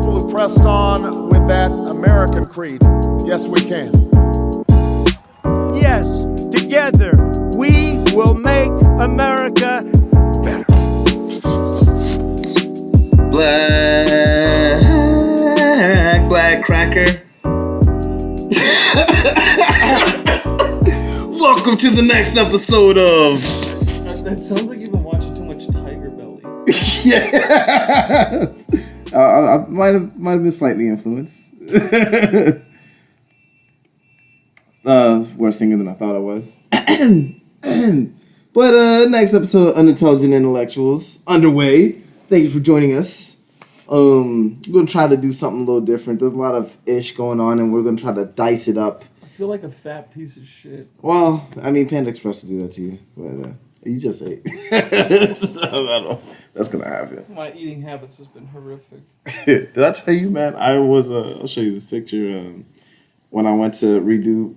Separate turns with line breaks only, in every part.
people who pressed on with that American creed. Yes, we can.
Yes, together we will make America better.
Black cracker. Welcome to the next episode of.
That sounds like you've been watching too much Tiger Belly.
Yeah. I might have been slightly influenced. Worse singer than I thought I was. But next episode of Unintelligent Intellectuals underway. Thank you for joining us. We're gonna try to do something a little different. There's a lot of ish going on, and we're gonna try to dice it up.
I feel like a fat piece of shit.
Well, I mean, Panda Express will do that to you, but you just ate. That's gonna happen.
My eating habits has been horrific.
Did I tell you, man? I was. I'll show you this picture. When I went to redo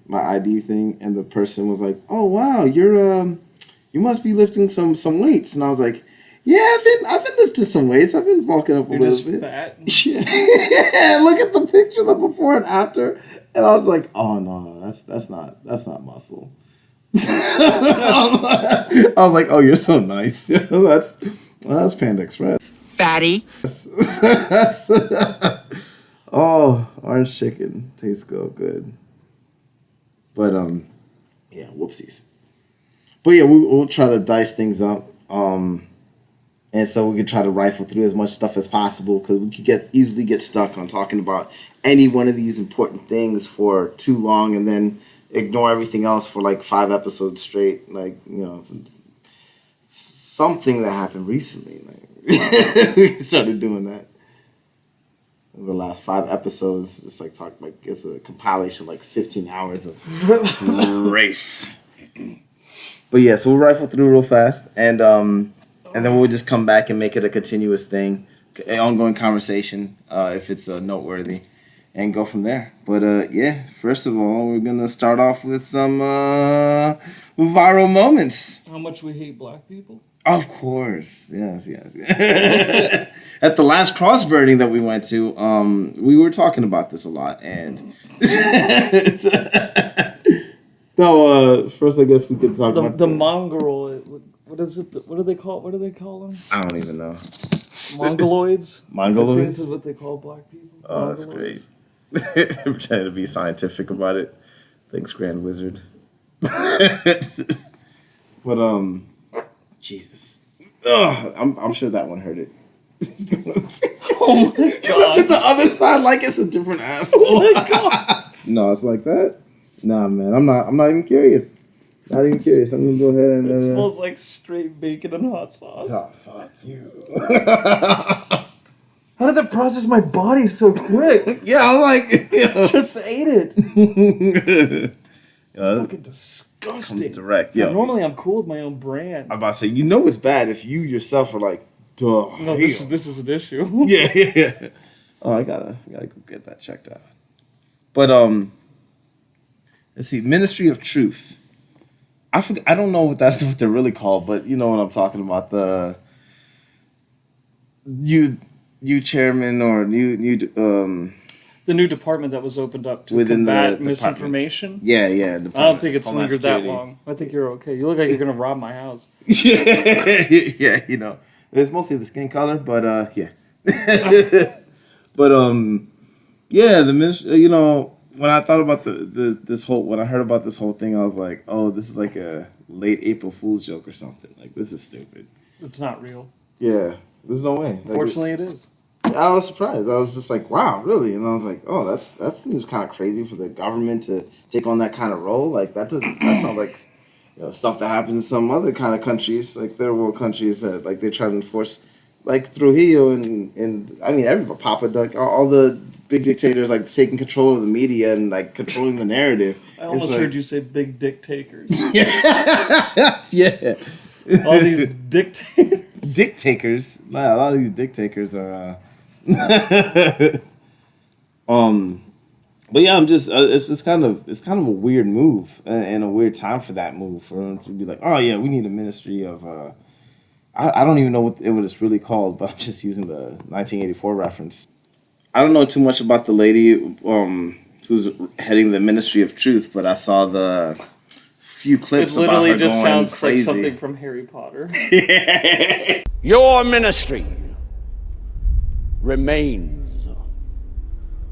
my ID thing, and the person was like, "Oh wow, you must be lifting some weights," and I was like, "Yeah, I've been lifting some weights. I've been bulking up a little bit."
Fat.
Yeah. Look at the picture, the before and after, and I was like, "Oh no, that's not muscle." I was like, "Oh, you're so nice." That's Panda Express.
Fatty.
Oh, orange chicken tastes good. But yeah, whoopsies. But yeah, we'll try to dice things up. And so we could try to rifle through as much stuff as possible, because we could easily get stuck on talking about any one of these important things for too long, and then ignore everything else for like 5 episodes straight. Like, you know, something that happened recently. Like, we started doing that. The last 5 episodes, just like it's a compilation of like 15 hours of race. But yeah, so we'll rifle through real fast, and then we'll just come back and make it a continuous thing, an ongoing conversation, if it's noteworthy, and go from there. But yeah, first of all, we're gonna start off with some viral moments.
How much we hate black people?
Of course, yes. At the last cross burning that we went to, we were talking about this a lot, and so first I guess we could talk about
the mongrel. What is it? What do they call them?
I don't even know.
Mongoloids.
Mongoloids.
I think that's what they call black people.
Oh, that's great. I'm trying to be scientific about it. Thanks, Grand Wizard. But Jesus. Ugh, I'm sure that one hurt it.
Oh my god!
You looked at the other side like it's a different asshole.
Oh my god!
No, it's like that. Nah, man, I'm not even curious. Not even curious. I'm gonna go ahead and.
It smells like straight bacon and hot sauce.
Oh, fuck you.
How did that process my body so quick?
Yeah, I'm like,
Just ate it. Fucking disgusting.
Comes direct. Yo.
Normally I'm cool with my own brand.
I'm about to say, you know it's bad if you yourself are like, duh.
No, this is an issue.
Yeah. Oh, I gotta go get that checked out. But let's see, Ministry of Truth. I don't know what they're really called, but you know what I'm talking about. The new chairman or new
the new department that was opened up to
within
combat
the
misinformation.
Yeah.
I don't think it's lingered that long. I think you're okay. You look like you're gonna rob my house.
Yeah, you know, it's mostly the skin color, but yeah. But yeah, the ministry. You know, when I thought about when I heard about this whole thing, I was like, oh, this is like a late April Fool's joke or something. Like, this is stupid.
It's not real.
Yeah, there's no way.
Fortunately, it is.
I was surprised. I was just like, wow, really? And I was like, oh, that seems kind of crazy for the government to take on that kind of role. Like, that sounds like, you know, stuff that happens in some other kind of countries, like third world countries that like they try to enforce, like Trujillo and I mean everybody, Papa Duck, all the big dictators like taking control of the media and like controlling the narrative.
I almost heard you say big dick takers.
Yeah.
All these dictators.
Dick takers. Nah, a lot of these dick takers are. But yeah, I'm just it's kind of a weird move and a weird time for that move for them to be like, oh yeah, we need a ministry of I don't even know what it's really called, but I'm just using the 1984 reference. I don't know too much about the lady who's heading the Ministry of Truth, but I saw the few clips
It literally
about her
just
going
sounds
crazy.
like something from Harry Potter.
Your ministry remains.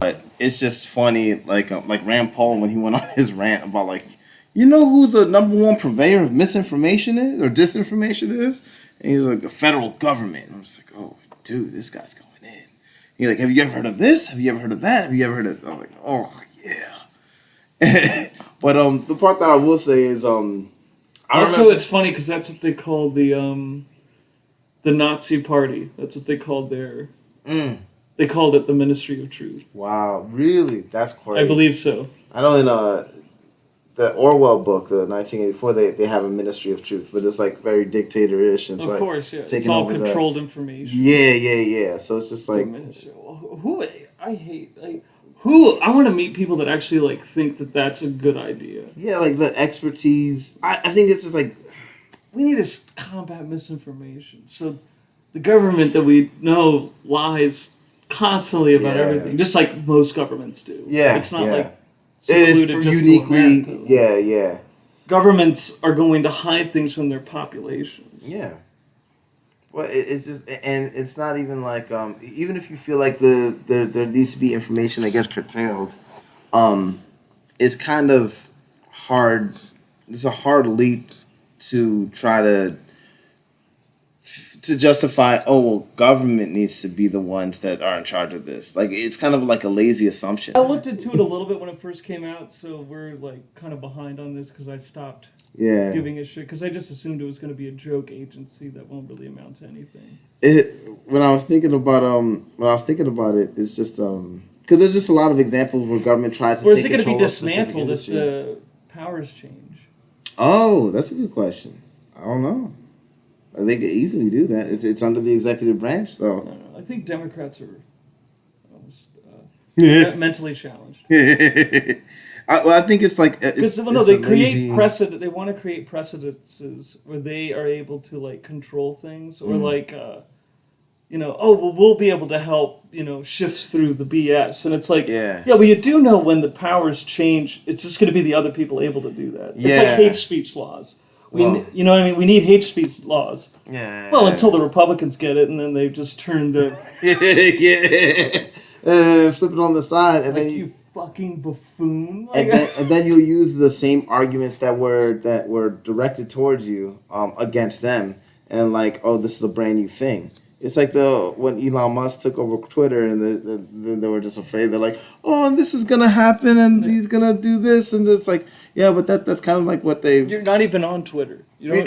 But it's just funny, like Rand Paul when he went on his rant about like, you know who the number one purveyor of misinformation is or disinformation is, and he's like the federal government. And I'm just like, oh, dude, this guy's going in. He's like, have you ever heard of this? Have you ever heard of that? Have you ever heard of? I'm like, oh yeah. But the part that I will say is
Also, it's funny because that's what they call the Nazi Party. That's what they called their. They called it the Ministry of Truth.
Wow, really? That's crazy.
I believe so.
I know in the Orwell book, the 1984, they have a Ministry of Truth, but it's like very dictator-ish. And it's
Of
like
course, yeah. It's
taking
all
over
controlled information.
Yeah. So it's just
The
like
ministry. Who I hate who I want to meet people that actually like think that that's a good idea.
yeah, like the expertise. I think it's just like
We need to combat misinformation. So the government that we know lies constantly about
Yeah.
everything, just like most governments do.
Yeah,
It's not
yeah.
like
it's
secluded just
uniquely.
to America.
Yeah.
Governments are going to hide things from their populations.
Yeah. Well, it's just, and it's not even like even if you feel like there needs to be information that gets curtailed, it's kind of hard. It's a hard leap to try to justify. Oh well, government needs to be the ones that are in charge of this. Like it's kind of like a lazy assumption.
I looked into it a little bit when it first came out, so we're like kind of behind on this because I stopped
Yeah.
giving a shit because I just assumed it was going to be a joke agency that won't really amount to anything.
When I was thinking about it, it's just because there's just a lot of examples where government tries to.
Or is
take
it going to be
control of specific
dismantled if
industry.
the powers change?
Oh, that's a good question. I don't know. They could easily do that. It's under the executive branch,
I
though.
don't know. I think Democrats are almost,
Yeah.
mentally challenged.
I think it's like
Because they create precedent. They want to create precedences where they are able to like control things, or we'll be able to help shifts through the BS, and it's like well, you do know when the powers change, it's just going to be the other people able to do that. It's like hate speech laws. We need hate speech laws.
Yeah.
Well, until the Republicans get it, and then they just turn to
flip it on the side, and
like
then
you fucking buffoon.
and then you'll use the same arguments that were directed towards you against them, and like, oh, this is a brand new thing. It's like when Elon Musk took over Twitter, and they were just afraid. They're like, oh, and this is gonna happen, and he's gonna do this, and it's like, yeah, but that's kind of like what they.
You're not even on Twitter. You're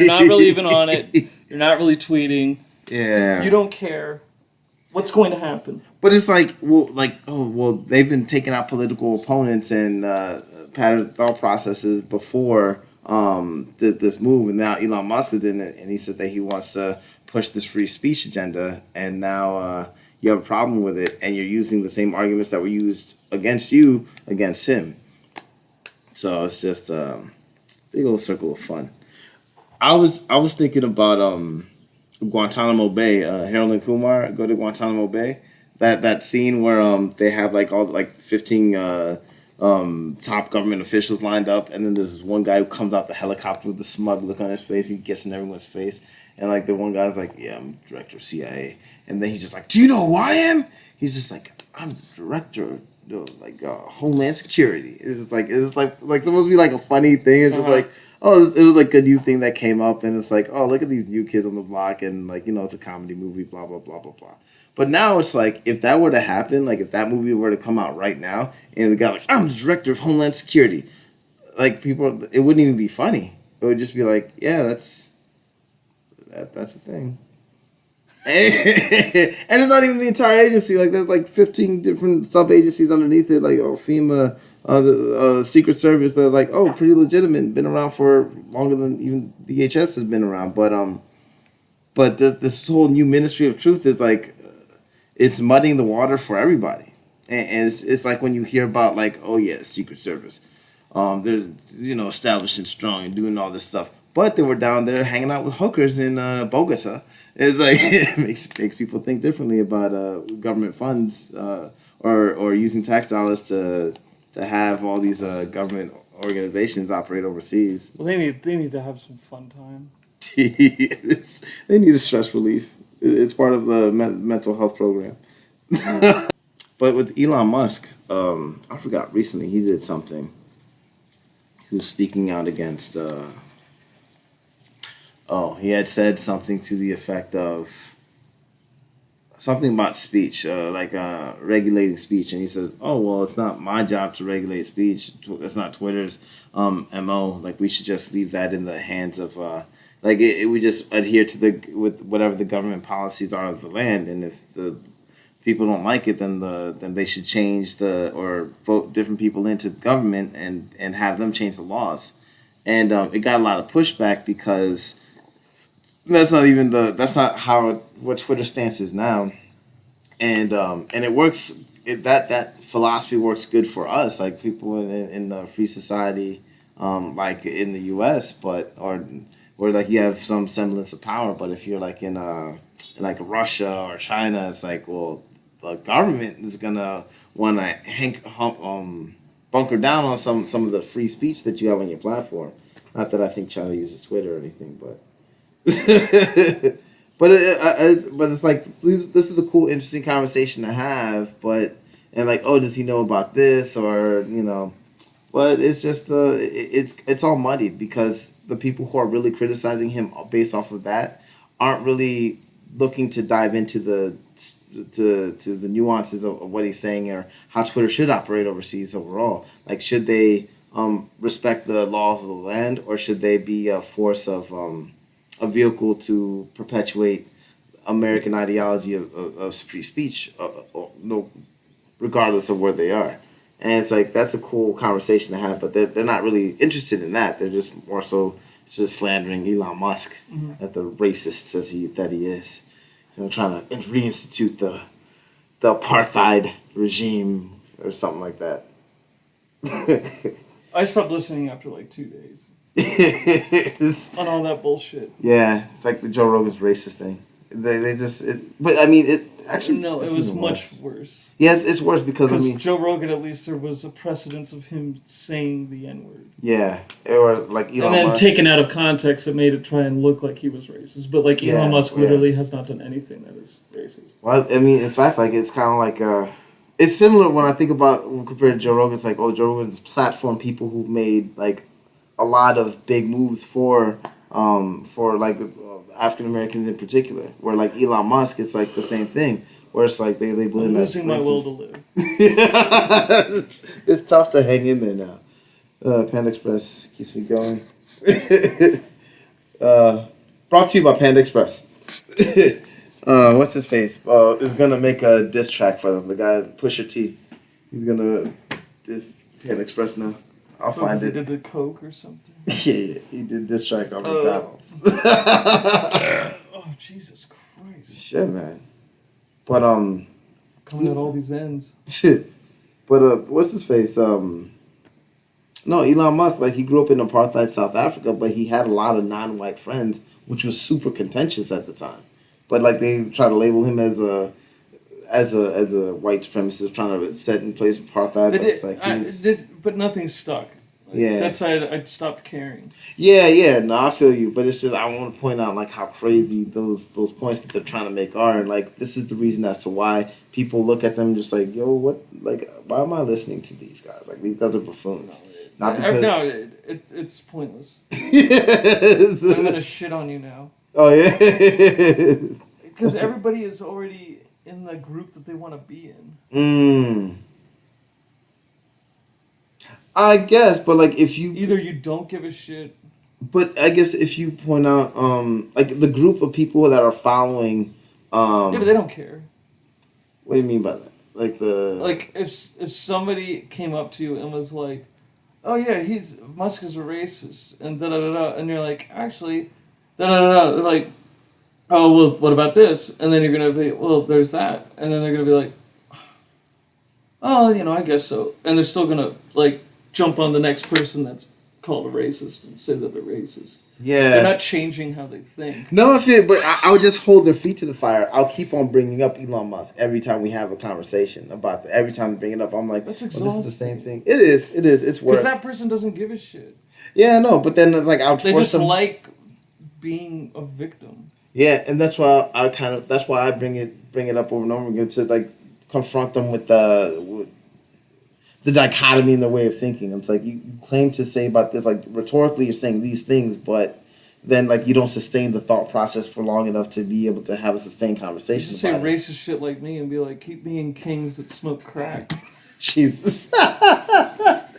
not really even on it. You're not really tweeting.
Yeah.
You don't care. What's going to happen?
But it's like, they've been taking out political opponents and pattern thought processes before this move, and now Elon Musk is in it, and he said that he wants to push this free speech agenda, and now you have a problem with it, and you're using the same arguments that were used against you against him. So it's just a big old circle of fun. I was thinking about Guantanamo Bay. Harold and Kumar go to Guantanamo Bay. That scene where they have like all 15 top government officials lined up, and then there's this one guy who comes out the helicopter with the smug look on his face. He gets in everyone's face, and like the one guy's like, "Yeah, I'm director of CIA," and then he's just like, "Do you know who I am?" He's just like, "I'm the director of Homeland Security." It was like supposed to be like a funny thing. It's just like, oh, it was like a new thing that came up, and it's like, oh, look at these new kids on the block, and like, it's a comedy movie, blah blah blah blah blah. But now it's like, if that were to happen, like if that movie were to come out right now, and the guy like, I'm the director of Homeland Security, like people, it wouldn't even be funny. It would just be like, yeah, that's the thing. And it's not even the entire agency. Like there's like 15 different sub agencies underneath it, like FEMA, the Secret Service. They're like, oh, pretty legitimate, been around for longer than even DHS has been around. But this whole new Ministry of Truth is like, it's muddying the water for everybody. And it's like when you hear about like, oh yeah, Secret Service, they're established and strong and doing all this stuff. but they were down there hanging out with hookers in Bogota. It's like it makes people think differently about government funds or using tax dollars to have all these government organizations operate overseas.
Well, they need to have some fun time.
They need a stress relief. It's part of the mental health program. But with Elon Musk, I forgot recently he did something. He was speaking out against. He had said something to the effect of something about speech, regulating speech, and he said, "Oh well, it's not my job to regulate speech. It's not Twitter's mo. Like we should just leave that in the hands of we just adhere to with whatever the government policies are of the land, and if the people don't like it, then they should change or vote different people into the government and have them change the laws." And it got a lot of pushback because that's not what Twitter's stance is now, and it works. That philosophy works good for us, like people in the free society, like in the U.S., where like you have some semblance of power. But if you're like in like Russia or China, it's like, well, the government is gonna want to bunker down on some of the free speech that you have on your platform. Not that I think China uses Twitter or anything, but but it's like this is a cool, interesting conversation to have. And like, oh, does he know about this or But it's just it's all muddied because the people who are really criticizing him based off of that aren't really looking to dive into the nuances of what he's saying or how Twitter should operate overseas overall. Like, should they respect the laws of the land, or should they be a force of a vehicle to perpetuate American ideology of free speech, regardless of where they are? And it's like, that's a cool conversation to have, but they're not really interested in that. They're just more so just slandering Elon Musk as the racist that he is. Trying to reinstitute the apartheid regime or something like that.
I stopped listening after like 2 days on all that bullshit.
Yeah, it's like the Joe Rogan's racist thing. But I mean, it actually
no, it was much worse.
Yes, it's worse because
Joe Rogan, at least there was a precedence of him saying the N-word.
Yeah, or like Elon
and then
Musk.
Taken out of context, it made it try and look like he was racist. But like Elon Musk literally has not done anything that is racist.
Well, I mean, in fact, like it's kind of like it's similar when I think about compared to Joe Rogan. It's like, oh, Joe Rogan's platform people who made like a lot of big moves for like African Americans in particular. Where like Elon Musk, it's like the same thing. Where it's like they label him as
losing my will to live.
It's tough to hang in there now. Panda Express keeps me going. Brought to you by Panda Express. What's his face? Is gonna make a diss track for them. The guy Pusha T. He's gonna diss Panda Express now. I'll find it.
He did the Coke or something.
Yeah, he did diss track on McDonald's.
Oh, Jesus Christ!
Shit, man. But
coming at all these ends.
But what's his face? No, Elon Musk, like he grew up in apartheid South Africa, but he had a lot of non-white friends, which was super contentious at the time. But like they try to label him as a white supremacist trying to set in place apartheid. But it's like
but nothing stuck. Like,
yeah,
that's why I stopped caring.
Yeah. No, I feel you, but it's just I want to point out like how crazy those points that they're trying to make are, and like this is the reason as to why people look at them just like, yo, what? Like, why am I listening to these guys? Like, these guys are buffoons. Not because
it's pointless. I'm gonna shit on you now.
Oh yeah,
because everybody is already in the group that they want to be in.
I guess, but like if you
either you don't give a shit.
But I guess if you point out like the group of people that are following
yeah, but they don't care.
What do you mean by that? Like
if somebody came up to you and was like, "Oh yeah, Musk is a racist," and da da da da, and you're like, "Actually, da da da da," they're like, "Oh well, what about this?" And then you're gonna be, "Well, there's that," and then they're gonna be like, "Oh, I guess so," and they're still gonna like jump on the next person that's called a racist and say that they're racist.
Yeah.
They're not changing how they think.
No, I feel, but I would just hold their feet to the fire. I'll keep on bringing up Elon Musk every time we have a conversation about that. Every time I bring it up, I'm like,
that's
exhausting. This is the same thing. It is. It's work.
Because that person doesn't give a shit.
Yeah, no, but then like I would
they
force
just like being a victim.
Yeah, and that's why I bring it up over and over again to like confront them with the dichotomy in their way of thinking. It's like you claim to say about this, like rhetorically you're saying these things, but then like you don't sustain the thought process for long enough to be able to have a sustained conversation.
Just say racist shit like me and be like, keep being kings that smoke crack.
Jesus. Well,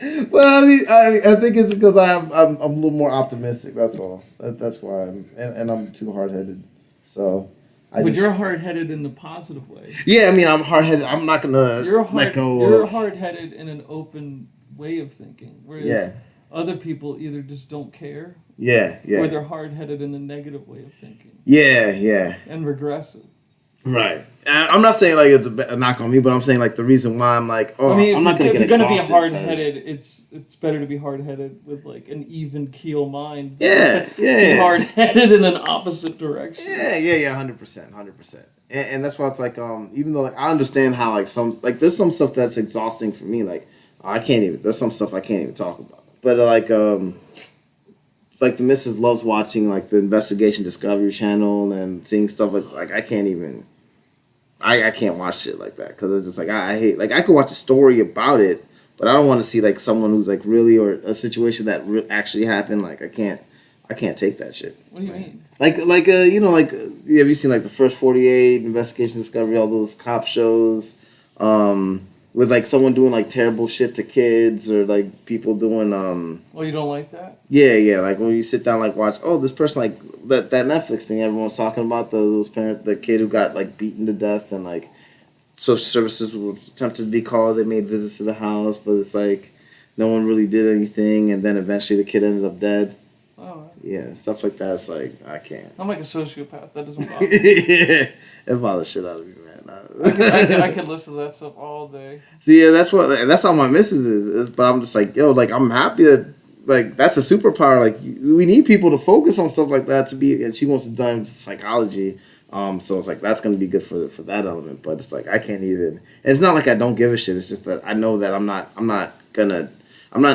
I mean, I think it's because I'm a little more optimistic. That's all. That's why and I'm too hard headed. So.
But you're hard-headed in the positive way.
Yeah, I mean, I'm hard-headed. I'm not gonna let go.
You're hard-headed in an open way of thinking, whereas other people either just don't care.
Yeah.
Or they're hard-headed in the negative way of thinking.
Yeah.
And regressive.
Right. I'm not saying like it's a knock on me, but I'm saying like the reason why I'm like, oh, I mean, I'm not gonna get exhausted.
If you're gonna be hard-headed, it's better to be hard-headed with like an even keel mind.
Yeah.
Be hard-headed in an opposite direction.
Yeah. 100%. And that's why it's like, even though like I understand how like there's some stuff that's exhausting for me. Like there's some stuff I can't even talk about. But like the missus loves watching like the Investigation Discovery Channel and seeing stuff like I can't even. I can't watch shit like that because it's just like I hate like I could watch a story about it, but I don't want to see like someone who's like really or a situation that actually happened. Like I can't take that shit.
What do you mean?
Like have you seen like the First 48, Investigation Discovery, all those cop shows, with like someone doing like terrible shit to kids or like people doing
Oh, you don't like that?
Yeah. Like when you sit down like watch this person like that Netflix thing everyone's talking about the kid who got like beaten to death and like social services were attempted to be called. They made visits to the house, but it's like no one really did anything, and then eventually the kid ended up dead.
Oh.
Yeah, stuff like that. It's like I can't.
I'm like a sociopath. That doesn't bother me.
Yeah, it bothers shit out of me, man.
I could listen to that stuff all day.
See, yeah, that's how my missus is. But I'm just like, yo, like I'm happy that like that's a superpower. Like we need people to focus on stuff like that to be. And she wants to dive into psychology. So it's like that's gonna be good for that element. But it's like I can't even. And it's not like I don't give a shit. It's just that I know that I'm not in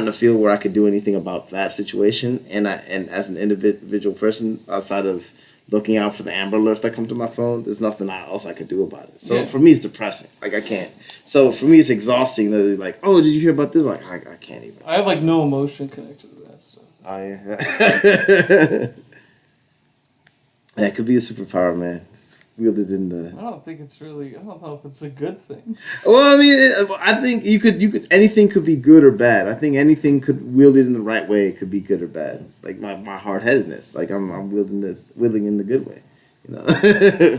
a field where I could do anything about that situation. And as an individual person, outside of looking out for the Amber Alerts that come to my phone, there's nothing else I could do about it. So for me, it's depressing. Like I can't. So for me, it's exhausting. That it's like, oh, did you hear about this? Like I can't even.
I have like no emotion connected to that stuff.
Oh yeah. That could be a superpower, man. It's wielded in the.
I don't know if it's a good thing.
Well, I mean, I think you could. Anything could be good or bad. I think anything could wielded in the right way. It could be good or bad. Like my hard headedness. Like I'm wielding in the good way. You know.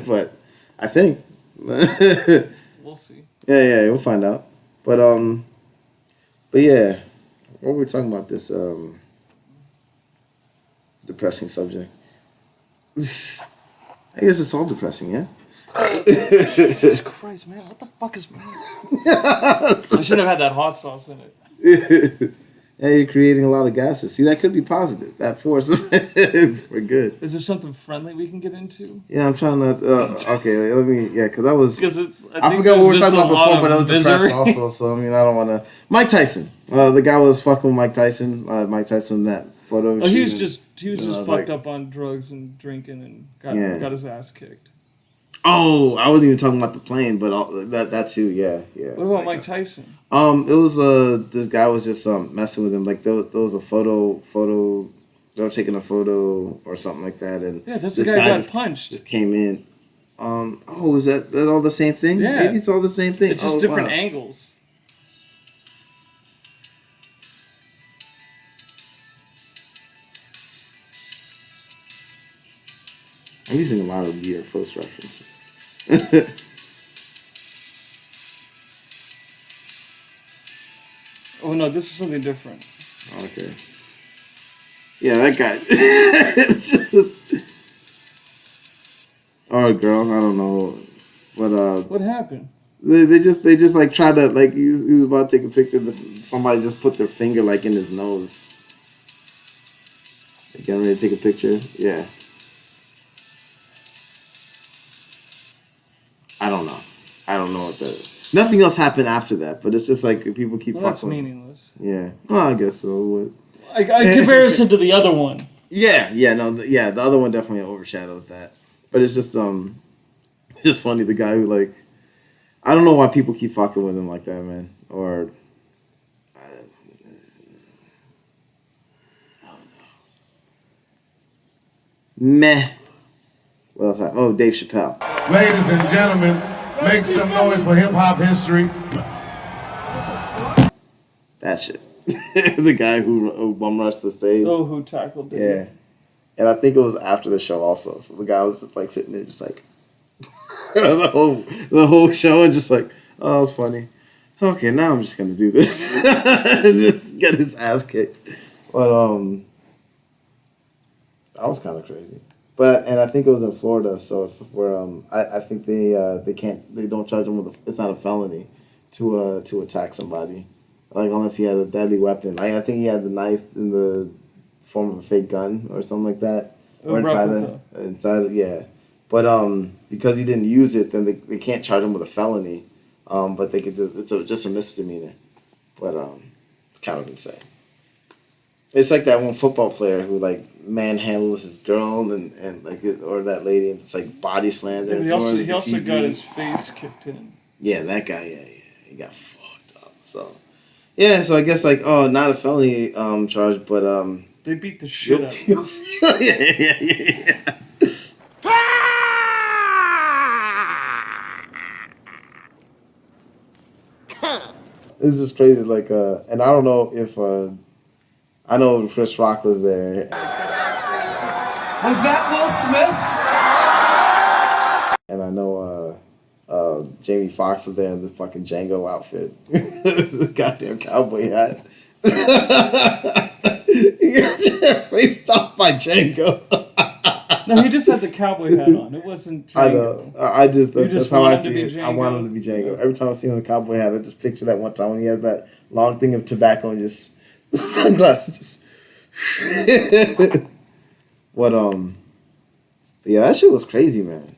But I think.
We'll see.
Yeah, we'll find out. But yeah, what were we talking about? This depressing subject. I guess it's all depressing, yeah?
Jesus Christ, man. What the fuck is wrong? I should have had that hot sauce in it.
Yeah, you're creating a lot of gases. See, that could be positive. That force is for good.
Is there something friendly we can get into?
Yeah, I'm trying to... okay, let me... Yeah, because that was... I
forgot
what we were talking about before, but I was depressed also. So, I mean, I don't want to... Mike Tyson. The guy was fucking with Mike Tyson. Mike Tyson in that photo.
Oh, he was just fucked up on drugs and drinking and got his ass kicked.
Oh, I wasn't even talking about the plane, but that too, yeah.
What about Mike Tyson?
It was this guy was just messing with him. Like there was a photo. They were taking a photo or something like that, and
that's the guy got punched.
Just came in. Is that all the same thing?
Yeah,
maybe it's all the same thing.
It's just different angles.
I'm using a lot of weird post references.
Oh no, this is something different.
Okay. Yeah, that guy. It's just. Oh, girl, I don't know, but
What happened?
They just like try to like he was about to take a picture. Somebody just put their finger like in his nose. Getting ready to take a picture. Yeah. I don't know. I don't know what that. Nothing else happened after that, but it's just like people keep.
Well, that's meaningless.
Yeah. Well, I guess so.
I comparison to the other one.
Yeah. The other one definitely overshadows that. But it's just funny. The guy who like, I don't know why people keep fucking with him like that, man. Or. I don't know. Meh. What else? Dave Chappelle.
Ladies and gentlemen, make some noise for hip-hop history.
That shit. The guy who bum rushed the stage.
Oh, who tackled it.
Yeah. And I think it was after the show also. So the guy was just like sitting there just like the whole show and just like, oh, it was funny. Okay, now I'm just gonna do this. And just get his ass kicked. But that was kind of crazy. And I think it was in Florida, so it's where I think they don't charge him with it's not a felony to attack somebody, like unless he had a deadly weapon. I think he had the knife in the form of a fake gun or something like that, or inside yeah. But because he didn't use it, then they can't charge him with a felony, but they could just a misdemeanor. But it's kind of insane. It's like that one football player who like manhandles his girl and like or that lady and it's like body slammed.
Yeah, he also got his face kicked in.
Yeah, that guy. Yeah, he got fucked up. So yeah, so I guess like not a felony charge, but
they beat the shit out of him.
Yeah. It's just crazy, like and I don't know if I know Chris Rock was there.
Was that Will Smith?
And I know Jamie Foxx was there in the fucking Django outfit. The goddamn cowboy hat. You got your face stopped by Django.
No, he just had the cowboy hat on. It wasn't Django.
I know. That's how I see it.
Django?
I want him to be Django. Every time I see him in a cowboy hat, I just picture that one time when he has that long thing of tobacco and just sunglasses just what but yeah, that shit was crazy, man.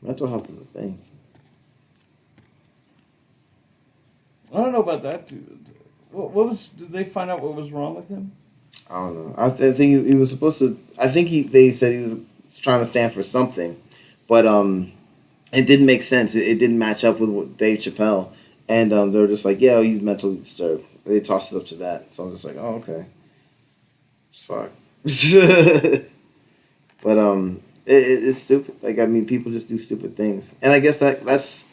Mental health is a thing.
I don't know about that dude. Did they find out what was wrong with him?
I don't know. I think he was supposed to. I think they said he was trying to stand for something, but it didn't make sense. It didn't match up with what Dave Chappelle, and they were just like, yeah, he's mentally disturbed. They tossed it up to that, so I'm just like, oh, okay, fuck. But it's stupid. Like, I mean, people just do stupid things, and I guess that's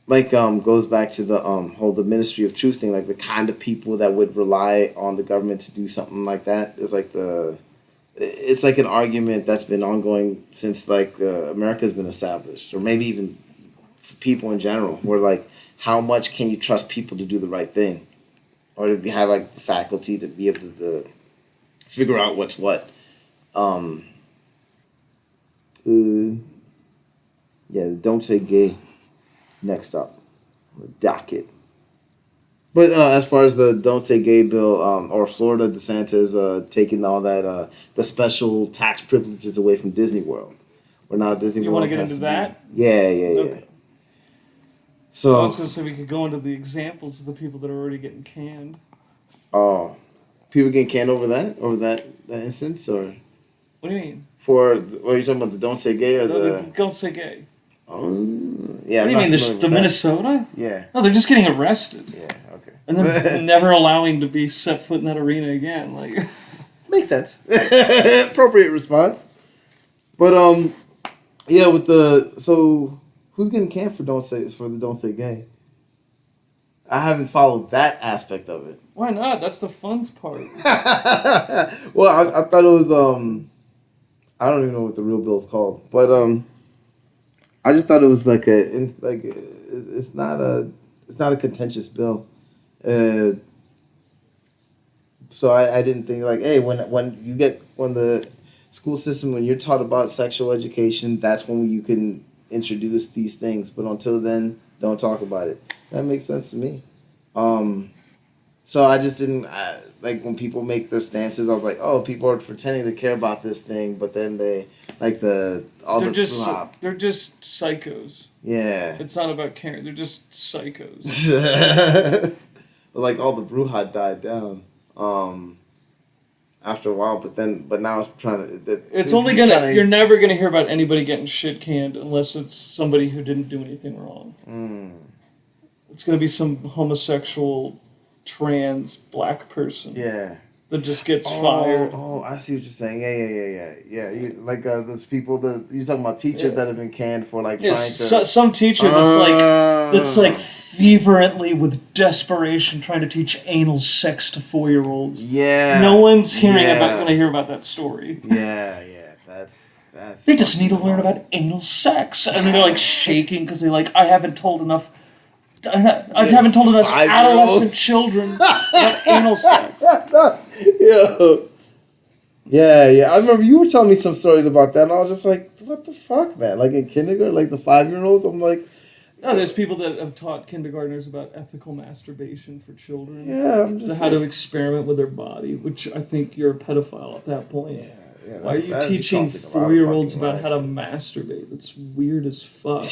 like goes back to the whole the Ministry of Truth thing. Like the kind of people that would rely on the government to do something like that is like it's like an argument that's been ongoing since like America's been established, or maybe even for people in general. Where like, how much can you trust people to do the right thing, or to have like the faculty to be able to figure out what's what. Yeah, don't say gay. Next up, the docket. But as far as the don't say gay bill, or Florida DeSantis taking all that the special tax privileges away from Disney World, where now Disney
You
World.
want to get into that?
Yeah.
Okay.
So
I was going to say we could go into the examples of the people that are already getting canned.
Oh, people getting canned over that instance, or
what do you mean?
For what are you talking about? The don't say gay or
the don't say gay?
Yeah.
What do you mean? The Minnesota?
Yeah.
No, they're just getting arrested.
Yeah. Okay.
And then never allowing to be set foot in that arena again. Like,
makes sense. Appropriate response. But yeah, who's getting canned for the don't say gay? I haven't followed that aspect of it.
Why not? That's the fun part.
Well, I thought it was I don't even know what the real bill's called, but I just thought it was like it's not a contentious bill, so I didn't think like, hey, when the school system, when you're taught about sexual education, that's when you can introduce these things, but until then, don't talk about it. That makes sense to me. So I just didn't like when people make their stances, I was like, oh, people are pretending to care about this thing, but then they like they're just
psychos.
Yeah.
It's not about caring. They're just psychos.
Like all the Bruja died down after a while, but now it's trying to.
It's only you're never gonna hear about anybody getting shit canned unless it's somebody who didn't do anything wrong. It's gonna be some homosexual, trans, black person.
Yeah.
That just gets fired.
Oh, I see what you're saying. Yeah. You, like those people that you're talking about, teachers that have been canned for like trying to.
Some teacher that's like fervently with desperation trying to teach anal sex to 4-year-olds.
Yeah.
No one's gonna hear about that story.
Yeah. That's.
They just need to learn about anal sex, and they're like shaking because I haven't told enough adolescent children about anal sex.
Yeah. I remember you were telling me some stories about that, and I was just like, what the fuck, man? Like in kindergarten, like the 5-year-olds, I'm like...
No, there's people that have taught kindergartners about ethical masturbation for children.
Yeah, I'm just...
How to experiment with their body, which I think you're a pedophile at that point.
Yeah.
Why are you teaching 4-year-olds about how to masturbate? That's weird as fuck.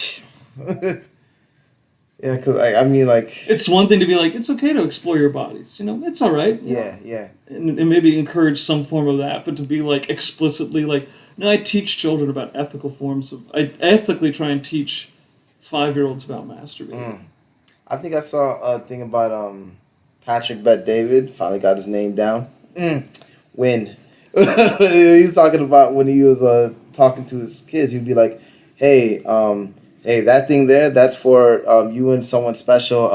Yeah, because I mean, like...
It's one thing to be like, it's okay to explore your bodies. It's all right.
Yeah.
And maybe encourage some form of that, but to be, like, explicitly, like... No, I teach children about ethical forms of... I ethically try and teach 5-year-olds about masturbating.
I think I saw a thing about Patrick Bet-David. Finally got his name down. When he's talking about when he was talking to his kids, he'd be like, hey, that thing there, that's for you and someone special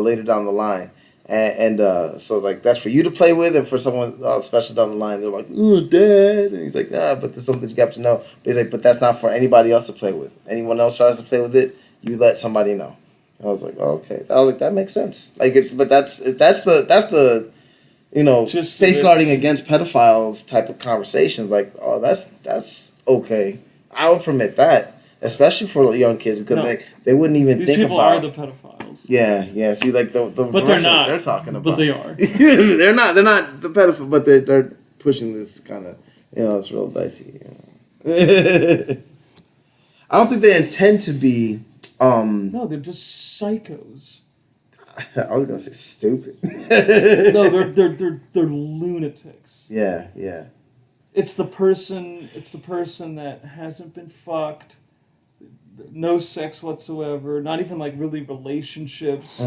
later down the line. And so, like, that's for you to play with, and for someone special down the line, they're like, ooh, Dad. And he's like, but there's something you have to know. But he's like, but that's not for anybody else to play with. Anyone else tries to play with it, you let somebody know. And I was like, oh, okay. I was like, that makes sense. Like, that's the just safeguarding against pedophiles type of conversations. Like, oh, that's okay. I would permit that. Especially for young kids, because they wouldn't even think about...
These people are the pedophiles.
Yeah. See, like the
but they're not.
They're talking about.
But they are.
They're not the pedophile, but they're pushing this kind of, it's real dicey. I don't think they intend to be.
No, they're just psychos.
I was gonna say stupid.
No, they're lunatics.
Yeah.
It's the person that hasn't been fucked. No sex whatsoever, not even like really relationships.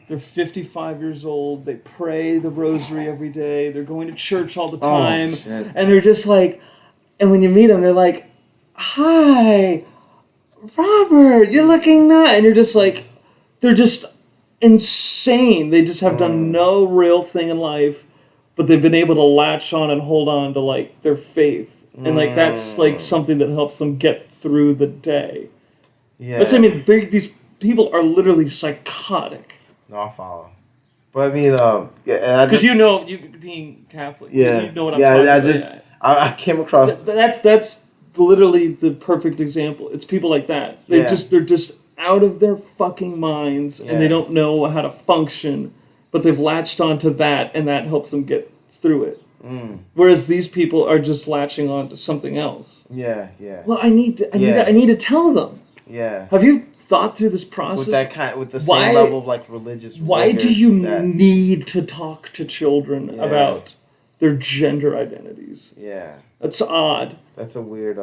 They're 55 years old. They pray the rosary every day. They're going to church all the time. And they're just like, and when you meet them, they're like, hi, Robert, you're looking nice. And you're just like, they're just insane. They just have done no real thing in life, but they've been able to latch on and hold on to like their faith. And like, that's like something that helps them get through the day.
Yeah.
But I mean, these people are literally psychotic.
No, I follow. But I mean,
because you being Catholic, you know what I'm talking about.
I came across
that's literally the perfect example. It's people like that. They're just out of their fucking minds, and they don't know how to function, but they've latched onto that, and that helps them get through it. Whereas these people are just latching on to something else.
Yeah.
Well, I need to tell them.
Yeah.
Have you thought through this process?
With the same level of like religious.
Why do you need to talk to children about their gender identities?
Yeah.
That's odd.
That's a weird.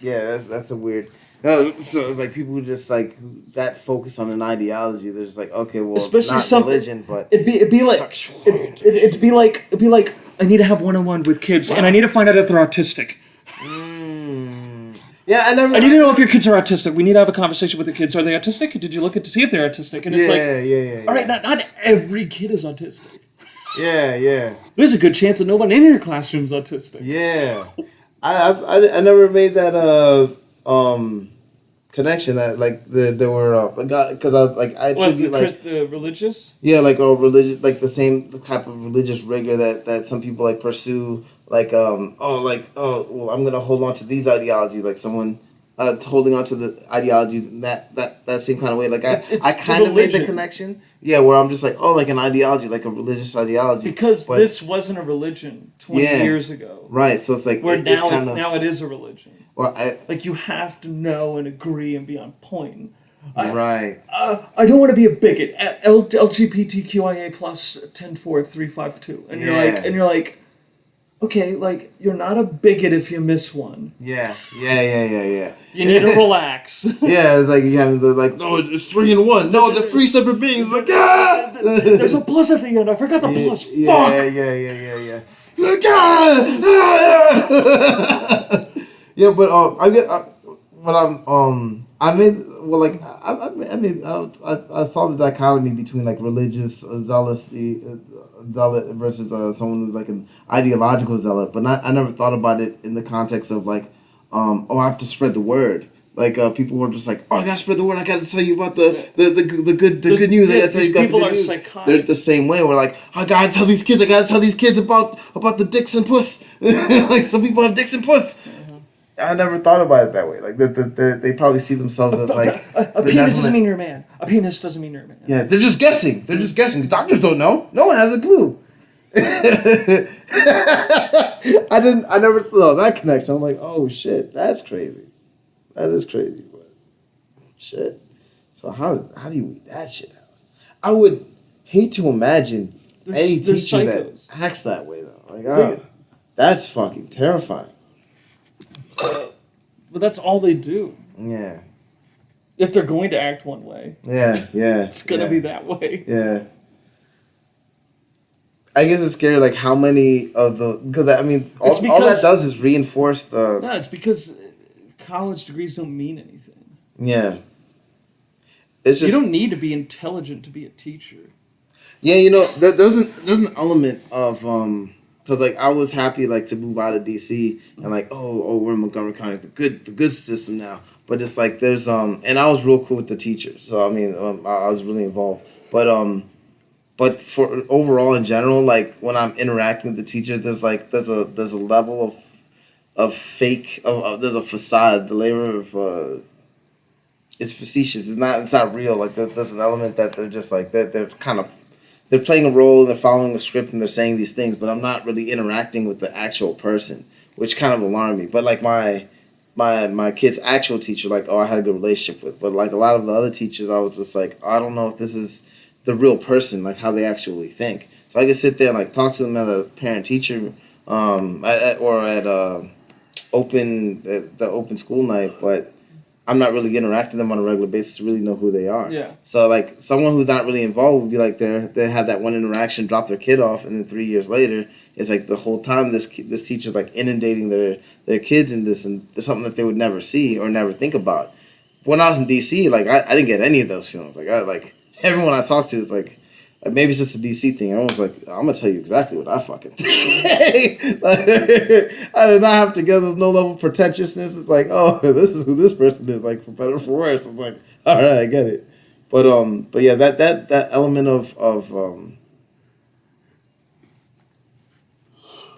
That's a weird. No, so it's like people who just like that focus on an ideology. They're just like, okay, well,
especially
not religion, but
it'd be like I need to have one-on-one with kids, and I need to find out if they're autistic.
Yeah, I
need to know if your kids are autistic. We need to have a conversation with the kids. Are they autistic? Did you look to see if they're autistic? And it's
yeah.
All right, not every kid is autistic.
Yeah.
There's a good chance that no one in your classroom is autistic.
Yeah, I never made that connection that like there were because I was like I attribute like
the religious.
Yeah, like or religious, like the same type of religious rigor that some people like pursue. Like well, I'm gonna hold on to these ideologies. Like someone holding on to the ideologies in that same kind of way. Like
It's
I kind of made the
religion.
connection. Yeah, where I'm just like, oh, like an ideology, like a religious ideology.
Because
But-
this wasn't a religion 20 years ago.
Right, so it's like
Where
it's
now,
kind of
now it is a religion.
well,
Like you have to know and agree and be on point.
right.
I don't want to be a bigot. LGBTQIA plus 104352, and you're like, okay, like you're not a bigot if you miss one.
Yeah.
You need to relax.
Yeah, it's like you have the like, no, it's 3 in 1. No, they're 3 separate beings. Like, ah!
There's a plus at the end. I forgot the plus. Fuck.
Yeah. Like, ah! Yeah, but I get, but I made well like I saw the dichotomy between like religious zealot versus someone who's like an ideological zealot, but I never thought about it in the context of like I have to spread the word. Like people were just like, oh, I gotta spread the word. I gotta tell you about the good news. I gotta tell you about the good news.
Psychotic.
They're the same way. We're like, I gotta tell these kids. I gotta tell these kids about the dicks and puss. Like some people have dicks and puss. I never thought about it that way. Like they probably see themselves as like
a penis doesn't mean you're a man. A penis doesn't mean you're a man.
Yeah, they're just guessing. The doctors don't know. No one has a clue. I never saw that connection. I'm like, oh shit, that's crazy. That is crazy, but shit. So how do you weed that shit out? I would hate to imagine any teacher that acts that way though. Like, that's fucking terrifying.
But that's all they do.
Yeah.
If they're going to act one way.
Yeah.
It's gonna be that way.
Yeah. I guess it's scary, like how many of the because I mean all that does is reinforce the.
No, it's because college degrees don't mean anything.
Yeah. It's just
you don't need to be intelligent to be a teacher.
Yeah, you know, there's an element of because like I was happy like to move out of DC and like oh we're in Montgomery County, the good system now. But it's like there's and I was real cool with the teachers, so I mean I was really involved. But for overall in general, like when I'm interacting with the teachers, there's a level of fake there's a facade, the layer of it's facetious. It's not real. Like there's an element that they're just like they're playing a role and they're following a script and they're saying these things, but I'm not really interacting with the actual person, which kind of alarmed me. But like my kid's actual teacher, like I had a good relationship with, but like a lot of the other teachers, I was just like I don't know if this is the real person, like how they actually think. So I could sit there and like talk to them at a parent teacher, or at the open school night, but I'm not really interacting with them on a regular basis to really know who they are.
Yeah.
So like someone who's not really involved would be like they have that one interaction, drop their kid off, and then 3 years later, it's like the whole time this teacher's like inundating their kids in this, and it's something that they would never see or never think about. When I was in DC, like I didn't get any of those feelings. Like everyone I talked to is like maybe it's just a DC thing. Everyone's like, I'm gonna tell you exactly what I fucking think. Like, I did not have to get no level of pretentiousness. It's like, oh, this is who this person is, like for better or for worse. It's like, all right, I get it. But yeah, that element of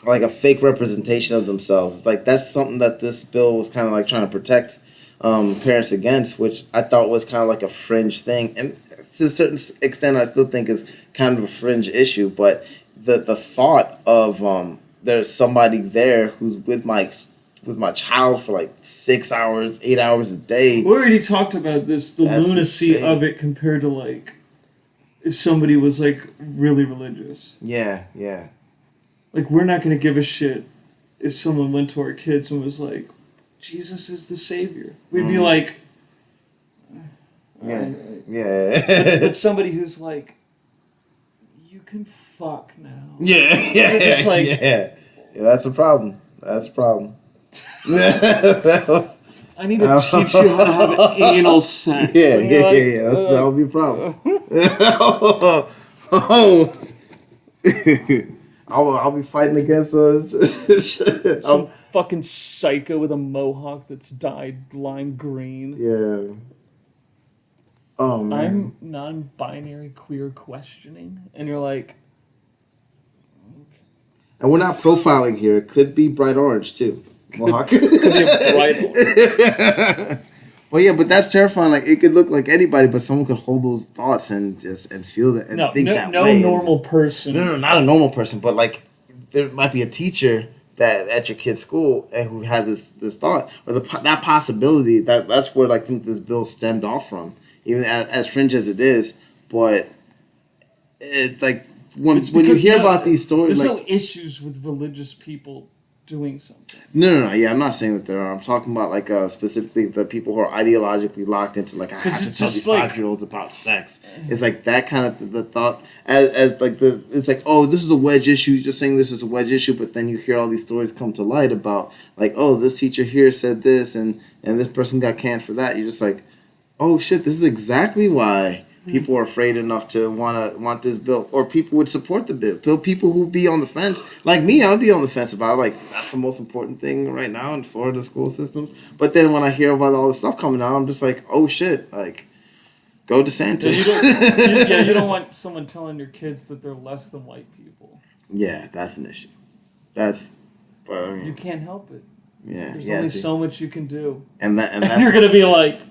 like a fake representation of themselves. It's like that's something that this bill was kind of like trying to protect parents against, which I thought was kind of like a fringe thing, and to a certain extent, I still think is kind of a fringe issue. But the thought of there's somebody there who's with my child for like 6 hours, 8 hours a day.
We already talked about this, the lunacy
insane.
of it compared to like if somebody was like really religious.
Yeah.
Like we're not gonna give a shit if someone went to our kids and was like, Jesus is the savior. We'd be like,
yeah.
But somebody who's like, you can fuck now.
Yeah.
It's like,
yeah. That's a problem.
I need to teach you how to have an anal sex.
Yeah. That would be a problem. I'll be fighting against
some fucking psycho with a mohawk that's dyed lime green.
Yeah. Oh man.
I'm non-binary queer questioning, and you're like,
and we're not profiling here. It could be bright orange too. Mohawk.
Could be a bridle.
Well, yeah, but that's terrifying. Like, it could look like anybody, but someone could hold those thoughts and feel that and think that
no
way.
normal person.
No, not a normal person, but like there might be a teacher that at your kid's school and who has this thought or that possibility. That's where like, I think this bill stemmed off from, even as fringe as it is. But it like when you hear about these stories,
there's
like,
no issues with religious people doing something.
No. Yeah, I'm not saying that there are. I'm talking about like specifically the people who are ideologically locked into like I have to tell these 5-year-olds about sex. It's like that kind of the thought as like it's like, oh, this is a wedge issue. He's just saying this is a wedge issue, but then you hear all these stories come to light about like, oh, this teacher here said this and this person got canned for that. You're just like, oh shit, this is exactly why people are afraid enough to want this bill, or people would support the bill. People who be on the fence, like me, I would be on the fence about it. Like, that's the most important thing right now in Florida school systems. But then when I hear about all this stuff coming out, I'm just like, oh shit, like, go DeSantis.
You don't want someone telling your kids that they're less than white people.
Yeah, that's an issue. But I mean,
you can't help it.
Yeah,
there's only so much you can do,
and that's
you're gonna be like.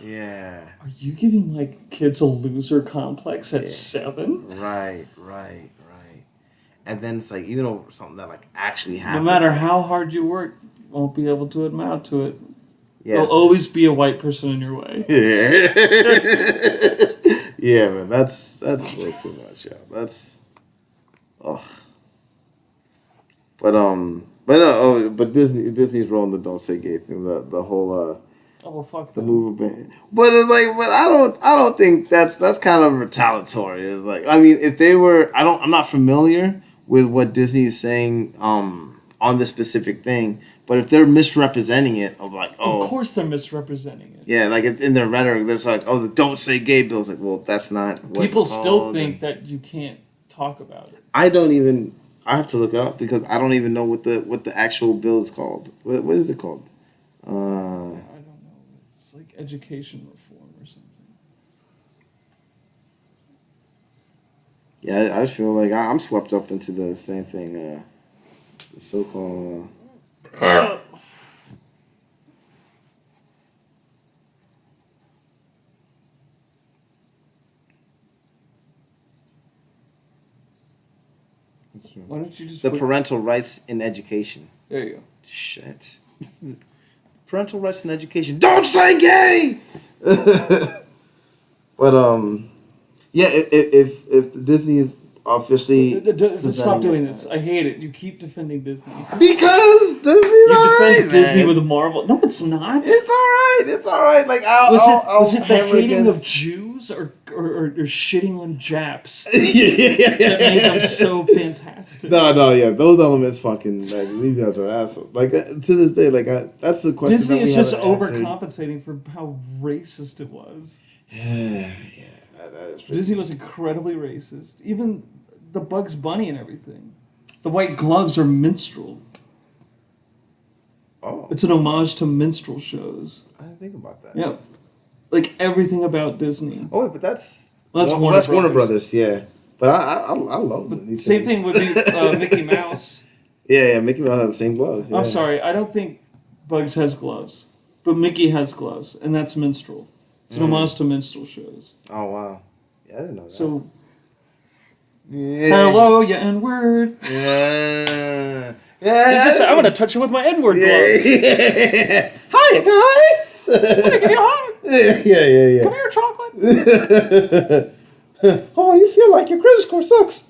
Yeah.
Are you giving my kids a loser complex at 7?
Right. And then it's like, even over something that like actually happened.
No matter how hard you work, you won't be able to amount to it.
Yes.
There'll always be a white person in your way.
Yeah. Yeah, man. That's way too much, yeah. That's but Disney's rolling the don't say gay thing, the whole
oh well, fuck
the
them.
movement. But it's like, but I don't think that's kind of retaliatory. It's like, I mean, if they were, I'm not familiar with what Disney is saying on this specific thing. But if they're misrepresenting it, of like, oh,
of course they're misrepresenting it.
Yeah, like in their rhetoric, there's like, oh, the don't say gay bill. It's like, well, that's not what
people
it's
still
called.
think that you can't talk about it.
I have to look it up because I don't even know what the actual bill is called. What is it called?
I don't know. It's like education reform or something.
Yeah, I just feel like I'm swept up into the same thing. The so-called.
Why don't you just
the parental rights in education?
There you go.
Shit. Parental rights in education. Don't say gay. But yeah. If Disney is officially
stop doing this. I hate it. You keep defending Disney
because Disney's
you defend Disney
man.
with Marvel. No, it's not.
It's all right. Like
was it the hating of Jews or shitting on Japs that made them so fantastic?
No, yeah, those elements fucking like these guys are assholes. Like to this day, like that's the question.
Disney
that
is just
answered.
overcompensating for how racist it was.
Yeah, that is pretty
Disney was incredibly racist. Even the Bugs Bunny and everything. The white gloves are minstrel.
Oh,
it's an homage to minstrel shows.
I didn't think about that.
Yeah, like everything about Disney.
Oh, wait, but that's
Warner
Brothers. Yeah, but I love them.
Same thing would be Mickey Mouse.
Yeah, Mickey Mouse has the same gloves. Yeah.
I'm sorry, I don't think Bugs has gloves, but Mickey has gloves, and that's minstrel. It's an homage to minstrel shows.
Oh wow, yeah, I didn't know that.
So,
yeah.
hello, you N-word.
Yeah.
It's just I'm gonna touch you with my N-word gloves.
Yeah. Hiya, guys.
I'm gonna give you a hug.
Yeah.
Come here, chocolate.
Oh, you feel like your credit score sucks.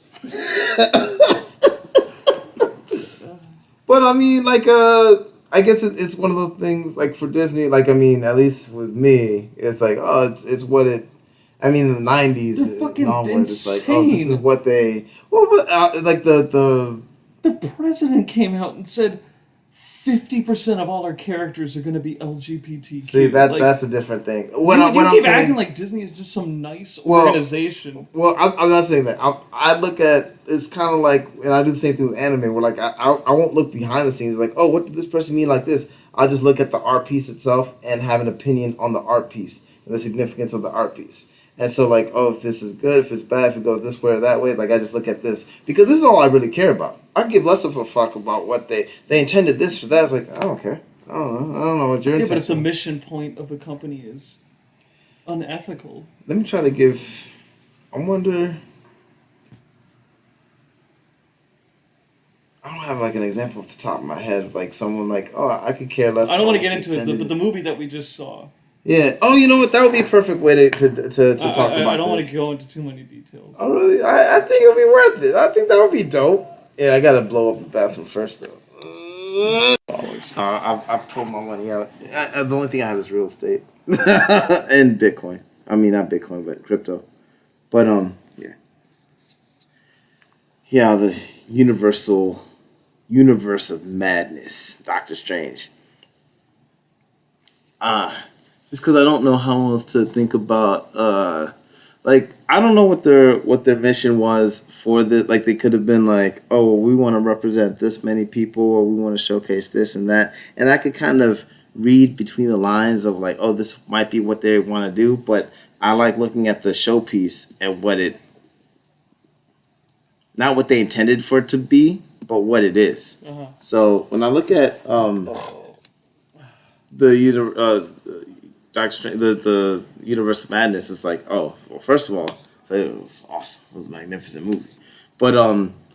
But I mean, like, I guess it's one of those things. Like for Disney, like I mean, at least with me, it's like, oh, it's what it. I mean, in the '90s,
they're fucking
onwards,
insane.
it's like, oh, this is what they. Well, but like the
president came out and said 50% of all our characters are going to be LGBTQ.
See, that's a different thing.
You keep acting like Disney is just some nice organization.
Well, I'm not saying that. I look at, it's kind of like, and I do the same thing with anime, where like I won't look behind the scenes like, oh, what did this person mean like this? I'll just look at the art piece itself and have an opinion on the art piece. and the significance of the art piece. And so, like, oh, if this is good, if it's bad, if it goes this way or that way, like, I just look at this. Because this is all I really care about. I give less of a fuck about what they intended this or that. It's like, I don't care. I don't know what your intention is.
But if the mission point of a company is unethical.
Let me try to give... I wonder... I don't have, like, an example off the top of my head. Like, someone like, oh, I could care less.
I don't want to get into it, but the movie that we just saw...
Yeah. Oh, you know what? That would be a perfect way to talk about this.
I don't want to go into too many details.
Oh, really? I think it'll be worth it. I think that would be dope. Yeah, I gotta blow up the bathroom first, though. I pulled my money out. The only thing I have is real estate and Bitcoin. I mean, not Bitcoin, but crypto. But yeah, the universe of madness, Doctor Strange. Just because I don't know how else to think about, like, I don't know what their mission was for the, like, they could have been like, oh, well, we want to represent this many people, or we want to showcase this and that, and I could kind of read between the lines of like, oh, this might be what they want to do, but I like looking at the showpiece and not what they intended for it to be, but what it is. Uh-huh. So when I look at Doctor Strange, the Universe of Madness, it's like, oh, well, first of all, it was awesome. It was a magnificent movie. But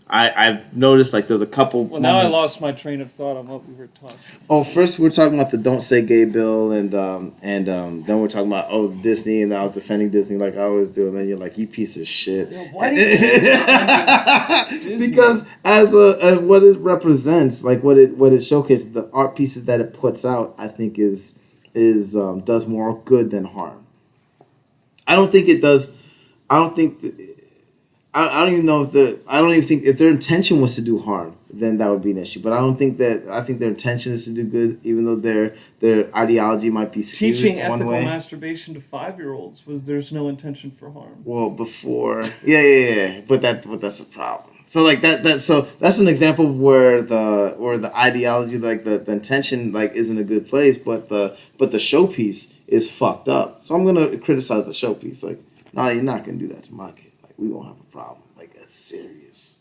I've noticed, like, there's a couple.
Well, now I lost my train of thought on what we were talking.
Oh, first we were talking about the "Don't Say Gay" bill, and then we're talking about Disney, and I was defending Disney like I always do, and then you're like, you piece of shit.
Yeah, why do you Disney?
Because as what it represents, like what it showcases, the art pieces that it puts out, I think is does more good than harm. I don't think it does. I don't even know I don't even think if their intention was to do harm, then that would be an issue. But I think their intention is to do good, even though their ideology might be skewed
teaching
one
ethical
way.
masturbation to 5-year-olds there's no intention for harm.
Well, before, yeah, but that's a problem. So like so that's an example where the ideology, like the intention, like isn't a good place, but the showpiece is fucked up. So I'm gonna criticize the showpiece. Like, no, you're not gonna do that to my kid. Like, we won't have a problem, like a serious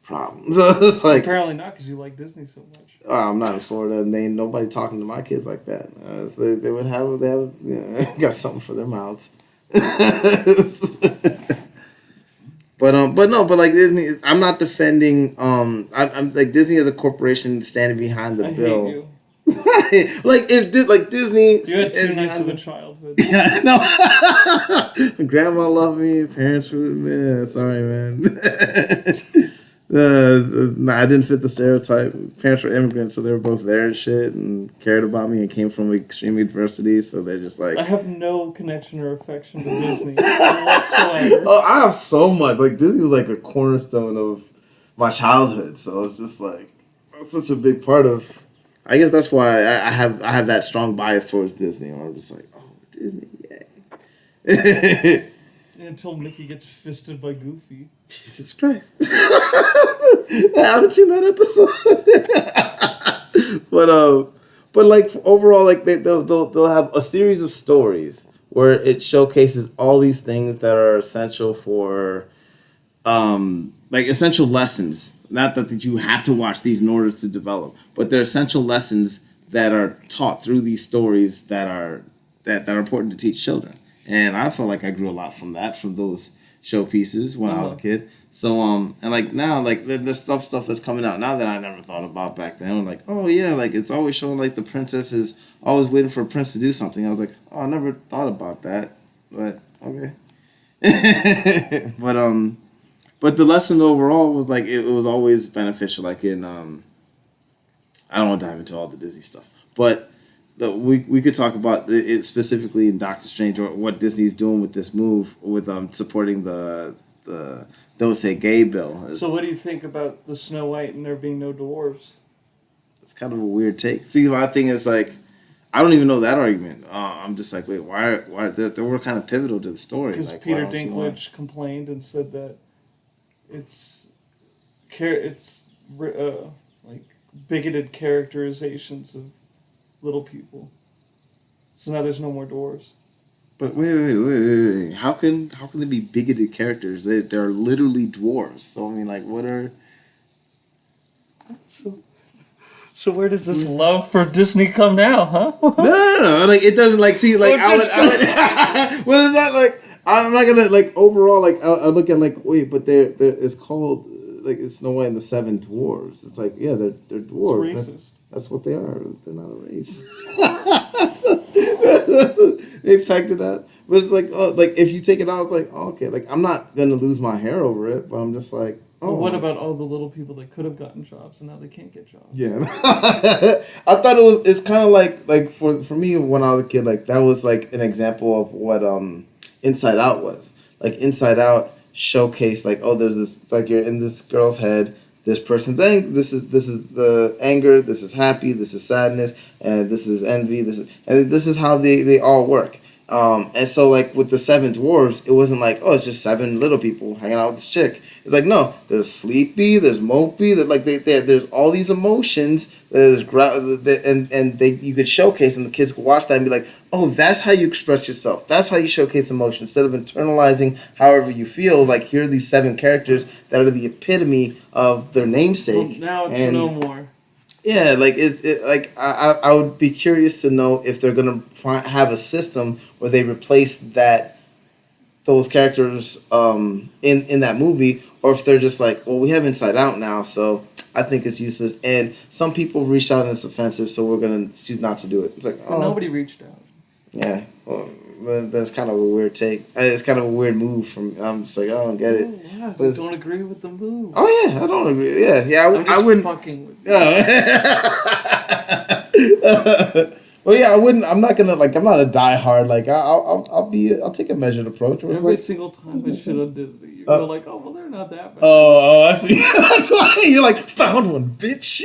problem. So it's like
apparently not, because you like Disney so much.
I'm not in Florida, and ain't nobody talking to my kids like that. So they would have got something for their mouths. But like Disney, I'm not defending. I'm like Disney as a corporation standing behind the bill.
Hate you.
Like if Disney.
You had too nice of a childhood.
Yeah, no. Grandma loved me. Parents were sorry, man. I didn't fit the stereotype. Parents were immigrants, so they were both there and shit, and cared about me, and came from extreme adversity. So they're just like,
I have no connection or affection to Disney whatsoever.
Oh, I have so much. Like, Disney was like a cornerstone of my childhood, so it's just like that's such a big part of. I guess that's why I have that strong bias towards Disney. Where I'm just like, oh, Disney, yay.
Until Mickey gets fisted by Goofy.
Jesus Christ. I haven't seen that episode. But like overall, like they'll have a series of stories where it showcases all these things that are essential for like essential lessons. Not that you have to watch these in order to develop, but they're essential lessons that are taught through these stories that are important to teach children. And I felt like I grew a lot from those showpieces when I was a kid. So and like now, like there's stuff that's coming out now that I never thought about back then. I'm like, oh yeah, like it's always showing like the princess is always waiting for a prince to do something. I was like, oh, I never thought about that, but okay. But the lesson overall was like it was always beneficial. Like in I don't want to dive into all the Disney stuff, but we could talk about it specifically in Doctor Strange or what Disney's doing with this move with supporting the Don't Say Gay bill.
So what do you think about the Snow White and there being no dwarves?
It's kind of a weird take. See, my thing is like I don't even know that argument. I'm just like, wait, why they were kind of pivotal to the story.
Because
like,
Peter Dinklage complained and said that it's like bigoted characterizations of little people. So now there's no more dwarves.
But wait. How can they be bigoted characters? They're literally dwarves. So I mean, like, what are?
So where does this love for Disney come now, huh?
No. Like, it doesn't, like, see, like, I would what is that, like? I'm not gonna, like, overall, like, I look at, like, wait, but they're it's called, like, it's Snow White and the Seven Dwarves. It's like, yeah, they're dwarves.
It's racist.
That's what they are. They're not a race. They affected that. But it's like, oh, like, if you take it out, it's like, oh, okay, like, I'm not gonna lose my hair over it, but I'm just like, oh.
Well, what about all the little people that could have gotten jobs and now they can't get jobs?
Yeah. I thought it's kind of like for me when I was a kid, like, that was like an example of what Inside Out was. Like, Inside Out showcased, like, oh, there's this, like, you're in this girl's head. This person's this is the anger. This is happy. This is sadness, and this is envy. This is how they all work. And so, like, with the Seven Dwarves, it wasn't like, oh, it's just seven little people hanging out with this chick. It's like, no, there's sleepy, there's mopey, there's all these emotions. You could showcase, and the kids could watch that and be like, oh, that's how you express yourself. That's how you showcase emotion. Instead of internalizing however you feel, like, here are these seven characters that are the epitome of their namesake.
Well, now it's no more.
Yeah, like I would be curious to know if they're gonna have a system where they replace those characters in that movie, or if they're just like, well, we have Inside Out now, so I think it's useless. And some people reached out and it's offensive, so we're gonna choose not to do it. It's like, oh,
nobody reached out.
Yeah, well, that's kind of a weird take. It's kind of a weird move from. I'm just like, I don't get it.
Oh, yeah, I don't agree with the move.
Oh yeah, I don't agree. Yeah,
I wouldn't. Fucking with you.
Well, yeah, I wouldn't. I'm not gonna, like, I'm not a diehard. Like, I'll take a measured approach.
Every single time I shit on Disney, you're like, oh well, they're not that bad.
Oh, I see. That's why you're like, found one, bitch.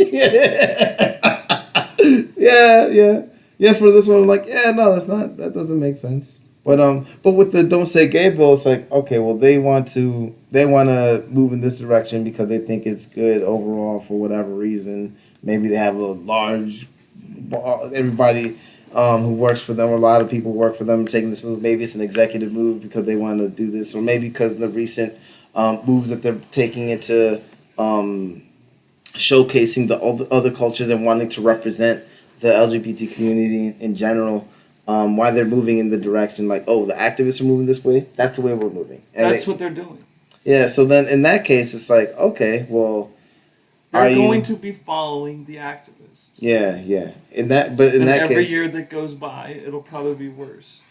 Yeah. For this one, I'm like, yeah, no, that's not. That doesn't make sense. But with the Don't Say Gay bill, it's like, okay, well, they want to move in this direction because they think it's good overall for whatever reason. Maybe they have a large, everybody who works for them, or a lot of people work for them, taking this move. Maybe it's an executive move because they want to do this, or maybe because of the recent moves that they're taking into showcasing the other cultures and wanting to represent the LGBT community in general. Why they're moving in the direction, like, oh, the activists are moving this way, that's the way we're moving. And
that's what they're doing.
Yeah, so then in that case, it's like, okay, well,
they're going to be following the activists.
Yeah. In that case,
every year that goes by, it'll probably be worse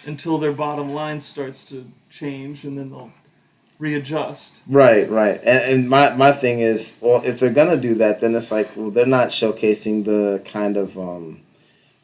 until their bottom line starts to change, and then they'll readjust. Right.
And my thing is, well, if they're gonna do that, then it's like, well, they're not showcasing the kind of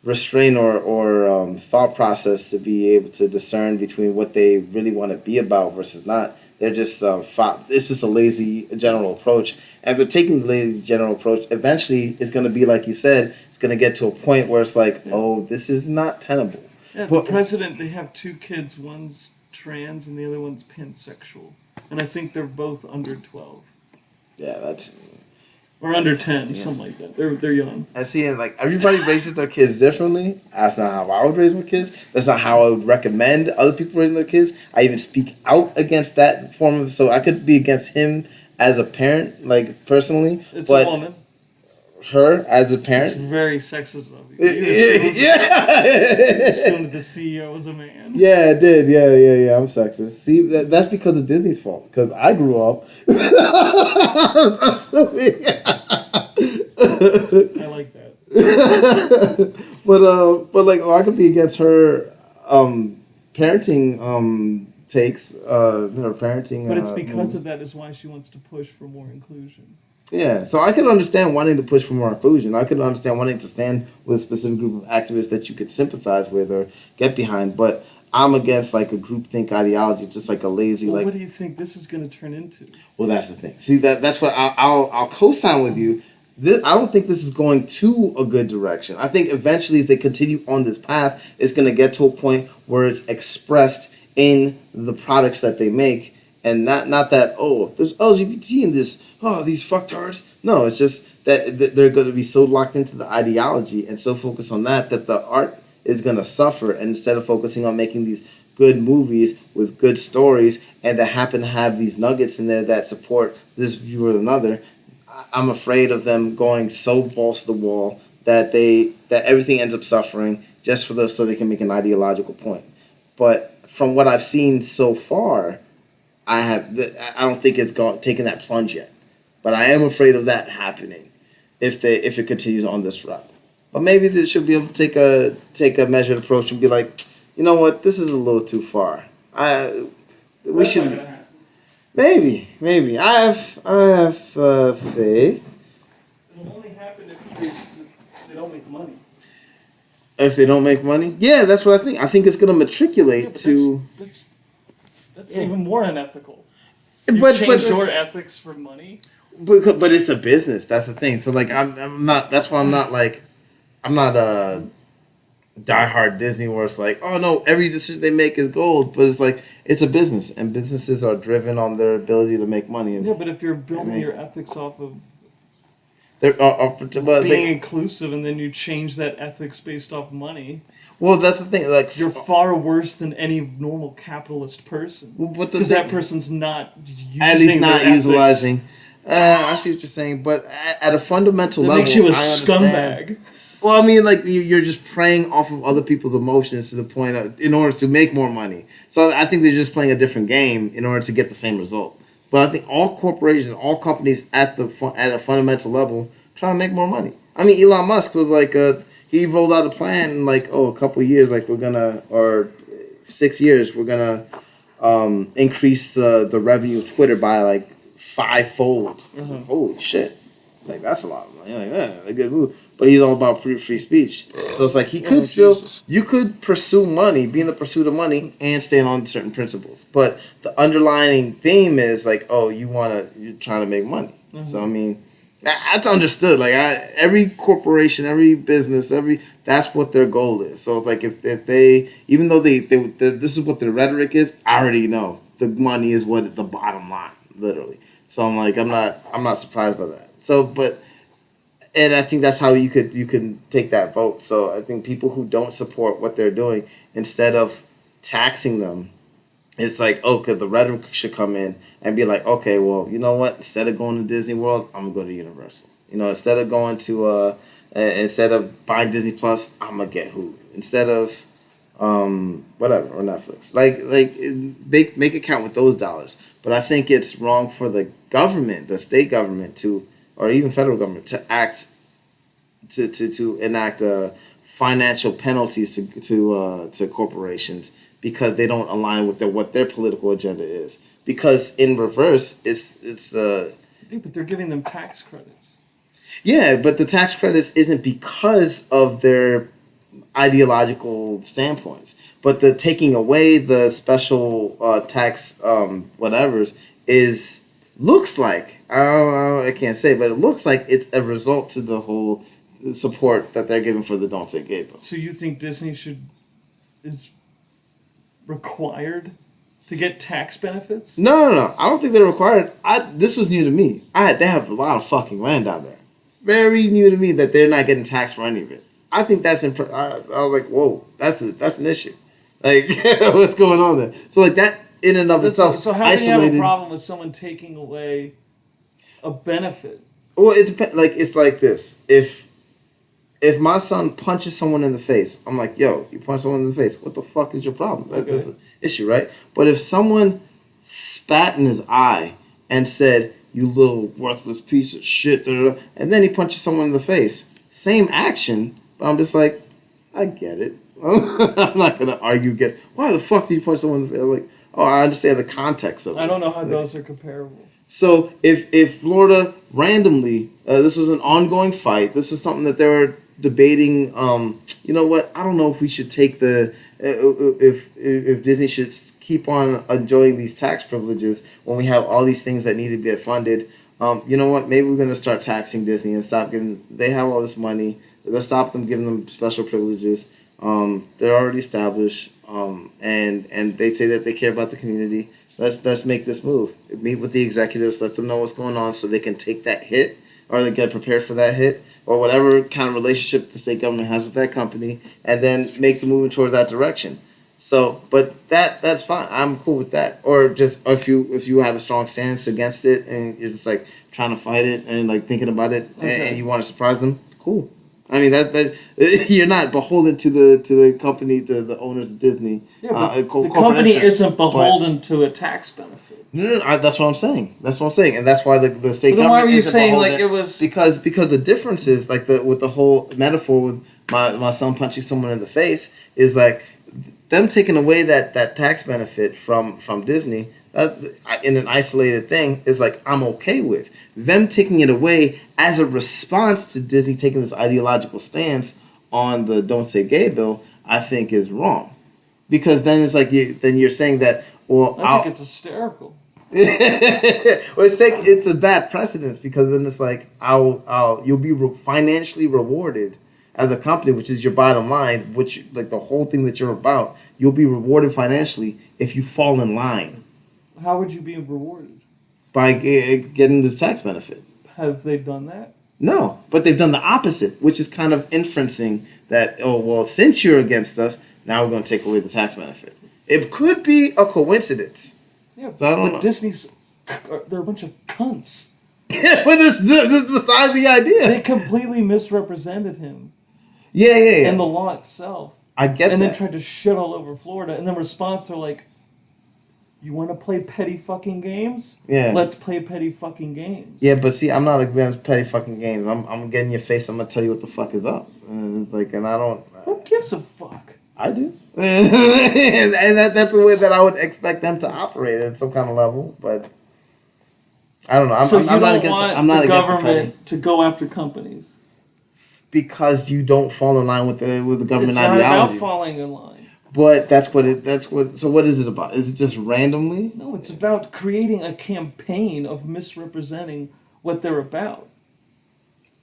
restraint or thought process to be able to discern between what they really want to be about versus not. They're just it's just a lazy general approach. And if they're taking the lazy general approach, eventually it's going to be, like you said, it's going to get to a point where it's like, oh, this is not tenable.
Yeah, the president, they have two kids. One's trans and the other one's pansexual. And I think they're both under 12.
Yeah, that's...
Or under 10, something like that. They're young.
I see it, like, everybody raises their kids differently. That's not how I would raise my kids. That's not how I would recommend other people raising their kids. I even speak out against that form of... So I could be against him as a parent, like, personally.
It's a woman.
Her as a parent.
It's very sexist of you.
You
assumed the CEO was a man.
Yeah, it did. Yeah. I'm sexist. See, that's because of Disney's fault. Because I grew up.
I like that.
but like, I could be against her parenting takes. Her parenting.
But it's because of that is why she wants to push for more inclusion.
Yeah, so I could understand wanting to push for more inclusion. I could understand wanting to stand with a specific group of activists that you could sympathize with or get behind. But I'm against, like, a groupthink ideology, just like a lazy,
well,
like...
What do you think this is going to turn into?
Well, that's the thing. See, that's what I'll co-sign with you. I don't think this is going to a good direction. I think eventually, if they continue on this path, it's going to get to a point where it's expressed in the products that they make. And not that, oh, there's LGBT in this, oh, these fucktards. No, it's just that they're going to be so locked into the ideology and so focused on that the art is going to suffer. And instead of focusing on making these good movies with good stories and that happen to have these nuggets in there that support this view or another, I'm afraid of them going so balls to the wall that everything ends up suffering just for those so they can make an ideological point. But from what I've seen so far, I don't think it's taken that plunge yet. But I am afraid of that happening if it continues on this route. But maybe they should be able to take a measured approach and be like, you know what, this is a little too far. We should maybe. I have faith.
It'll only happen if they don't make money.
If they don't make money, yeah, that's what I think. I think it's going to matriculate to.
That's even more unethical.
But
change your ethics for money.
But it's a business. That's the thing. So like I'm not. That's why I'm not a diehard Disney where it's like, oh no, every decision they make is gold. But it's like it's a business, and businesses are driven on their ability to make money.
Yeah, but if you're building your ethics off of being inclusive, and then you change that ethics based off money.
Well, that's the thing. Like
you're far worse than any normal capitalist person. Because that person's not using
at least not utilizing.
Ethics.
I see what you're saying, but at a fundamental
that
level,
makes you a
I
scumbag.
Well, I mean, like you're just preying off of other people's emotions to the point of, in order to make more money. So I think they're just playing a different game in order to get the same result. But I think all corporations, all companies at a fundamental level trying to make more money. I mean, Elon Musk was like, he rolled out a plan in like, a couple of years, like or 6 years, we're gonna increase the revenue of Twitter by like 5-fold. Like, holy shit. Like, that's a lot of money. Like, yeah, a good move. But he's all about free speech. So it's like you could pursue money, be in the pursuit of money, and stand on certain principles. But the underlying theme is like, you're trying to make money. Mm-hmm. So I mean, that's understood. Like every corporation, every business, that's what their goal is. So it's like if they, even though they this is what their rhetoric is, I already know the money is what the bottom line, literally. So I'm like, I'm not surprised by that. So, and I think that's how you can take that vote. So I think people who don't support what they're doing, instead of taxing them, it's like, okay, the rhetoric should come in and be like, okay, well, you know what? Instead of going to Disney World, I'm gonna go to Universal. Instead of going to instead of buying Disney Plus, I'm gonna get Hulu. Instead of whatever, or Netflix. Like make it count with those dollars. But I think it's wrong for the government, the state government or even federal government to enact financial penalties to corporations because they don't align with what their political agenda is. Because in reverse, it's
but they're giving them tax credits.
Yeah, but the tax credits isn't because of their ideological standpoints, but the taking away the special tax whatever's looks like I can't say, but it looks like it's a result to the whole support that they're giving for the Don't Say Gay bill.
So you think Disney is required to get tax benefits?
No. I don't think they're required. This was new to me. They have a lot of fucking land down there. Very new to me that they're not getting taxed for any of it. I think that's I was like, whoa, that's an issue. Like, what's going on there? So like that in and of itself.
So how can you have a problem with someone taking away a benefit?
Well, it depends. Like, it's like this. If my son punches someone in the face, I'm like, yo, you punch someone in the face. What the fuck is your problem? That's an issue, right? But if someone spat in his eye and said, you little worthless piece of shit, and then he punches someone in the face, same action, but I'm just like, I get it. I'm not going to argue. Why the fuck did you punch someone in the face? I'm like, I understand the context of it.
I don't know how those are comparable.
So if Florida randomly, this was an ongoing fight, this was something that they were debating, you know what, I don't know if we should take if Disney should keep on enjoying these tax privileges when we have all these things that need to get funded. You know what, maybe we're going to start taxing Disney and stop giving, they have all this money, let's stop them giving them special privileges. They're already established, and they say that they care about the community. Let's make this move. Meet with the executives, let them know what's going on so they can take that hit or they get prepared for that hit, or whatever kind of relationship the state government has with that company, and then make the movement towards that direction. So, but that's fine. I'm cool with that. Or just if you have a strong stance against it and you're just like trying to fight it and like thinking about it and you want to surprise them, cool. I mean that you're not beholden to the company, to the owners of Disney.
Yeah, but the company isn't beholden to a tax benefit.
No, that's what I'm saying. And that's why the state government.
Why were you saying
beholden,
like it was
because the difference is like with the whole metaphor with my son punching someone in the face is like them taking away that tax benefit from Disney. In an isolated thing is like I'm okay with them taking it away as a response to Disney taking this ideological stance on the Don't Say Gay bill. I think is wrong, because then it's like you're saying that. Well,
I think it's hysterical.
Well, it's a bad precedence, because then it's like you'll be financially rewarded as a company, which is your bottom line, which like the whole thing that you're about. You'll be rewarded financially if you fall in line.
How would you be rewarded?
By getting this tax benefit.
Have they done that?
No, but they've done the opposite, which is kind of inferencing that, oh, well, since you're against us, now we're going to take away the tax benefit. It could be a coincidence.
Yeah,
so I don't
know. Disney's, they're a bunch of cunts.
Yeah, but this besides the idea.
They completely misrepresented him.
Yeah.
And the law itself.
I get
and
that.
then tried to shit all over Florida. And then response, they're like, you want to play petty fucking games?
Yeah.
Let's play petty fucking games.
Yeah, but see, I'm not against petty fucking games. I'm getting your face. I'm gonna tell you what the fuck is up. And it's like, and I don't.
Who gives a fuck?
I do. And that's the way that I would expect them to operate at some kind of level. But I don't know. I'm not against the
government to go after companies
because you don't fall in line with the government
it's
ideology.
It's not about falling in line.
But so what is it about? Is it just randomly?
No, it's about creating a campaign of misrepresenting what they're about.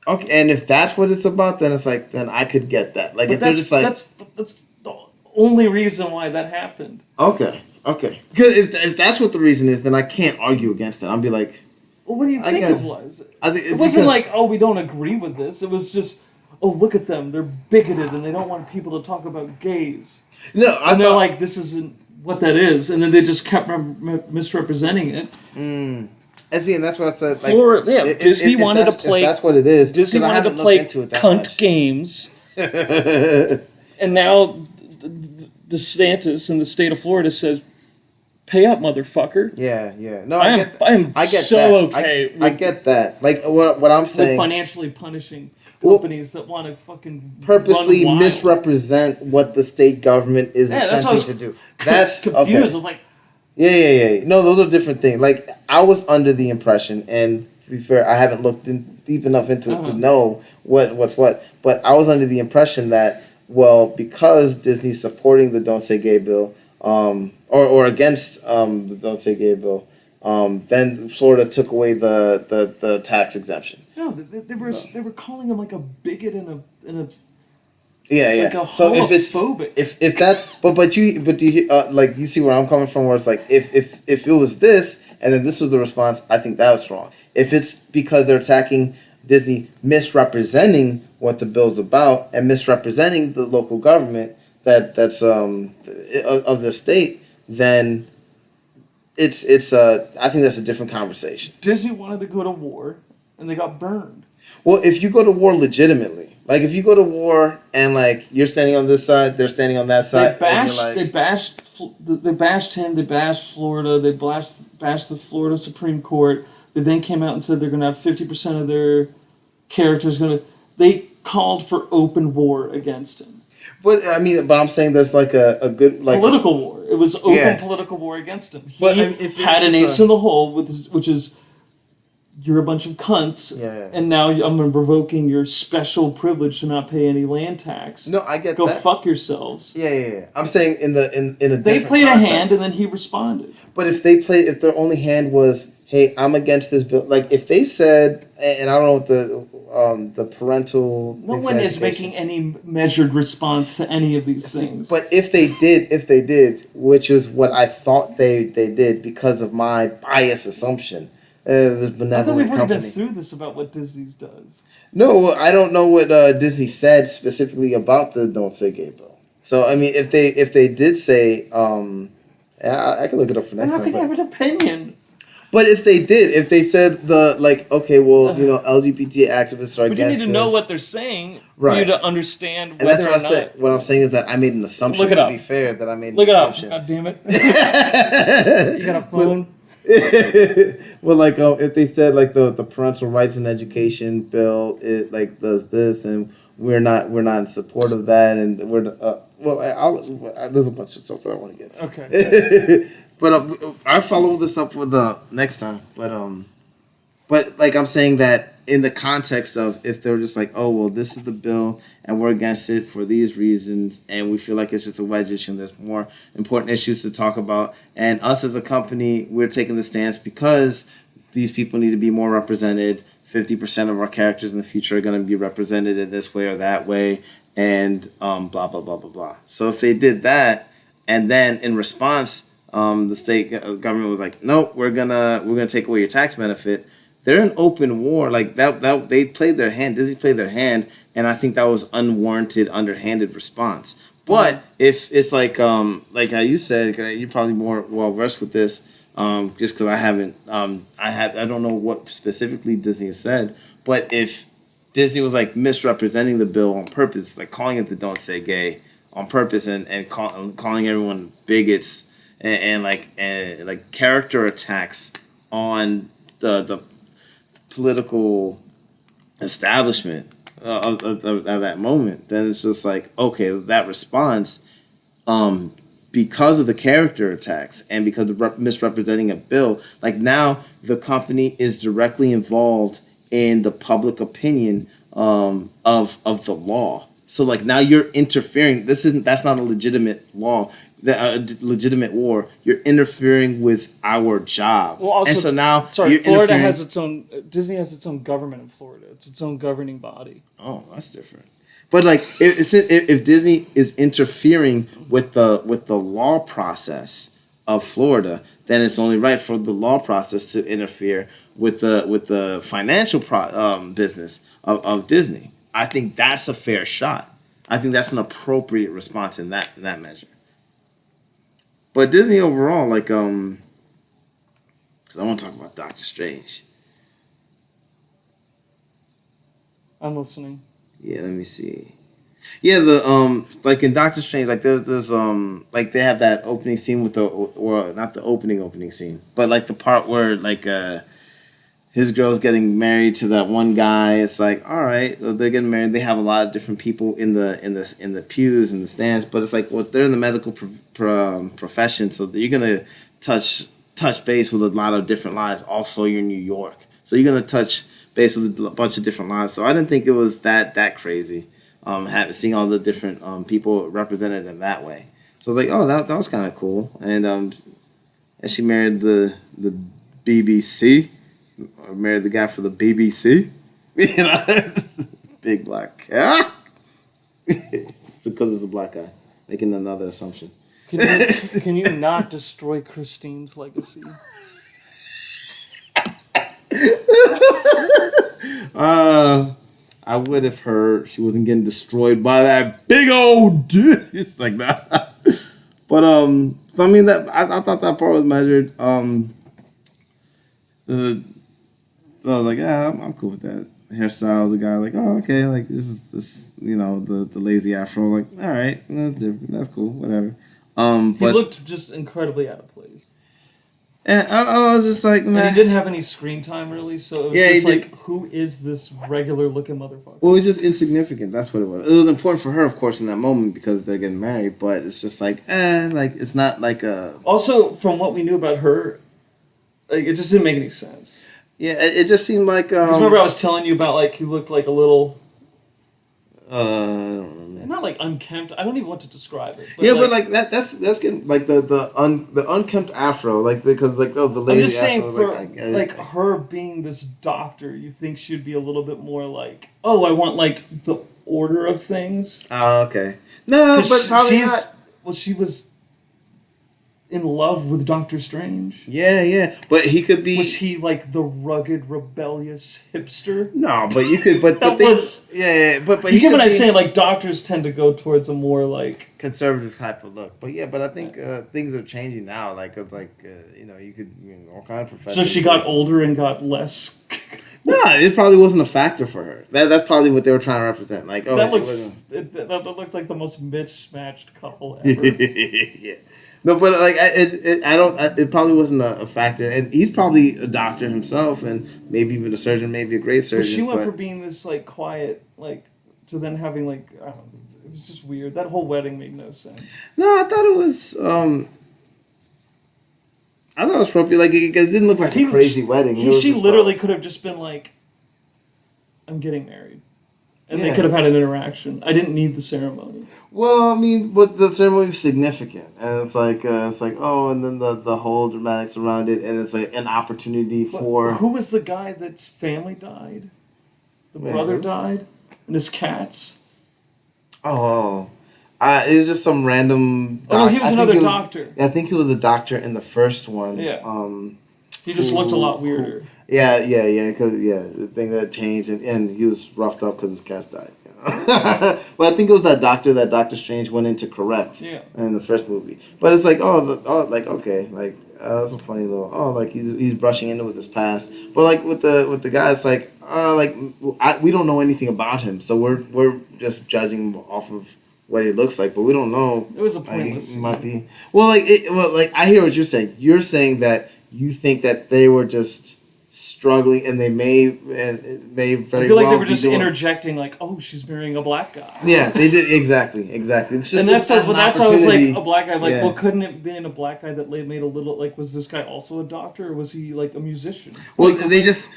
Okay, and if that's what it's about, then it's like, then I could get that. Like,
but
if they're just like...
That's the only reason why that happened.
Okay. Because if that's what the reason is, then I can't argue against it. I'll be like...
Well, what do you think it was? It wasn't like, oh, we don't agree with this. It was just, oh, look at them. They're bigoted and they don't want people to talk about gays.
No,
they're like, this isn't what that is, and then they just kept misrepresenting it.
And see, and that's what I said.
Like, Disney wanted to play.
If that's what it is.
Disney wanted to play cunt games, and now DeSantis in the state of Florida says, "Pay up, motherfucker."
Yeah. No,
I get so that. Okay.
I get that. Like what I'm saying.
With financially punishing companies that want to fucking
purposely misrepresent what the state government is attempting to do. That's
confused.
Okay.
I was like,
yeah. No, those are different things. Like, I was under the impression, and to be fair, I haven't looked deep enough into it to know what's what. But I was under the impression that, well, because Disney's supporting the Don't Say Gay bill, or against the Don't Say Gay bill, then Florida took away the tax exemption.
No, they were calling him like a bigot and a
yeah.
Like a
so
homophobic.
If that's but you like, you see where I'm coming from, where it's like if it was this and then this was the response, I think that's wrong. If it's because they're attacking Disney misrepresenting what the bill's about and misrepresenting the local government that's of their state, then it's I think that's a different conversation.
Disney wanted to go to war and they got burned.
Well, if you go to war legitimately, like if you go to war and like you're standing on this side, they're standing on that side.
They bashed him. They bashed Florida. They bashed the Florida Supreme Court. They then came out and said they're going to have 50% of their characters going to. They called for open war against him.
But I'm saying there's like a good like
political war. It was open political war against him. He had an ace in the hole, which is. You're a bunch of cunts, and now I'm revoking your special privilege to not pay any land tax.
No, I get
that. Go
that.
Fuck yourselves.
Yeah. I'm saying in a different
they played
context.
a hand, and then he responded.
But if their only hand was, hey, I'm against this bill. Like if they said, and I don't know what the parental.
No one is making any measured response to any of these things.
But if they did, which is what I thought they did because of my bias assumption. this
I thought
benevolent
we've already
company.
been through this about what Disney does.
No, I don't know what Disney said specifically about the Don't Say Gay bill. So I mean, if they did say, I can look it up for next
How
time.
can you have an opinion?
But if they said okay, well, LGBT activists are
But you
against
need to know
this.
what they're saying
Right.
for you to understand
And that's
whether
what
or
I said.
not.
What I'm saying is that I made an assumption.
Look it up.
To be fair, that I made
Look
an
it up.
assumption.
God damn it. You got a phone?
Well, if they said the parental rights and education bill, it does this, and we're not in support of that, and there's a bunch of stuff that I want to get to.
Okay.
But I follow this up with next time. But I'm saying that in the context of if they're just like, oh well, this is the bill and we're against it for these reasons, and we feel like it's just a wedge issue and there's more important issues to talk about, and us as a company, we're taking the stance because these people need to be more represented. 50% of our characters in the future are going to be represented in this way or that way, and blah blah blah blah blah. So if they did that, and then in response, the state government was like, nope, we're gonna take away your tax benefit. They're in open war like that. They played their hand. Disney played their hand, and I think that was unwarranted, underhanded response. But if it's like how you said, you're probably more well versed with this. Just because I haven't, I don't know what specifically Disney has said. But if Disney was misrepresenting the bill on purpose, calling it the "Don't Say Gay" on purpose, and calling everyone bigots and character attacks on the political establishment of that moment, then it's just okay, that response, because of the character attacks and because of misrepresenting a bill, now the company is directly involved in the public opinion of the law. So now you're interfering. That's not a legitimate law. Legitimate war. You're interfering with our job.
Well, also,
and so now
Florida has its own. Disney has its own government in Florida. It's its own governing body.
Oh, that's different. But if Disney is interfering with the law process of Florida, then it's only right for the law process to interfere with the financial business of Disney. I think that's a fair shot. I think that's an appropriate response in that measure. But Disney overall, because I want to talk about Doctor Strange.
I'm listening.
Yeah, let me see. Yeah, the in Doctor Strange, there's they have that opening scene with or not the opening scene, but the part where his girl's getting married to that one guy. It's all right, well, they're getting married. They have a lot of different people in the pews and the stands, but it's well, they're in the medical profession, so you're gonna touch base with a lot of different lives. Also, you're in New York, so you're gonna touch base with a bunch of different lives. So I didn't think it was that crazy. Seeing all the different people represented in that way. So I was oh, that was kind of cool. And she married the BBC. Married the guy for the BBC. Big black guy. It's because it's a black guy. Making another assumption.
Can you not destroy Christine's legacy?
I would if she wasn't getting destroyed by that big old dude. It's that. But so I mean that I thought that part was measured. So I was I'm cool with that hairstyle. The guy oh okay, this the lazy afro. All right, that's different. That's cool. Whatever.
He looked just incredibly out of place.
And I was just man.
And he didn't have any screen time really, so it was just who is this regular looking motherfucker?
Well, it was just insignificant. That's what it was. It was important for her, of course, in that moment because they're getting married. But it's just it's not a.
Also, from what we knew about her, it just didn't make any sense.
Yeah, it just seemed like.
Remember, I was telling you about he looked like a little.
I don't know.
Not unkempt. I don't even want to describe it.
But but that's getting the unkempt afro because the lazy.
I'm just saying
afro,
for her being this doctor, you think she'd be a little bit more oh, I want the order of things.
Oh, okay. No, but probably not.
Well, she was in love with Doctor Strange?
Yeah. But he could be.
Was he like the rugged, rebellious hipster?
No, but you could. But
that
was. Yeah. But
you get what I say? Like doctors tend to go towards a more like
conservative type of look. But yeah, but I think things are changing now. Like it's like you could all kind of professions.
So she got older and got less.
No, it probably wasn't a factor for her. That's probably what they were trying to represent. Like, oh,
that looked like the most mismatched couple ever.
Yeah. No, but like it probably wasn't a factor, and he's probably a doctor himself, and maybe even a surgeon, maybe a great surgeon.
But she went from being this like quiet, like to then having like I don't know, it was just weird. That whole wedding made no sense.
No, I thought it was. I thought it was appropriate. Like it didn't look like a crazy wedding.
She literally could have just been like, "I'm getting married." And they could have had an interaction. I didn't need the ceremony.
Well, I mean, but the ceremony was significant, and it's like oh, and then the whole dramatics around it, and it's like an opportunity for.
Who was the guy that's family died? The brother died, and his cats.
Oh, it was just some random.
Oh no, he was another doctor.
I think he was a doctor in the first one.
Yeah. He just looked a lot weirder.
Yeah, because the thing that changed, and he was roughed up because his cats died. But I think it was that Doctor Strange went in to correct.
Yeah.
In the first movie, but it's like okay, like that's a funny little like he's brushing into with his past, but like with the guy, it's like we don't know anything about him, so we're just judging him off of what he looks like, but we don't know.
It was a pointless.
He might be I hear what you're saying. You're saying that you think that they were just struggling, and they may very well.
I feel like they were just interjecting, like, "Oh, she's marrying a black guy."
Yeah, they did exactly. It's just,
and that's why I was like, a black guy. Like,
yeah.
well, couldn't it have been a black guy that made a little like? Was this guy also a doctor, or was he like a musician?
Well,
like,
they just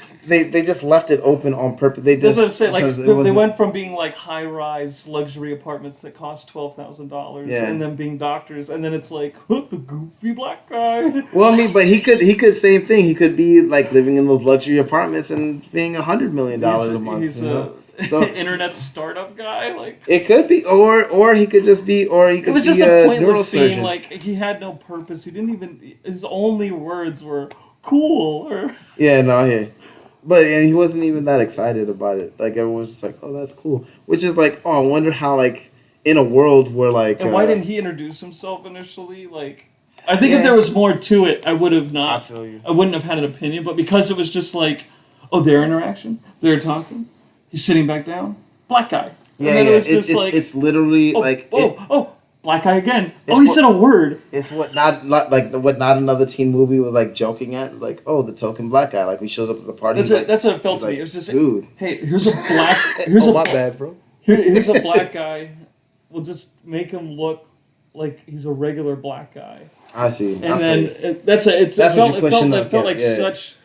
left it open on purpose. That's
what I'm saying. Like they went from being like high-rise luxury apartments that cost $12,000, and then being doctors, and then it's like the goofy black guy.
Well, I mean, but he could same thing. He could be like living in those luxury apartments and being $100 million a month.
He's
so
internet startup guy. Like
it could be, or he could just be, or he could. It
was
be
just a pointless
scene.
Scene, like he had no purpose. He didn't even. His only words were "cool" or.
Yeah, no, I hear. But and he wasn't even that excited about it. Like everyone was just like, "Oh, that's cool," which is like, "Oh, I wonder how like in a world where like."
And why didn't he introduce himself initially? Like. I think if there was more to it, I would have not.
I feel you.
I wouldn't have had an opinion, but because it was just like, oh, their interaction, they're talking, he's sitting back down, black guy.
Yeah,
and then
yeah.
it was just like,
it's literally
black guy again. Oh, he said a word.
It's what not another teen movie was like joking at, like, oh, the token black guy, like he shows up at the party.
That's what it felt to me. It was just,
dude,
hey, here's a black.
my bad, bro.
Here's a black guy. We'll just make him look like he's a regular black guy.
I see.
And then it felt like such.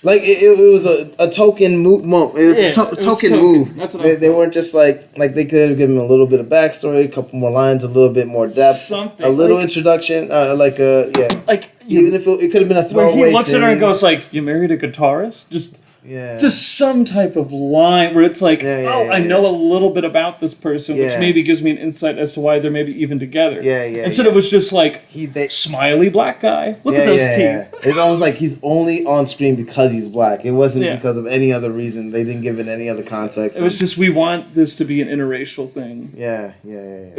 Like it was a token move. It was a token move.
That's what
they weren't just like they could have given him a little bit of backstory, a couple more lines, a little bit more depth,
something,
a little introduction, like even if it could have been a throwaway.
When he looks at her and goes like, "You married a guitarist?" Just some type of line where it's like, I know a little bit about this person, which maybe gives me an insight as to why they're maybe even together. Instead it was just like, smiley black guy. Look at those teeth. Yeah.
It's almost like he's only on screen because he's black. It wasn't because of any other reason. They didn't give it any other context.
It was just, we want this to be an interracial thing.
Yeah.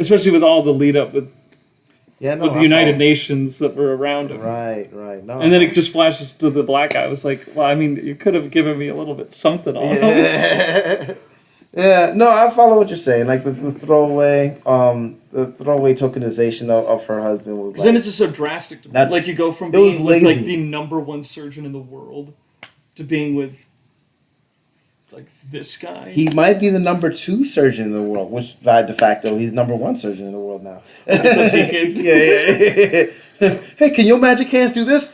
Especially with all the lead up with the United Nations that were around him.
Right. No,
and then it just flashes to the black guy. I was like, well, I mean, you could have given me a little bit something on him.
Yeah, no, I follow what you're saying. Like the throwaway tokenization of her husband was.
Because then it's just so drastic. Like you go from being with, like the #1 surgeon in the world to being with like this guy.
He might be the #2 surgeon in the world, which by de facto he's #1 surgeon in the world now.
Because he can.
Yeah. Hey, can your magic hands do this?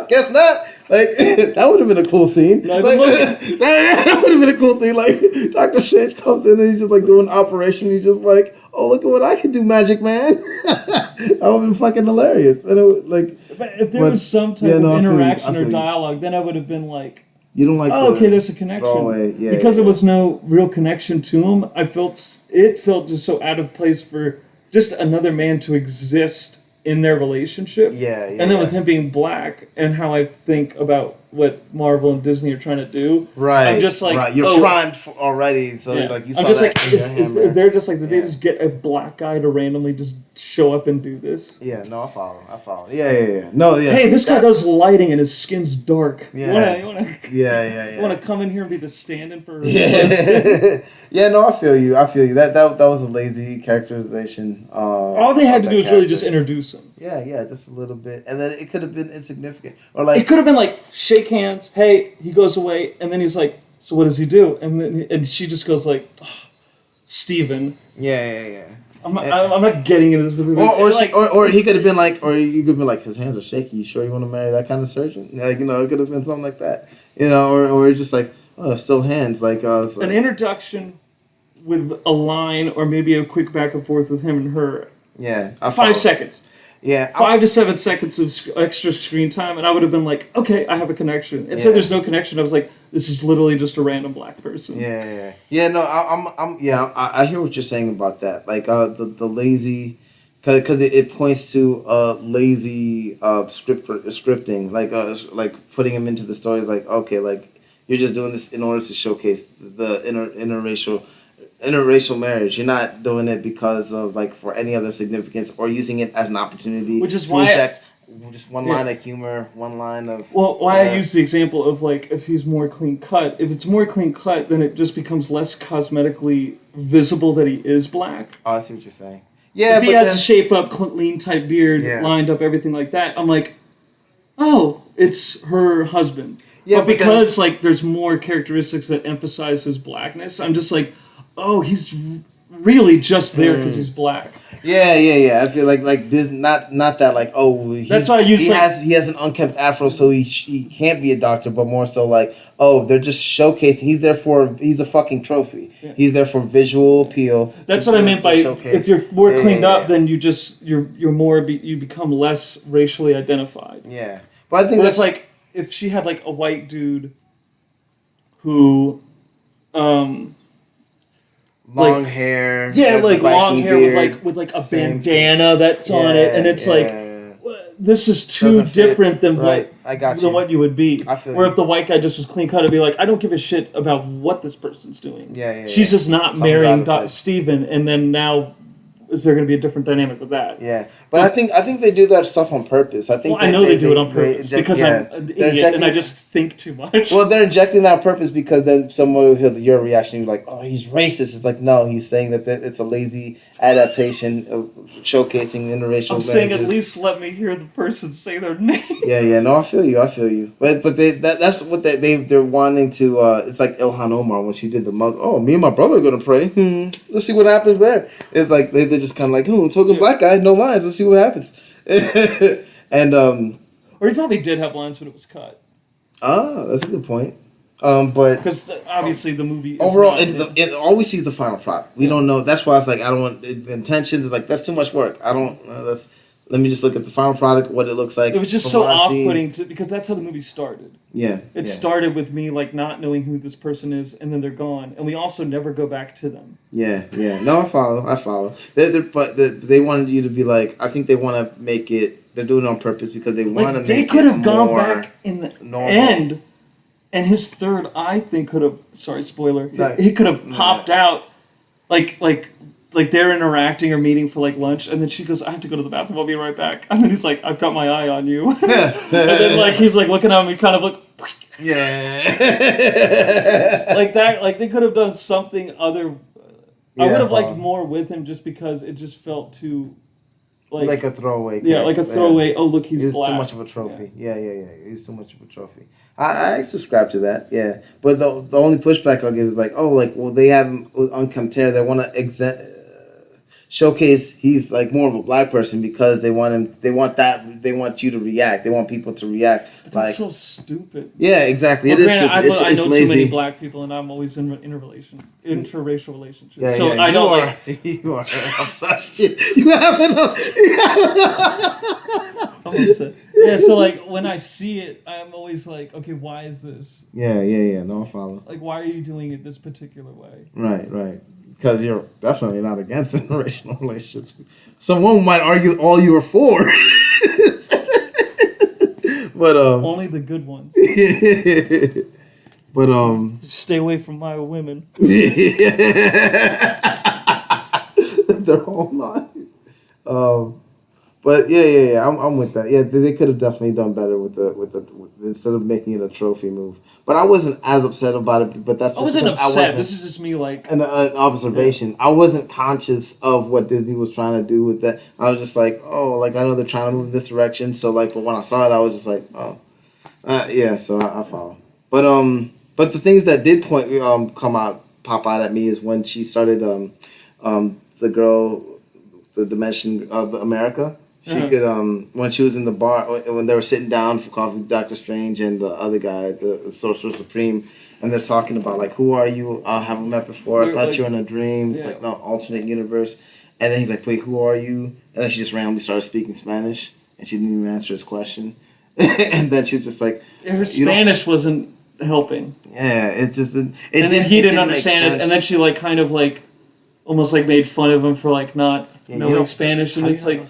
Guess not. Like that would have been a cool scene. That would have been a cool scene. Like Dr. Strange comes in and he's just like doing an operation. He's just like, oh, look at what I can do, magic man. That would have been fucking hilarious. And it would, like,
but if there was some type of interaction or dialogue, then I would have been like,
you don't like?
Okay, there's a connection. Because there was no real connection to him. It felt just so out of place for just another man to exist in their relationship.
Yeah.
And then with him being black and how I think about what Marvel and Disney are trying to do.
Right.
I'm just like,
you're primed already. So like you saw
I'm just
that.
like, is there just like, did they just get a black guy to randomly just show up and do this?
Yeah, no, I follow. Yeah. No, yeah.
Hey, this guy does lighting and his skin's dark.
Yeah.
You wanna
Yeah.
You wanna come in here and be the stand-in for
Yeah, no, I feel you. That was a lazy characterization.
All they had to do was really just introduce him.
Yeah, just a little bit. And then it could have been insignificant. Or like
it could have been like, shake hands, hey, he goes away, and then he's like, so what does he do? And she just goes like, oh, Steven.
Yeah.
I'm not getting into this with him.
Or he could have been like, or you could have been like, his hands are shaky. You sure you want to marry that kind of surgeon? Like, it could have been something like that. Or just like, oh, still hands. Like,
an introduction with a line or maybe a quick back and forth with him and her.
Yeah.
5 seconds.
Yeah.
5 to 7 seconds of extra screen time, and I would have been like, okay, I have a connection. Instead, there's no connection. I was like, this is literally just a random black person.
Yeah. No, I hear what you're saying about that. Like, the lazy, because it points to lazy scripting, like putting him into the stories. Like, okay, like you're just doing this in order to showcase the interracial marriage. You're not doing it because of like for any other significance or using it as an opportunity.
Which is
to
why
inject just one line of humor, one line of.
Well, why I use the example of like if he's more clean cut. If it's more clean cut, then it just becomes less cosmetically visible that he is black.
Oh, I see what you're saying. Yeah,
if he has a shape up, clean type beard, lined up, everything like that, I'm like, oh, it's her husband. Yeah, but because like there's more characteristics that emphasize his blackness, I'm just like, oh, he's really just there because he's black.
Yeah. I feel like this not that like
that's why he
has an unkempt afro, so he can't be a doctor, but more so like they're just showcasing. He's a fucking trophy. Yeah. He's there for visual appeal.
That's what I meant by if you're more cleaned up, then you're more you become less racially identified.
Yeah, but I think
that's like if she had like a white dude who
long hair.
Yeah, like long hair beard, with like a bandana that's on it, and it's like this is too different than what you would be. Where if the white guy just was clean cut, it'd be like, I don't give a shit about what this person's doing. She's just not marrying Steven, and then now is there going to be a different dynamic with that?
Yeah, but I think they do that stuff on purpose. I think
I know they do it on purpose because I'm an idiot and I just think too much.
Well, they're injecting that on purpose because then someone will hear your reaction. You're like, oh, he's racist. It's like, no, he's saying that it's a lazy adaptation of showcasing interracial.
I'm saying at least let me hear the person say their name.
Yeah. No, I feel you. But that's what they're wanting to. It's like Ilhan Omar when she did the Muslim. Oh, me and my brother are gonna pray. Let's see what happens there. It's like they're just kind of like, token black guy, no lines. Let's see what happens. And
or he probably did have lines, but it was cut.
Ah, that's a good point. But
because obviously the movie
overall, it always sees the final product. We don't know. That's why it's like I don't want the intentions. Is like that's too much work. I don't. Let me just look at the final product, what it looks like.
It was just so off-putting because that's how the movie started.
Yeah.
It started with me like not knowing who this person is, and then they're gone, and we also never go back to them.
Yeah. No, I follow. But they wanted you to be like. I think they want to make it. They're doing it on purpose because they want to make it. They could have
gone back in the end, and his third eye thing could have. Sorry, spoiler. He could have popped out, like they're interacting or meeting for like lunch, and then she goes, I have to go to the bathroom, I'll be right back. And then he's like, I've got my eye on you. And then like he's like looking at me kind of like like that, like they could have done something other. I would have liked more with him just because it just felt too
like a throwaway.
Yeah, like a throwaway. Oh look, he's black.
Too much of a trophy. Yeah. He's too much of a trophy. I subscribe to that, yeah. But the only pushback I'll give is like, they have him unkempt hair. They want to showcase he's like more of a black person because they want him. They want you to react. They want people to react.
But that's so stupid.
Yeah, exactly. Well, it is stupid.
I know lazy. Too many black people, and I'm always in interracial relationships. Yeah, so I don't like.
You are obsessed. You haven't.
Yeah, so like when I see it, I'm always like, okay, why is this?
Yeah. No, I follow.
Like, why are you doing it this particular way?
Right. because you're definitely not against interracial relationships. Someone might argue all you are for. But
only the good ones.
But
Stay away from my women.
they're all not. But yeah. I'm with that. Yeah, they could have definitely done better with instead of making it a trophy move. But I wasn't as upset about it. But that's just
I wasn't upset. This is just me like
an observation. Yeah. I wasn't conscious of what Disney was trying to do with that. I was just like, oh, like I know they're trying to move this direction. So like, but when I saw it, I was just like, oh, yeah. So I follow. But the things that did pop out at me is when she started the girl, the dimension of America. She could when she was in the bar when they were sitting down for coffee with Dr. Strange and the other guy, the Sorcerer Supreme, and they're talking about like, who are you? I haven't met before. I thought you were in a dream. Yeah. It's like no, alternate universe. And then he's like, wait, who are you? And then she just randomly started speaking Spanish, and she didn't even answer his question. And then she was just like,
her Spanish wasn't helping.
Yeah, it just and
then he didn't understand it, and then she like kind of like almost like made fun of him for like not knowing Spanish, and it's like.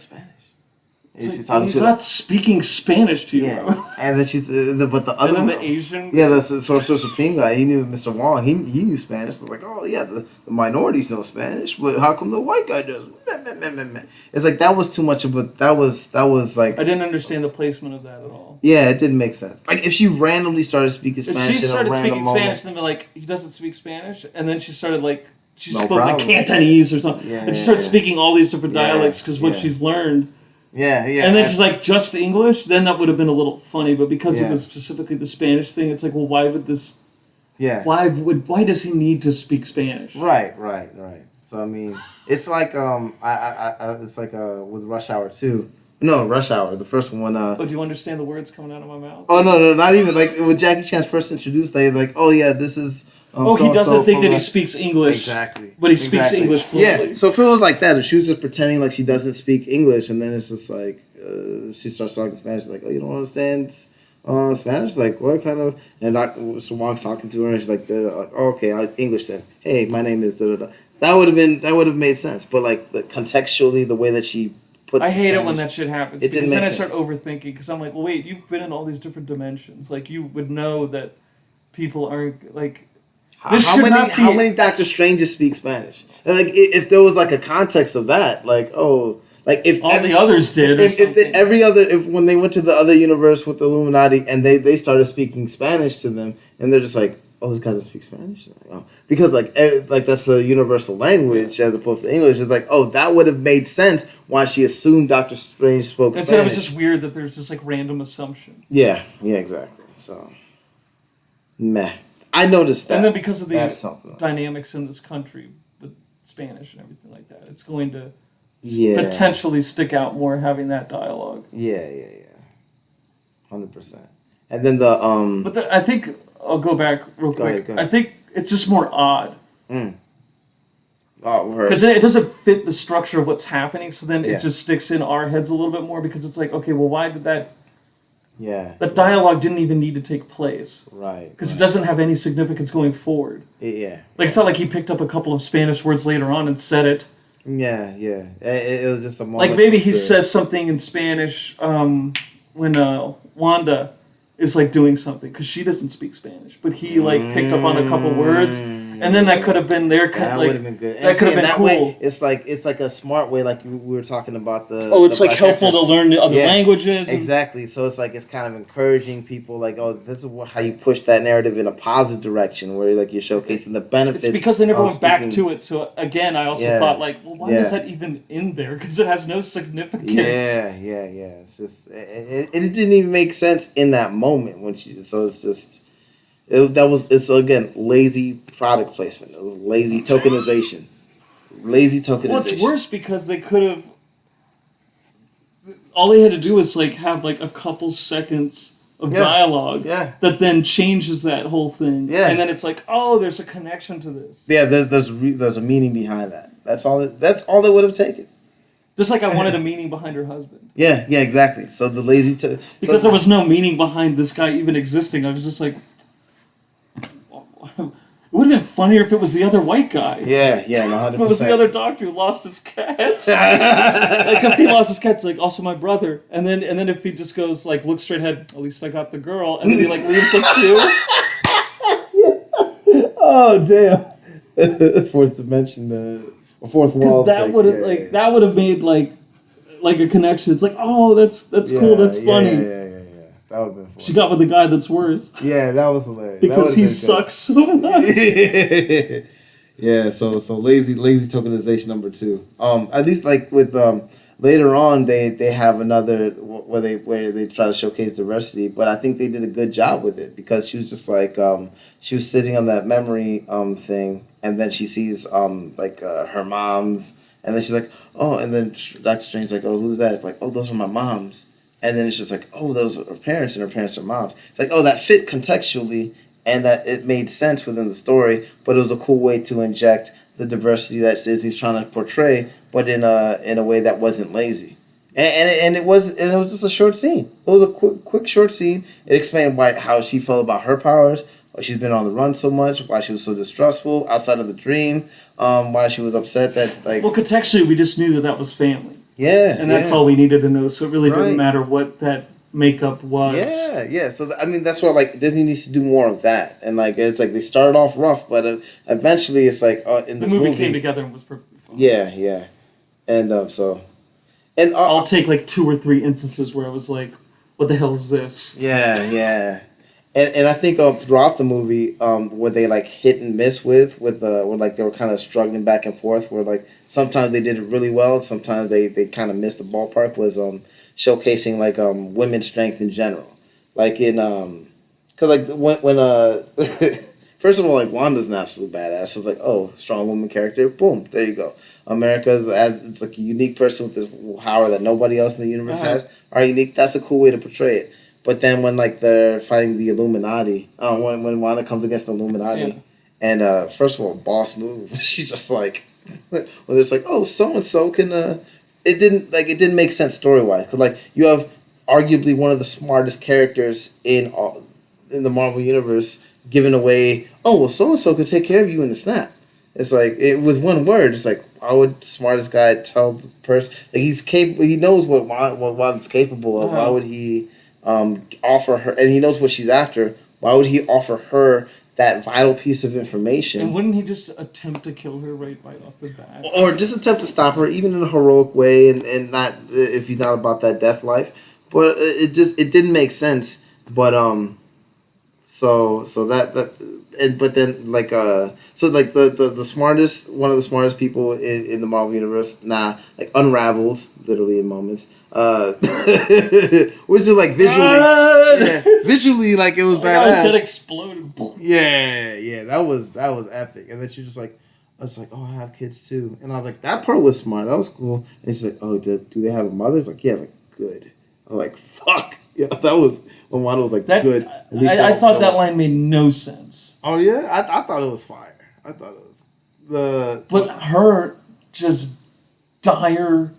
He's not speaking Spanish to you. Yeah.
And then she's but the other
and then the Asian
the Sorcerer Supreme guy, he knew Mr. Wong. He knew Spanish. So like, oh yeah, the minorities know Spanish, but how come the white guy doesn't? It's like that was too much of a that was like
I didn't understand the placement of that at all.
Yeah, it didn't make sense. Like if she randomly started speaking Spanish,
if she started speaking Spanish, then they're like, he doesn't speak Spanish, and then she started like she spoke like Cantonese or something, and she started speaking all these different dialects because what she's learned.
Yeah.
And then she's like, just English? Then that would have been a little funny, but because it was specifically the Spanish thing, it's like, well, why would this...
Yeah.
Why does he need to speak Spanish?
Right. So, I mean, it's like, it's like with Rush Hour 2. No, Rush Hour, the first one.
Oh, do you understand the words coming out of my mouth?
Oh, no, not even. Like, when Jackie Chan's first introduced, they like, oh, yeah, this is...
he doesn't think that he speaks English.
Exactly.
But he speaks English fluently.
Yeah, so if it was like that, if she was just pretending like she doesn't speak English, and then it's just like, she starts talking Spanish, like, oh, you don't understand Spanish? Like, what kind of... And so Wong's talking to her, and she's like, oh, okay, English then. Hey, my name is da-da-da. That would have made sense. But, like, contextually, the way that she put
I hate Spanish, it when that shit happens. Because then I
start
overthinking, because I'm like, well, wait, you've been in all these different dimensions. Like, you would know that people aren't, like...
How many Doctor Stranges speak Spanish? And like if there was like a context of that, like like if
all the others did,
if when they went to the other universe with the Illuminati and they started speaking Spanish to them and they're just like, oh, this guy doesn't speak Spanish, like, oh. Because like that's the universal language as opposed to English. It's like, oh, that would have made sense why she assumed Doctor Strange spoke Spanish.
Instead, it was just weird that there's this like random assumption.
Yeah, exactly. So, meh. I noticed that.
And then because of the dynamics in this country with Spanish and everything like that, it's going to potentially stick out more having that dialogue.
Yeah. 100%. And then the...
But I think... I'll go back real quick. Go ahead. I think it's just more odd. Because it doesn't fit the structure of what's happening, so then it just sticks in our heads a little bit more because it's like, okay, well, why did that...
Yeah.
That dialogue didn't even need to take place.
Right.
Because it doesn't have any significance going forward.
Yeah.
Like, it's not like he picked up a couple of Spanish words later on and said it.
Yeah. It was just a moment.
Like, maybe he says something in Spanish when Wanda is, like, doing something. Because she doesn't speak Spanish. But he, like, picked up on a couple words. And then that could have been their kind of, like... That would have been good. That could have been cool.
Way, it's like a smart way, like we were talking about the...
Oh, it's, like, helpful to learn the other languages.
Exactly. So it's, like, it's kind of encouraging people, like, oh, this is how you push that narrative in a positive direction, where, like, you're showcasing the benefits.
It's because they never went back to it. So, again, I also thought, like, well, why is that even in there? Because it has no significance.
Yeah. It's just... It didn't even make sense in that moment when she... So it's just... It's again lazy product placement. It was lazy tokenization. Well,
it's worse because they could have. All they had to do was like have like a couple seconds of dialogue that then changes that whole thing. Yeah, and then it's like, oh, there's a connection to this.
Yeah, there's a meaning behind that. That's all they would have taken.
Just like I wanted a meaning behind her husband.
Yeah, exactly. So the lazy
because there was no meaning behind this guy even existing. I was just like. would have been funnier if it was the other white guy.
Yeah, no, 100%.
If it was the other doctor who lost his cats. Like, if he lost his cats, like, also my brother. And then if he just goes, like, look straight ahead, at least I got the girl. And then he, like, leaves the queue.
Oh, damn. Fourth dimension, fourth wall.
Because that would have, that would have made, like a connection. It's like, oh, that's cool, that's funny.
Yeah. That would have been fun.
She got with the guy that's worse.
Yeah, that was hilarious.
Because he sucks so much.
Yeah, so lazy tokenization number 2. At least like with later on they have another where they try to showcase diversity, but I think they did a good job with it because she was just like she was sitting on that memory thing, and then she sees her mom's, and then she's like, oh, and then Dr. Strange's like, oh, who's that? It's like, oh, those are my moms. And then it's just like, oh, those are her parents, and her parents are moms. It's like, oh, that fit contextually, and that it made sense within the story, but it was a cool way to inject the diversity that Disney's trying to portray, but in a way that wasn't lazy. And it was just a short scene. It was a quick short scene. It explained how she felt about her powers, why she's been on the run so much, why she was so distrustful outside of the dream, why she was upset that
Well, contextually, we just knew that was family.
Yeah,
and that's all we needed to know. So it really didn't matter what that makeup was.
Yeah. So that's why Disney needs to do more of that. And it's like they started off rough, but eventually it's like in
the movie came together and was perfectly fine.
Yeah, and
I'll take like 2 or 3 instances where I was like, "What the hell is this?"
Yeah. And I think throughout the movie, where they like hit and miss where like they were kind of struggling back and forth, where like sometimes they did it really well, sometimes they kind of missed the ballpark, was showcasing like women's strength in general, like in because like when first of all, like Wanda's an absolute badass. So it's like, oh, strong woman character, boom, there you go. It's like a unique person with this power that nobody else in the universe has, are unique. That's a cool way to portray it. But then when like they're fighting the Illuminati, when Wanda comes against the Illuminati, and first of all, boss move. She's just like, when it's like, oh, so and so can. It didn't make sense story wise, because like you have arguably one of the smartest characters in the Marvel universe giving away. Oh well, so and so can take care of you in a snap. It's like it was one word. It's like, why would the smartest guy tell the person like he's capable? He knows what Wanda's capable of. Why would he? Offer her, and he knows what she's after. Why would he offer her that vital piece of information?
And wouldn't he just attempt to kill her right off the bat,
or just attempt to stop her, even in a heroic way, and not if he's not about that death life? But it didn't make sense. But but then like so like the smartest, one of the smartest people in the Marvel universe, like unraveled literally in moments. Which is like visually like it was badass.
It exploded.
Yeah, that was epic. And then she was just like, I was like, oh, I have kids too, and I was like, that part was smart. That was cool. And she's like, oh, do they have a mother? It's like, yeah. I was like, good. I was like, fuck. Yeah, that was when Wanda was like, good.
I thought that line made no sense.
Oh yeah, I thought it was fire. I thought it was
But her just dire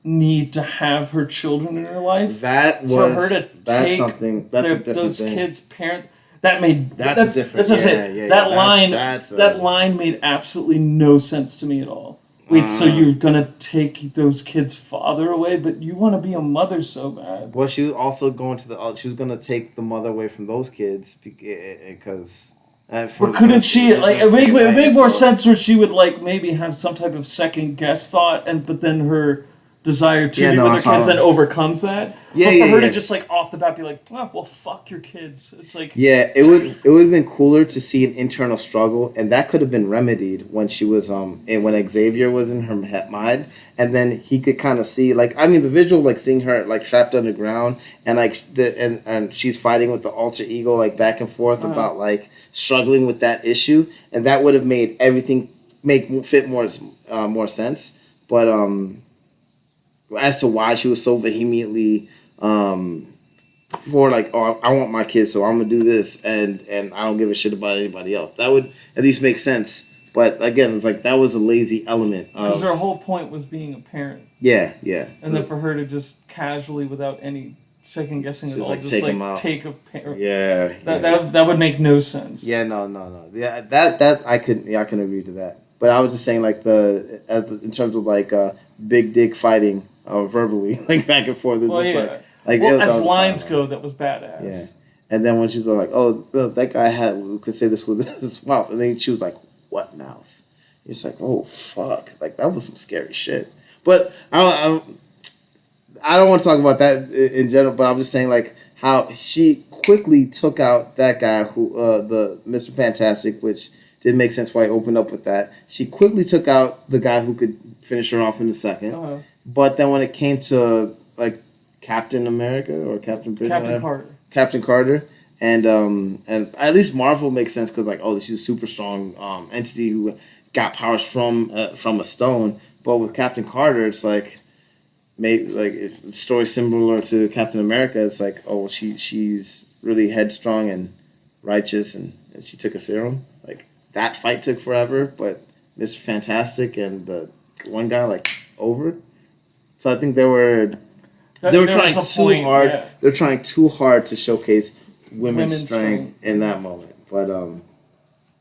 need to have her children in her life.
That was
for her to take
something. That's a different
those
thing.
kids' parents. That's different. That's what I'm saying.
Yeah,
that line made absolutely no sense to me at all. Wait, so you're gonna take those kids' father away, but you want to be a mother so bad?
Well, she was also going to she was gonna take the mother away from those kids because.
But couldn't she like it make more sense where she would like maybe have some type of second guess thought, but then her desire to be with her kids then overcomes that.
Yeah,
but for her to just like off the bat be like, oh, well, fuck your kids. It's like
it would have been cooler to see an internal struggle, and that could have been remedied when she was when Xavier was in her mind, and then he could kind of see the visual like seeing her like trapped underground and like and she's fighting with the alter ego like back and forth about like struggling with that issue, and that would have made everything fit more sense, but as to why she was so vehemently for like, oh, I want my kids, so I'm gonna do this, and I don't give a shit about anybody else. That would at least make sense. But again, it was like that was a lazy element.
Because her whole point was being a parent.
Yeah.
And then for her to just casually, without any second guessing at
Just,
all.
like,
Just
take
like
'em out.
take a
That
would make no sense.
Yeah, no. Yeah, that I could agree to that. But I was just saying like in terms of like big dick fighting verbally like back and forth. It's
Well,
just
yeah.
like
Well,
that
as
was
lines
fine,
go, that was badass.
yeah. And then when she was like, "Oh, well, that guy could say this with his mouth," and then she was like, "What mouth?" It's like, "Oh fuck!" Like that was some scary shit. But I don't want to talk about that in general. But I'm just saying like how she quickly took out that guy who the Mr. Fantastic, which didn't make sense why he opened up with that. She quickly took out the guy who could finish her off in a second.
Uh-huh.
But then when it came to like Captain America or Captain Britain, Captain Carter, and at least Marvel makes sense because like she's a super strong entity who got powers from a stone. But with Captain Carter, it's like maybe like if the story similar to Captain America. It's like she's really headstrong and righteous, and she took a serum. Like that fight took forever, but Mr. Fantastic and the one guy like over. So I think they were trying too hard. Yeah. They're trying too hard to showcase women's strength in that moment. But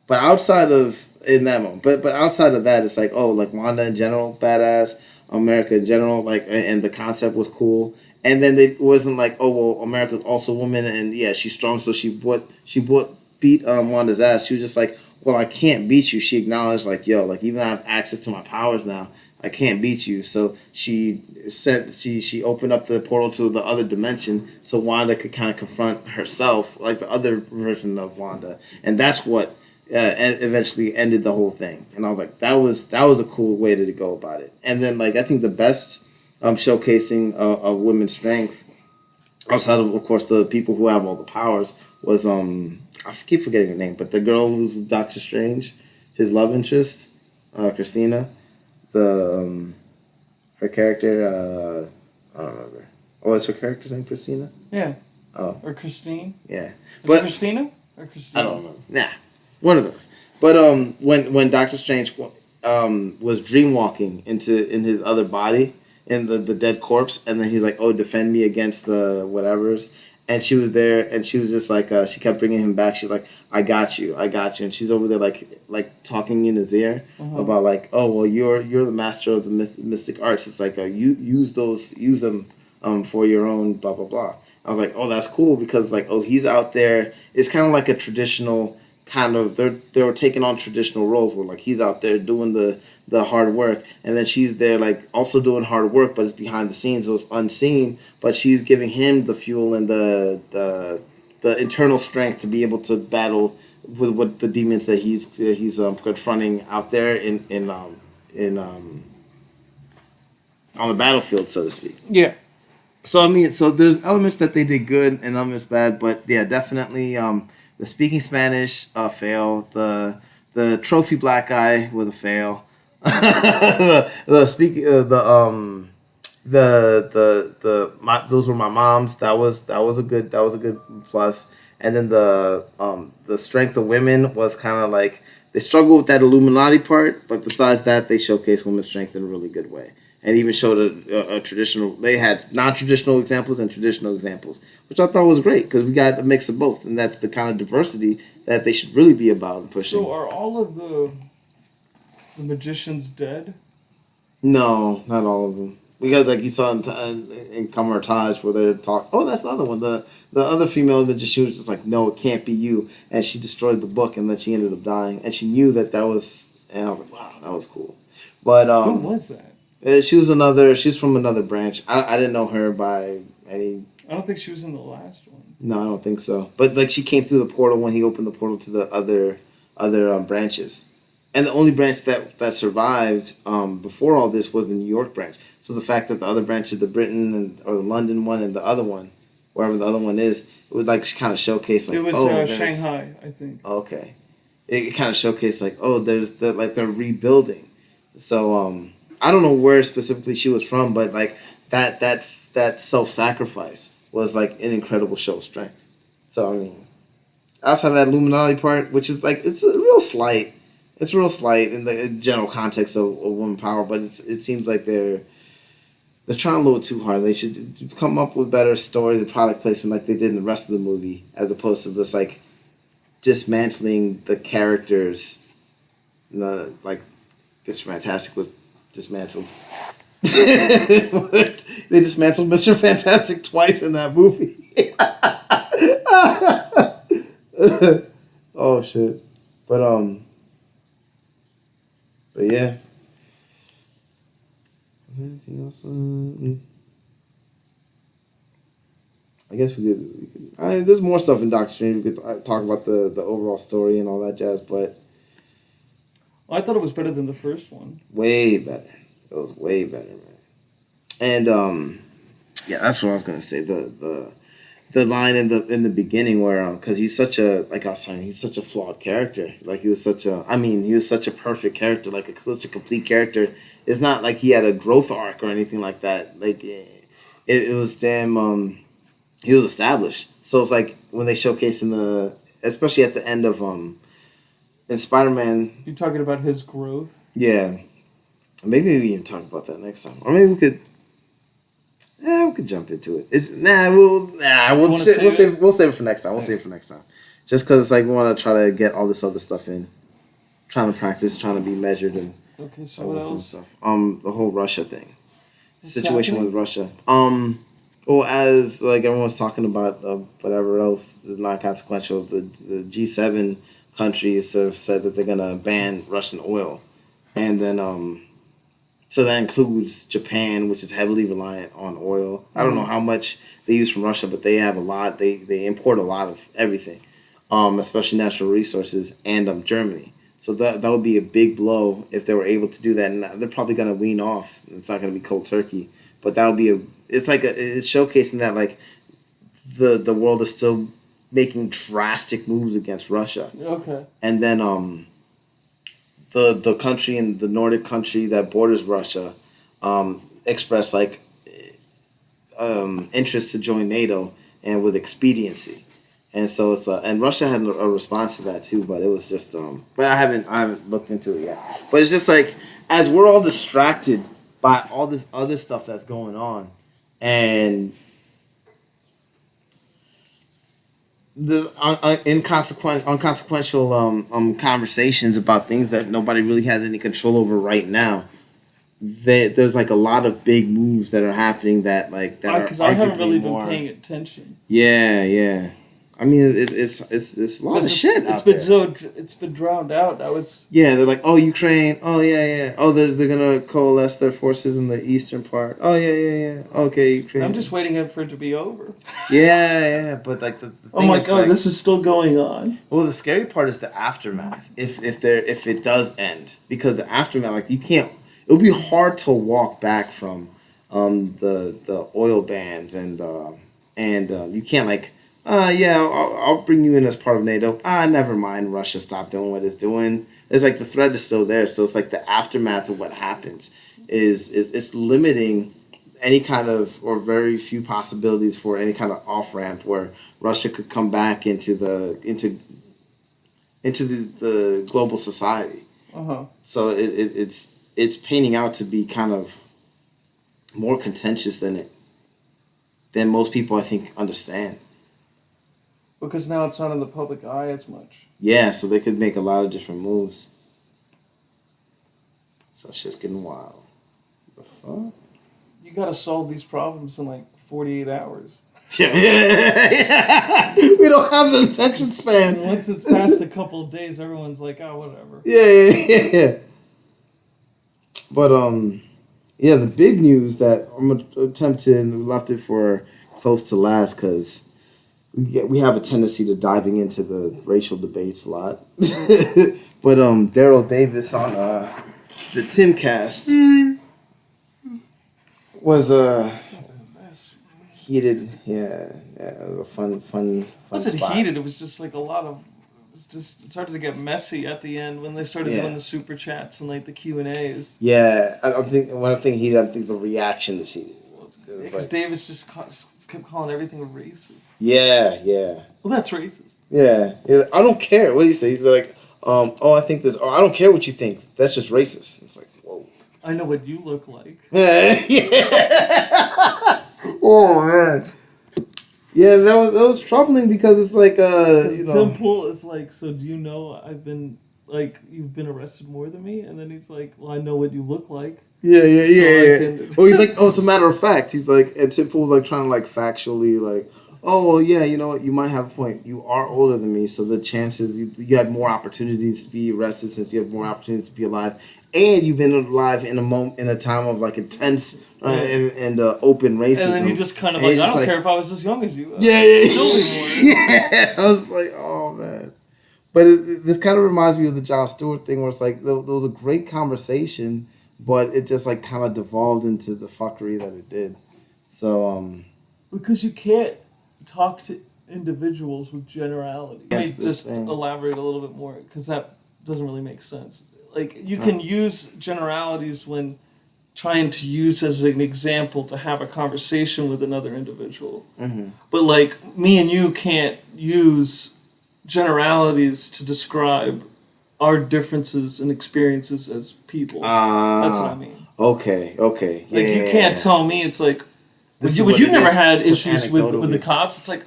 outside of outside of that, it's like like Wanda in general, badass. America in general, like, and the concept was cool. And then it wasn't like, America's also a woman, and yeah, she's strong, so she beat Wanda's ass. She was just like, well, I can't beat you. She acknowledged like, yo, like even though I have access to my powers now, I can't beat you. So she opened up the portal to the other dimension so Wanda could kind of confront herself, like the other version of Wanda, and that's what eventually ended the whole thing. And I was like, that was a cool way to go about it. And then like I think the best showcasing of women's strength, outside of course the people who have all the powers, was I keep forgetting her name, but the girl who's with Doctor Strange, his love interest, Christina. The her character, I don't remember. Oh, is her character's name Christina?
Yeah.
Oh.
Or Christine?
Yeah.
Is it Christina or Christine?
I don't remember. Nah, one of those. But when Doctor Strange was dreamwalking in his other body, in the dead corpse, and then he's like, "Oh, defend me against the whatevers." And she was there, and she was just like, she kept bringing him back. She's like, I got you. And she's over there like talking in his ear about like, oh well, you're the master of the mystic arts. It's like you use them for your own blah blah blah. I was like, oh, that's cool because like, oh, he's out there. It's kind of like a traditional kind of they were taking on traditional roles where like he's out there doing the hard work, and then she's there like also doing hard work, but it's behind the scenes, so it's unseen, but she's giving him the fuel and the internal strength to be able to battle with what the demons that he's confronting out there on the battlefield, so to speak.
Yeah.
So I mean, so there's elements that they did good and elements bad, but yeah, definitely the speaking Spanish fail. The trophy black guy was a fail. Those were my moms. That was a good plus. And then the strength of women was kind of like they struggled with that Illuminati part, but besides that, they showcased women's strength in a really good way. And even showed a traditional. They had non-traditional examples and traditional examples, which I thought was great because we got a mix of both, and that's the kind of diversity that they should really be about and pushing.
So, are all of the magicians dead?
No, not all of them. Because like you saw in Kamartaj where they're talking. Oh, that's the other one. The other female magician was just like, no, it can't be you, and she destroyed the book, and then she ended up dying, and she knew that was. And I was like, wow, that was cool. But
who was that?
She's from another branch. I didn't know her by any.
I don't think she was in the last one.
No, I don't think so. But like she came through the portal when he opened the portal to the other branches, and the only branch that survived before all this was the New York branch. So the fact that the other branches, the Britain or the London one and the other one, wherever the other one is, it would like kind of showcase like
it was Shanghai, I think.
Okay, it kind of showcased like there's they're rebuilding. So I don't know where specifically she was from, but like that self-sacrifice was like an incredible show of strength. So I mean, outside of that Illuminati part, which is like it's real slight in the general context of woman power, but it seems like they're they're trying a little too hard. They should come up with better stories and product placement like they did in the rest of the movie, as opposed to just like dismantling the characters. Like Mr. Fantastic was dismantled. They dismantled Mr. Fantastic twice in that movie. Oh shit. But yeah. Is there anything else? I guess we could there's more stuff in Doctor Strange. We could talk about the overall story and all that jazz, but
I thought it was better than the first one.
Way better. It was way better, man. And yeah, that's what I was gonna say. The line in the beginning where because he's such a, like I was saying, he's such a flawed character. Like he was such a perfect character, like such a complete character. It's not like he had a growth arc or anything like that. Like it was damn. He was established. So it's like when they showcase especially at the end of in Spider-Man.
You're talking about his growth.
Yeah, maybe we can talk about that next time, or maybe we could. We could jump into it. We'll save it for next time. We'll save it for next time. Just because like we want to try to get all this other stuff in, trying to practice, trying to be measured, and
okay. So
all
what
this
else?
Other stuff. The whole Russia thing, situation
happening?
with Russia. Well, as like everyone's talking about whatever else is not consequential, the G7 countries have said that they're gonna ban Russian oil, and then so that includes Japan, which is heavily reliant on oil. I don't know how much they use from Russia, but they have a lot. They import a lot of everything, especially natural resources, and Germany. So that would be a big blow if they were able to do that. And they're probably going to wean off. It's not going to be cold turkey, but that would be it's showcasing that like the world is still making drastic moves against Russia.
Okay.
And then the country and the Nordic country that borders Russia expressed like interest to join NATO and with expediency, and so it's and Russia had a response to that too, but it was just but I haven't looked into it yet. But it's just like as we're all distracted by all this other stuff that's going on, and the unconsequential conversations about things that nobody really has any control over right now. There's like a lot of big moves that are happening that
Because I haven't really been paying attention.
Yeah. I mean, it's a lot of shit.
It's been drowned out.
Yeah, they're like, oh, Ukraine. Oh yeah. Oh, they're gonna coalesce their forces in the eastern part. Oh yeah. Okay, Ukraine.
I'm just waiting for it to be over.
Yeah. But like the thing
oh my
is,
god, this is still going on.
Well, the scary part is the aftermath. If it does end, because the aftermath, like it would be hard to walk back from the oil bans and you can't like. I'll bring you in as part of NATO. Never mind. Russia stopped doing what it's doing. It's like the threat is still there. So it's like the aftermath of what happens is it's limiting any kind of or very few possibilities for any kind of off ramp where Russia could come back into the global society. So it's painting out to be kind of more contentious than most people I think understand.
Because now it's not in the public eye as much.
Yeah, so they could make a lot of different moves. So shit's getting wild. The fuck?
You gotta solve these problems in like 48 hours.
Yeah. We don't have this attention span.
And once it's past a couple of days, everyone's like, oh, whatever.
Yeah. But yeah, the big news that I'm gonna attempt to, and we left it for close to last because we have a tendency to diving into the racial debates a lot. But Daryl Davis on the Timcast was heated. Yeah, a fun
It wasn't
spot.
heated. It was just like a lot of. It started to get messy at the end when they started doing the super chats and like the Q&As.
Yeah, I think heated. I think the reaction is heated.
Because Davis just kept calling everything racist.
Yeah.
Well, that's racist.
Yeah. I don't care. What do you say? He's like, I think this. Oh, I don't care what you think. That's just racist. It's like, whoa.
I know what you look like.
Yeah. Oh man. Yeah, that was troubling because it's like
Tim Pool is like, so do you know you've been arrested more than me? And then he's like, well, I know what you look like.
Yeah. Well, he's like,
like,
oh, it's a matter of fact. He's like, and Tim Pool's like trying to like factually like, oh, well, yeah, you know what, you might have a point. You are older than me, so the chances you have more opportunities to be arrested since you have more opportunities to be alive, and you've been alive in a time of like intense and open racism.
And then you just kind of like, I don't care if I was as young as you.
Yeah.
Yeah.
I was like, oh man. But this kind of reminds me of the Jon Stewart thing, where it's like there was a great conversation, but it just like kind of devolved into the fuckery that it did. So
because you can't talk to individuals with generality. Let me just elaborate a little bit more, because that doesn't really make sense. Like, you can use generalities when trying to use as an example to have a conversation with another individual. Mm-hmm. But like, me and you can't use generalities to describe our differences and experiences as people. That's what I mean.
Okay.
Like, you can't tell me, it's like, you never had issues with the cops. It's like,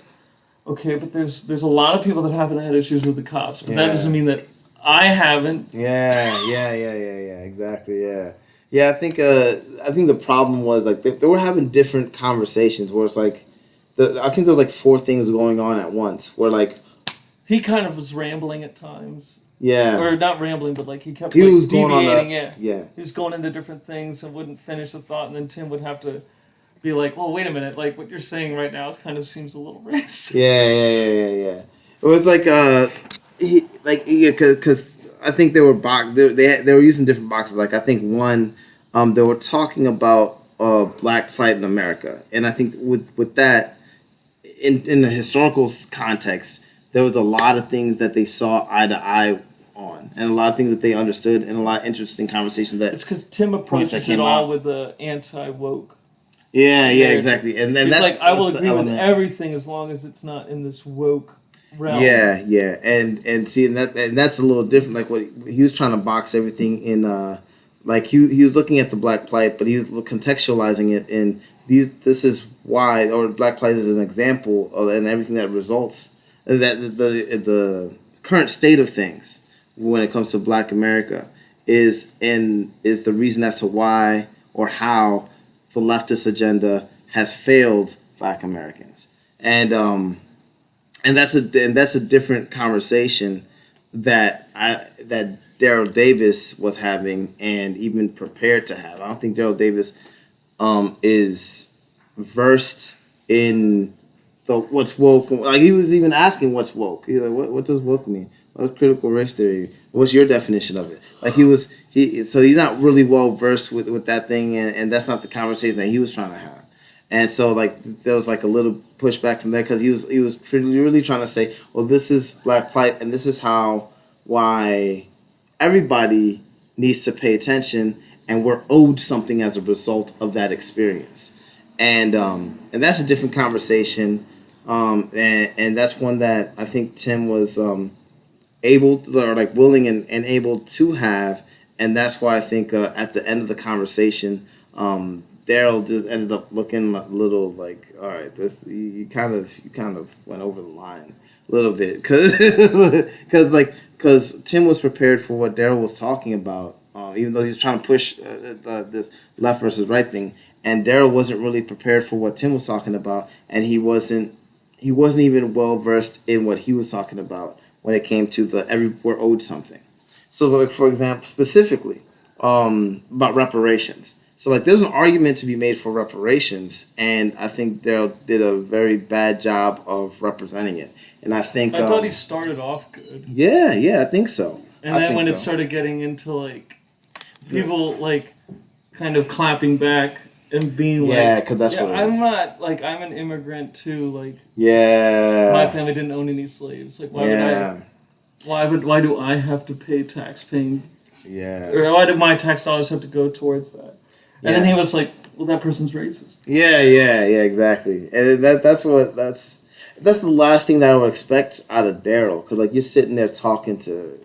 okay, but there's a lot of people that haven't had issues with the cops, but that doesn't mean that I haven't.
Yeah, exactly, yeah. I think the problem was like they were having different conversations where it's like, I think there were like 4 things going on at once. Where like
he kind of was rambling at times.
Yeah.
Or not rambling, but like he kept
was
deviating.
Yeah.
He was going into different things and wouldn't finish the thought, and then Tim would have to be like, well, wait a minute, like what you're saying right now kind of seems a little racist.
Yeah. It was like because I think they were they were using different boxes. Like I think one, they were talking about black plight in America, and I think with that, in the historical context, there was a lot of things that they saw eye to eye on, and a lot of things that they understood, and a lot of interesting conversations that.
It's because Tim approaches it all with the anti-woke.
Yeah, exactly. And then
he's
that's
like, I will agree with everything as long as it's not in this woke realm.
Yeah. And see, and that's a little different. Like what he was trying to box everything in. Like he was looking at the black plight, but he was contextualizing it in these. This is why, or black plight is an example of, and everything that results that the current state of things when it comes to Black America is the reason as to why or how the leftist agenda has failed Black Americans, and that's a different conversation that Daryl Davis was having and even prepared to have. I don't think Daryl Davis is versed in what's woke. Like he was even asking what's woke. He's like, what does woke mean? What's critical race theory? What's your definition of it? Like so he's not really well versed with that thing, and that's not the conversation that he was trying to have. And so like there was like a little pushback from there because he was really trying to say, well, this is black plight, and this is why everybody needs to pay attention, and we're owed something as a result of that experience. And that's a different conversation, and that's one that I think Tim was able to, or like willing and able to have, and that's why I think at the end of the conversation, Daryl just ended up looking a little like, all right, this you kind of went over the line a little bit, because Tim was prepared for what Daryl was talking about, even though he was trying to push this left versus right thing. And Daryl wasn't really prepared for what Tim was talking about, and he wasn't even well versed in what he was talking about when it came to we're owed something. So, like for example, specifically about reparations. So, like, there's an argument to be made for reparations, and I think Daryl did a very bad job of representing it. And I
thought he started off good.
Yeah, I think so.
And then when it started getting into like people like kind of clapping back and being
because that's what
I'm not like, I'm an immigrant too, like my family didn't own any slaves, like why do I have to pay tax paying or why do my tax dollars have to go towards that? And then he was like, well, that person's racist. Yeah,
exactly. And that's the last thing that I would expect out of Daryl, because like you're sitting there talking to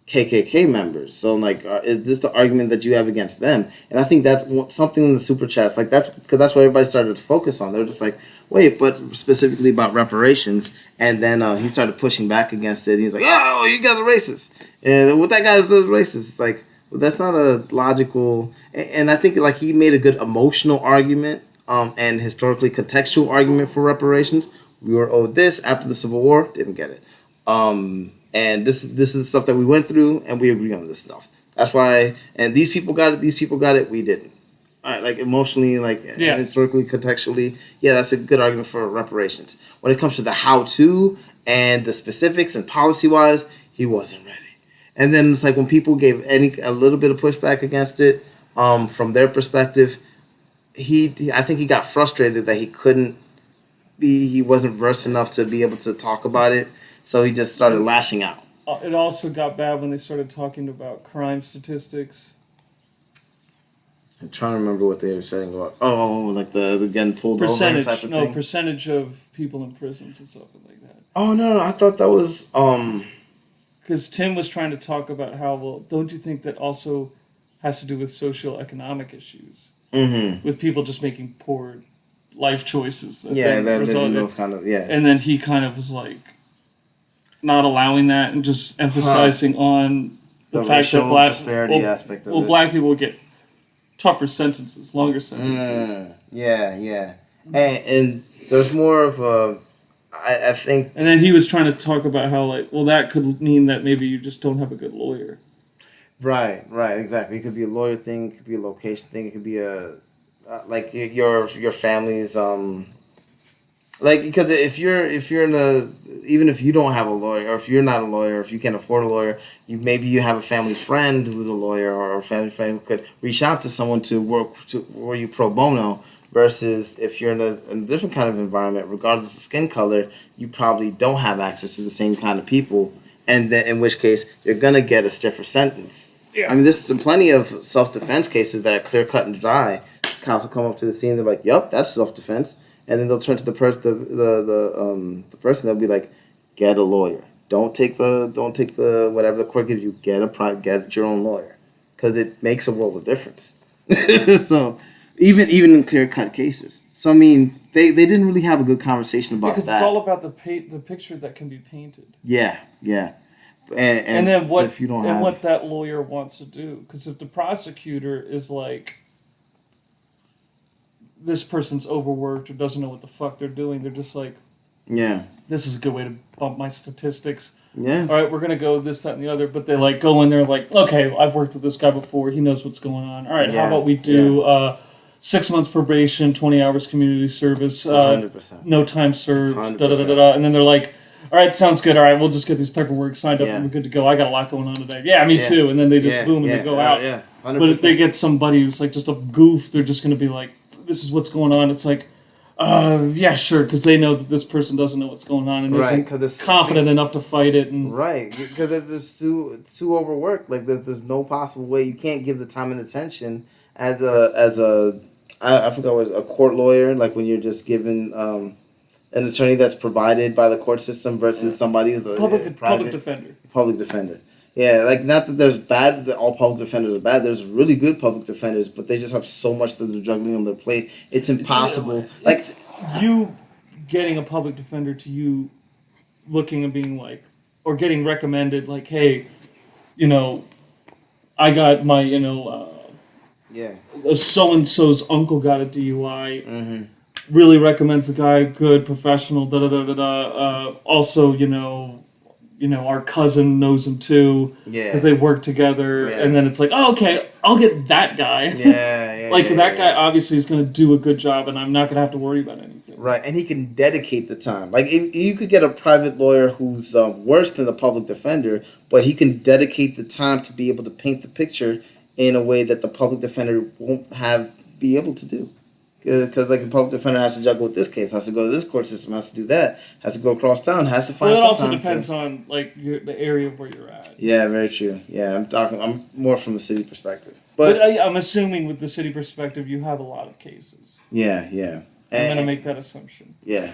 KKK members. So, like, is this the argument that you have against them? And I think that's something in the super chats. Like, that's because that's what everybody started to focus on. They were just like, wait, but specifically about reparations. And then he started pushing back against it. He was like, oh, you guys are racist. And what that guy says is racist. It's like, well, that's not a logical. And I think, like, he made a good emotional argument and historically contextual argument for reparations. We were owed this after the Civil War. Didn't get it. And this is the stuff that we went through, and we agree on this stuff. That's why, and these people got it, we didn't. All right, like emotionally, like historically, contextually, that's a good argument for reparations. When it comes to the how-to and the specifics and policy-wise, he wasn't ready. And then it's like when people gave a little bit of pushback against it, from their perspective, I think he got frustrated that he wasn't versed enough to be able to talk about it. So he just started lashing out.
It also got bad when they started talking about crime statistics.
I'm trying to remember what they were saying about. Oh, like the getting pulled over type of thing.
Percentage of people in prisons and stuff like that.
Oh no, I thought that was
because Tim was trying to talk about how, well, don't you think that also has to do with socioeconomic issues? Mm-hmm. With people just making poor life choices. Those kind of. And then he kind of was like, not allowing that and just emphasizing on the fact that
aspect of it.
Black people would get tougher sentences, longer sentences.
And there's more of a, I think.
And then he was trying to talk about how, like, well, that could mean that maybe you just don't have a good lawyer.
Right, exactly. It could be a lawyer thing. It could be a location thing. It could be like your family's like, because if you're even if you don't have a lawyer, or if you're not a lawyer, if you can't afford a lawyer, maybe you have a family friend who's a lawyer, or a family friend who could reach out to someone to work for you pro bono. Versus if you're in a different kind of environment, regardless of skin color, you probably don't have access to the same kind of people, and then in which case you're gonna get a stiffer sentence. Yeah. I mean, there's plenty of self-defense cases that are clear cut and dry. Cops will come up to the scene, they're like, "Yep, that's self-defense." And then they'll turn to the person. The person. They'll be like, "Get a lawyer. Don't take the whatever the court gives you. Get your own lawyer, because it makes a world of difference." So, even in clear cut cases. So I mean, they didn't really have a good conversation about that.
Because it's all about the picture that can be painted.
Yeah. And
then what?
If you don't
and what that lawyer wants to do. Because if the prosecutor is like, this person's overworked or doesn't know what the fuck they're doing, they're just like, this is a good way to bump my statistics. Yeah. All right, we're going to go this, that, and the other. But they like go in there like, okay, I've worked with this guy before. He knows what's going on. All right, how about we do 6 months probation, 20 hours community service, 100%. No time served, da-da-da-da-da. And then they're like, all right, sounds good. All right, we'll just get these paperwork signed up and we're good to go. I got a lot going on today. Yeah, me too. And then they just boom and they go out. Yeah, 100%. But if they get somebody who's like just a goof, they're just going to be like, this is what's going on. It's like, yeah, sure, because they know that this person doesn't know what's going on and isn't confident enough to fight it. And
because it's too overworked. Like there's no possible way. You can't give the time and attention as a I forgot what, a court lawyer, like when you're just given an attorney that's provided by the court system versus somebody who's a
public defender.
Public defender. Yeah, like not that there's bad, that all public defenders are bad. There's really good public defenders, but they just have so much that they're juggling on their plate. It's impossible.
Like you getting a public defender to you looking and being like, or getting recommended like, hey, I got my, so-and-so's uncle got a DUI. Mm-hmm. Really recommends the guy, good, professional, da-da-da-da-da. Also, our cousin knows him too, because they work together, and then it's like, oh, okay, I'll get that guy. That guy obviously is going to do a good job, and I'm not going to have to worry about anything.
Right, and he can dedicate the time. Like, you could get a private lawyer who's worse than the public defender, but he can dedicate the time to be able to paint the picture in a way that the public defender won't be able to do. Because like a public defender has to juggle with this case, has to go to this court system, has to do that, has to go across town, has to find.
Well, it also depends on like the area where you're at.
Yeah, very true. Yeah, I'm more from a city perspective,
but I'm assuming with the city perspective, you have a lot of cases.
Yeah.
I'm gonna make that assumption.
Yeah.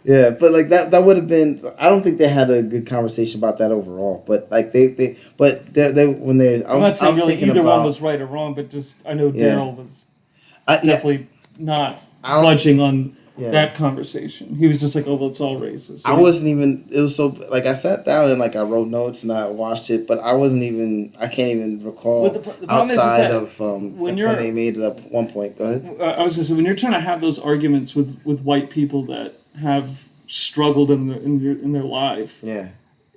Yeah, but like that would have been. I don't think they had a good conversation about that overall. But like they when they.
I'm not saying really either one was right or wrong, but just I know Daryl was definitely not budging on that conversation. He was just like, "Oh, well, it's all racist." So
I wasn't even. It was so like I sat down and like I wrote notes and I watched it, but I wasn't even. I can't even recall
the problem
outside
is that
of when they made it up at one point. Go ahead.
I was gonna say when you're trying to have those arguments with white people that have struggled in their life.
Yeah.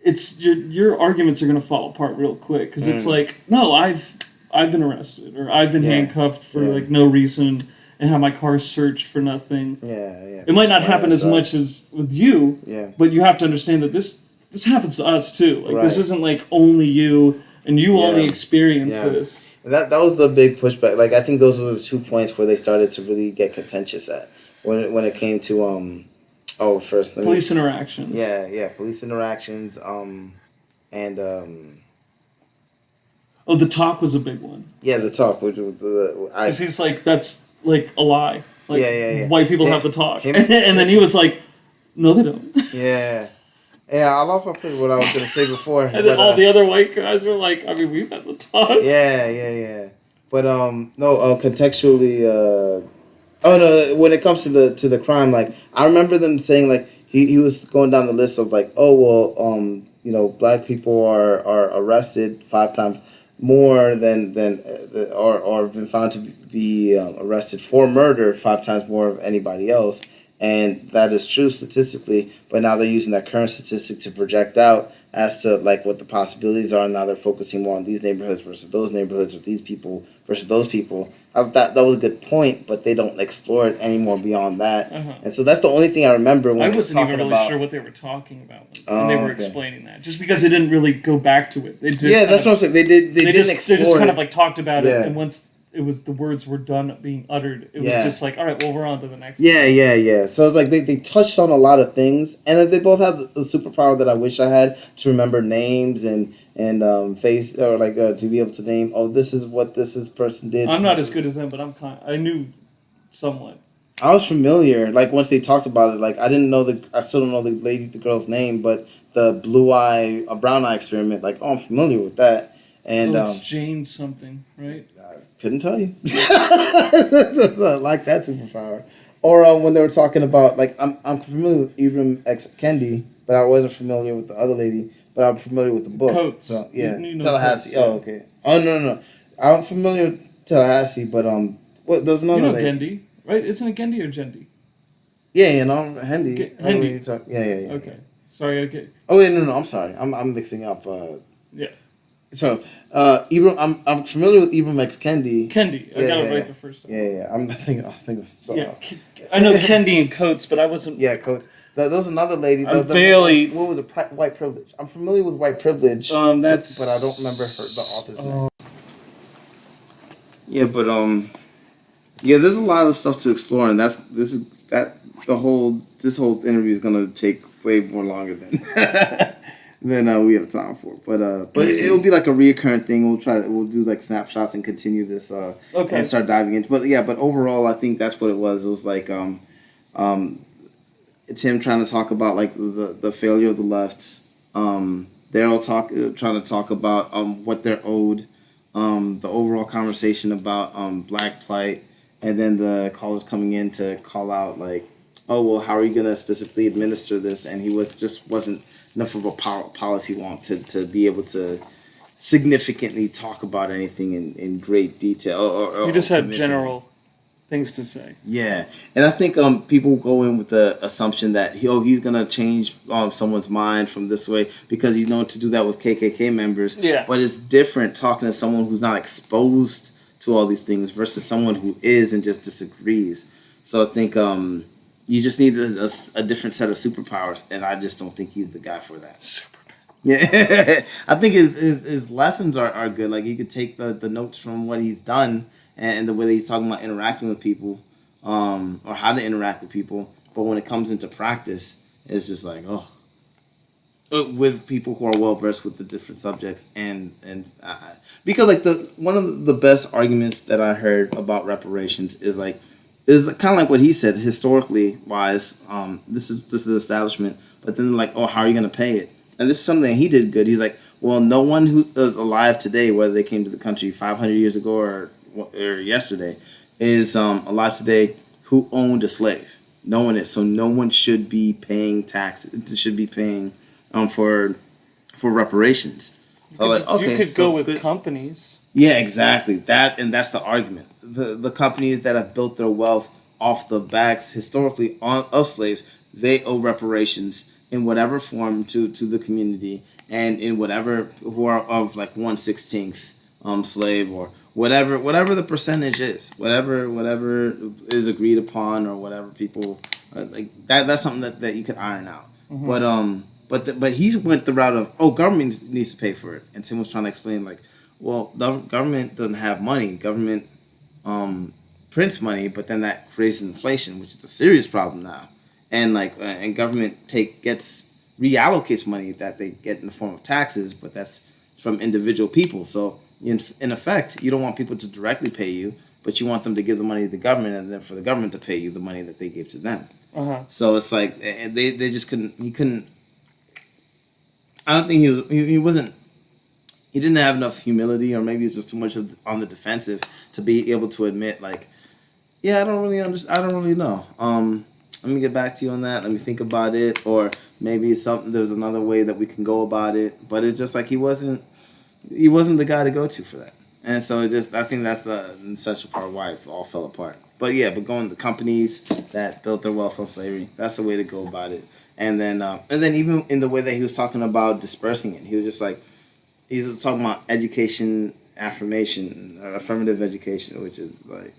It's your arguments are gonna fall apart real quick because it's like, no, I've been arrested or I've been handcuffed for like no reason and have my car searched for nothing.
Yeah.
It might not happen as much as with you.
Yeah.
But you have to understand that this happens to us too. Like this isn't like only you and you only experience this.
And that was the big pushback. Like I think those were the 2 points where they started to really get contentious at when it came to
police interactions.
Yeah, police interactions. And
the talk was a big one.
Yeah, the talk.
Because he's like, that's like a lie. Like,
yeah.
White people have the talk, and then he was like, no, they don't.
Yeah, I lost my place. What I was gonna say before.
And then all the other white guys were like, I mean, we've had the talk.
Yeah. But contextually. Oh no! When it comes to the crime, like I remember them saying, like he was going down the list of like, oh well, black people are arrested 5 times more than or been found to be arrested for murder 5 times more of anybody else, and that is true statistically. But now they're using that current statistic to project out as to like what the possibilities are. Now they're focusing more on these neighborhoods versus those neighborhoods, or these people versus those people. That was a good point, but they don't explore it anymore beyond that. And so that's the only thing I remember when
I wasn't even really sure what they were talking about when they were explaining that. Just because they didn't really go back to it. They just
that's what I'm saying. They didn't explore.
They just kind of like talked about it, and once it was the words were done being uttered, it was just like, all right, well, we're on to the next.
Yeah. So it's like they touched on a lot of things, and they both have the superpower that I wish I had to remember names and face, or like to be able to name. Oh, this is what this person did.
I'm not as good as them, but I knew somewhat.
I was familiar. Like once they talked about it, like I still don't know the girl's name, but the brown eye experiment. Like I'm familiar with that. And
it's Jane something, right?
Couldn't tell you. Like that superpower. Or when they were talking about, like, I'm familiar with Ibram X. Kendi, but I wasn't familiar with the other lady, but I'm familiar with the book.
Coates.
So, yeah.
You know
Tallahassee.
Coates,
Oh, okay. Oh, no. I'm familiar with Tallahassee, but, there's another lady.
Gendy, right? Isn't it Gendy or Gendy?
Yeah, Hendy.
Hendy.
Yeah.
Okay. Sorry, okay.
Oh, wait, no, I'm sorry. I'm mixing up.
Yeah.
So, Ibram, I'm familiar with Ibram X. Kendi.
Kendi. I got it right the first time.
Yeah. I'm thinking so.
Yeah. I know Kendi and Coates, but I wasn't.
Yeah, Coates. There's another lady.
Bailey.
What was it? White privilege. I'm familiar with white privilege.
But
I don't remember the author's name. Yeah, but there's a lot of stuff to explore, and this whole interview is gonna take way more longer than we have time for. But it'll be like a reoccurring thing. We'll do like snapshots and continue this and start diving into. But overall, I think that's what it was. It was like it's him trying to talk about like the failure of the left. They're all trying to talk about what they're owed. The overall conversation about black plight, and then the callers coming in to call out like, oh well, how are you gonna specifically administer this? And he wasn't enough of a policy wonk to be able to significantly talk about anything in great detail.
He just had general things to say.
Yeah, and I think people go in with the assumption that he's gonna change someone's mind from this way because he's known to do that with KKK members.
Yeah,
but it's different talking to someone who's not exposed to all these things versus someone who is and just disagrees. So I think you just need a different set of superpowers, and I just don't think he's the guy for that. Yeah, I think his lessons are good. Like you could take the notes from what he's done and the way that he's talking about interacting with people, or how to interact with people. But when it comes into practice, it's just like, with people who are well versed with the different subjects, and because like one of the best arguments that I heard about reparations is like, It's kind of like what he said, historically wise. This is the establishment, but then like, oh, how are you going to pay it? And this is something that he did good. He's like, well, no one who is alive today, whether they came to the country 500 years ago or yesterday, is alive today who owned a slave. No one is. So no one should be paying taxes. Should be paying for reparations.
You could go with companies.
Yeah, exactly. That's the argument. The companies that have built their wealth off the backs historically of slaves, they owe reparations in whatever form to the community, and in whatever who are of like 1/16th slave, or whatever the percentage is, whatever is agreed upon, or whatever people like that's something that you could iron out. Mm-hmm. But he went the route of, government needs to pay for it, and Tim was trying to explain like, well, the government doesn't have money. Government prints money, but then that creates inflation, which is a serious problem now. And and government reallocates money that they get in the form of taxes, but that's from individual people. So in effect, you don't want people to directly pay you, but you want them to give the money to the government, and then for the government to pay you the money that they gave to them. Uh-huh. So it's like they just couldn't. He couldn't. I don't think he wasn't. He didn't have enough humility, or maybe he was just too much on the defensive to be able to admit, like, yeah, I don't really understand. I don't really know. Let me get back to you on that. Let me think about it, or maybe there's another way that we can go about it. But it's just like he wasn't the guy to go to for that. And so I think that's an essential part of why it all fell apart. But going to companies that built their wealth on slavery, that's the way to go about it. And then even in the way that he was talking about dispersing it, he was just like, he was talking about education, affirmative education, which is like,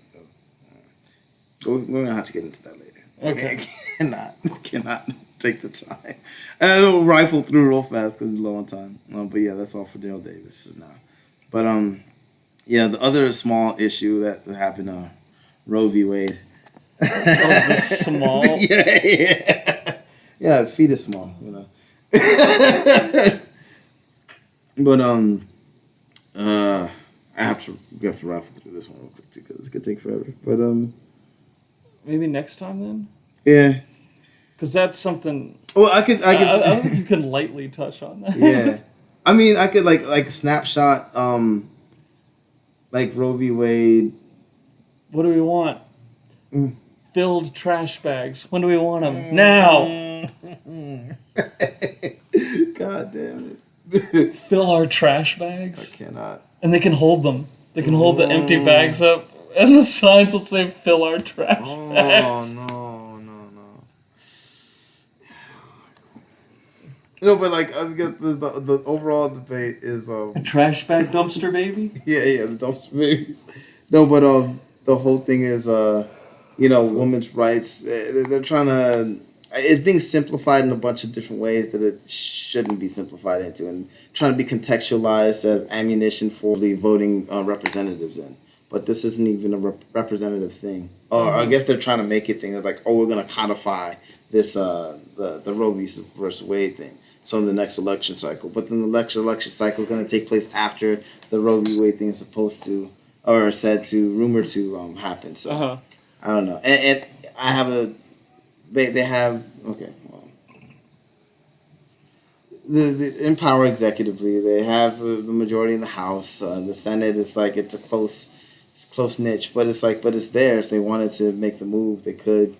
we're gonna have to get into that later.
Okay.
I cannot take the time. And it'll rifle through real fast because it's low on time. But yeah, that's all for Daryl Davis now. But the other small issue that happened, Roe v. Wade.
The small?
Yeah, feet is small, you know. But we have to rifle through this one real quick too, because it's gonna take forever. But
maybe next time then.
Yeah. Because
that's something.
Well, I could.
I don't think you can lightly touch on that.
Yeah, I mean, I could like snapshot, like Roe v. Wade.
What do we want? Filled trash bags. When do we want them? Now.
God damn it.
Fill our trash bags.
I cannot.
And they can hold them. They can hold the empty bags up, and the signs will say "Fill our trash bags."
Oh no. No, but like I get the overall debate is
a trash bag dumpster baby.
Yeah, the dumpster baby. No, but the whole thing is women's rights. They're trying to. It's being simplified in a bunch of different ways that it shouldn't be simplified into, and trying to be contextualized as ammunition for the voting representatives in. But this isn't even a representative thing. Or I guess they're trying to make it thing of like, we're going to codify this the Roe versus Wade thing. So in the next election cycle. But then the next election cycle is going to take place after the Roe v. Wade thing is supposed to, or rumored to happen. So I don't know. And I have they have, okay, well, the in power executively, they have the majority in the House. The Senate is like, it's a close niche, but it's there. If they wanted to make the move, they could.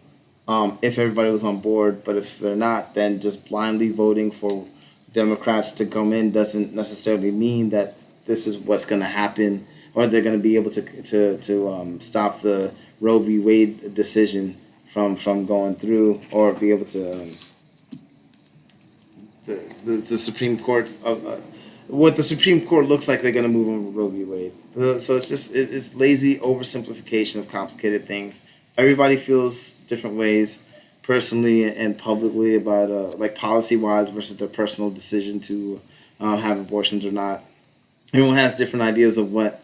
If everybody was on board, but if they're not, then just blindly voting for Democrats to come in doesn't necessarily mean that this is what's going to happen, or they're going to be able to stop the Roe v. Wade decision from going through, or be able to the Supreme Court what the Supreme Court looks like they're going to move on Roe v. Wade. So it's lazy oversimplification of complicated things. Everybody feels different ways, personally and publicly, about like policy-wise versus their personal decision to have abortions or not. Everyone has different ideas of what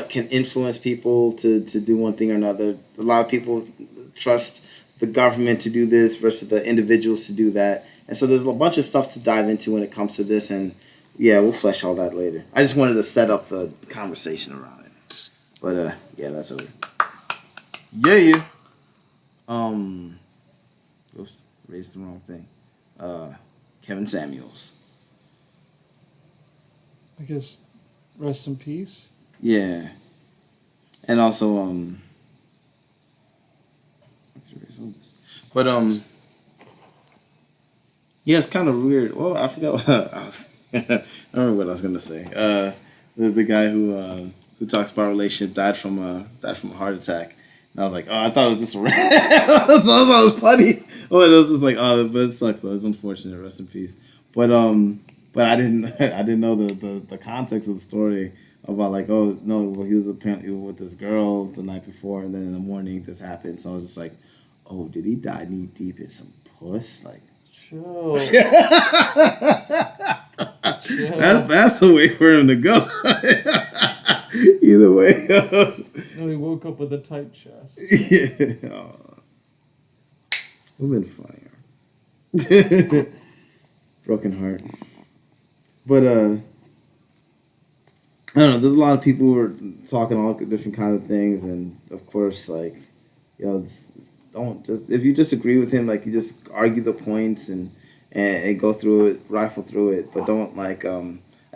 can influence people to do one thing or another. A lot of people trust the government to do this versus the individuals to do that. And so there's a bunch of stuff to dive into when it comes to this, and yeah, we'll flesh all that later. I just wanted to set up the conversation around it. But yeah, that's over. Yeah. Oops, raised the wrong thing. Kevin Samuels.
I guess rest in peace.
Yeah. And also, but yeah, it's kind of weird. Well, I forgot what I was. I remember what I was gonna say. The guy who talks about relationship died from a heart attack. And I was like, oh, I thought it was just so I thought it was funny. Oh, it was just like, oh, but it sucks though. It's unfortunate. Rest in peace. But I didn't know the context of the story about like, oh no, well, he was apparently with this girl the night before, and then in the morning this happened. So I was just like, oh, did he die knee deep in some puss? Like,
Chill.
That's the way for him to go. Either way.
No, he woke up with a tight chest.
Yeah. Oh. Would have been funnier. Broken heart. But I don't know. There's a lot of people who are talking all different kinds of things, and of course, like, you know, don't just, if you disagree with him, like, you just argue the points and go through it, rifle through it, but don't like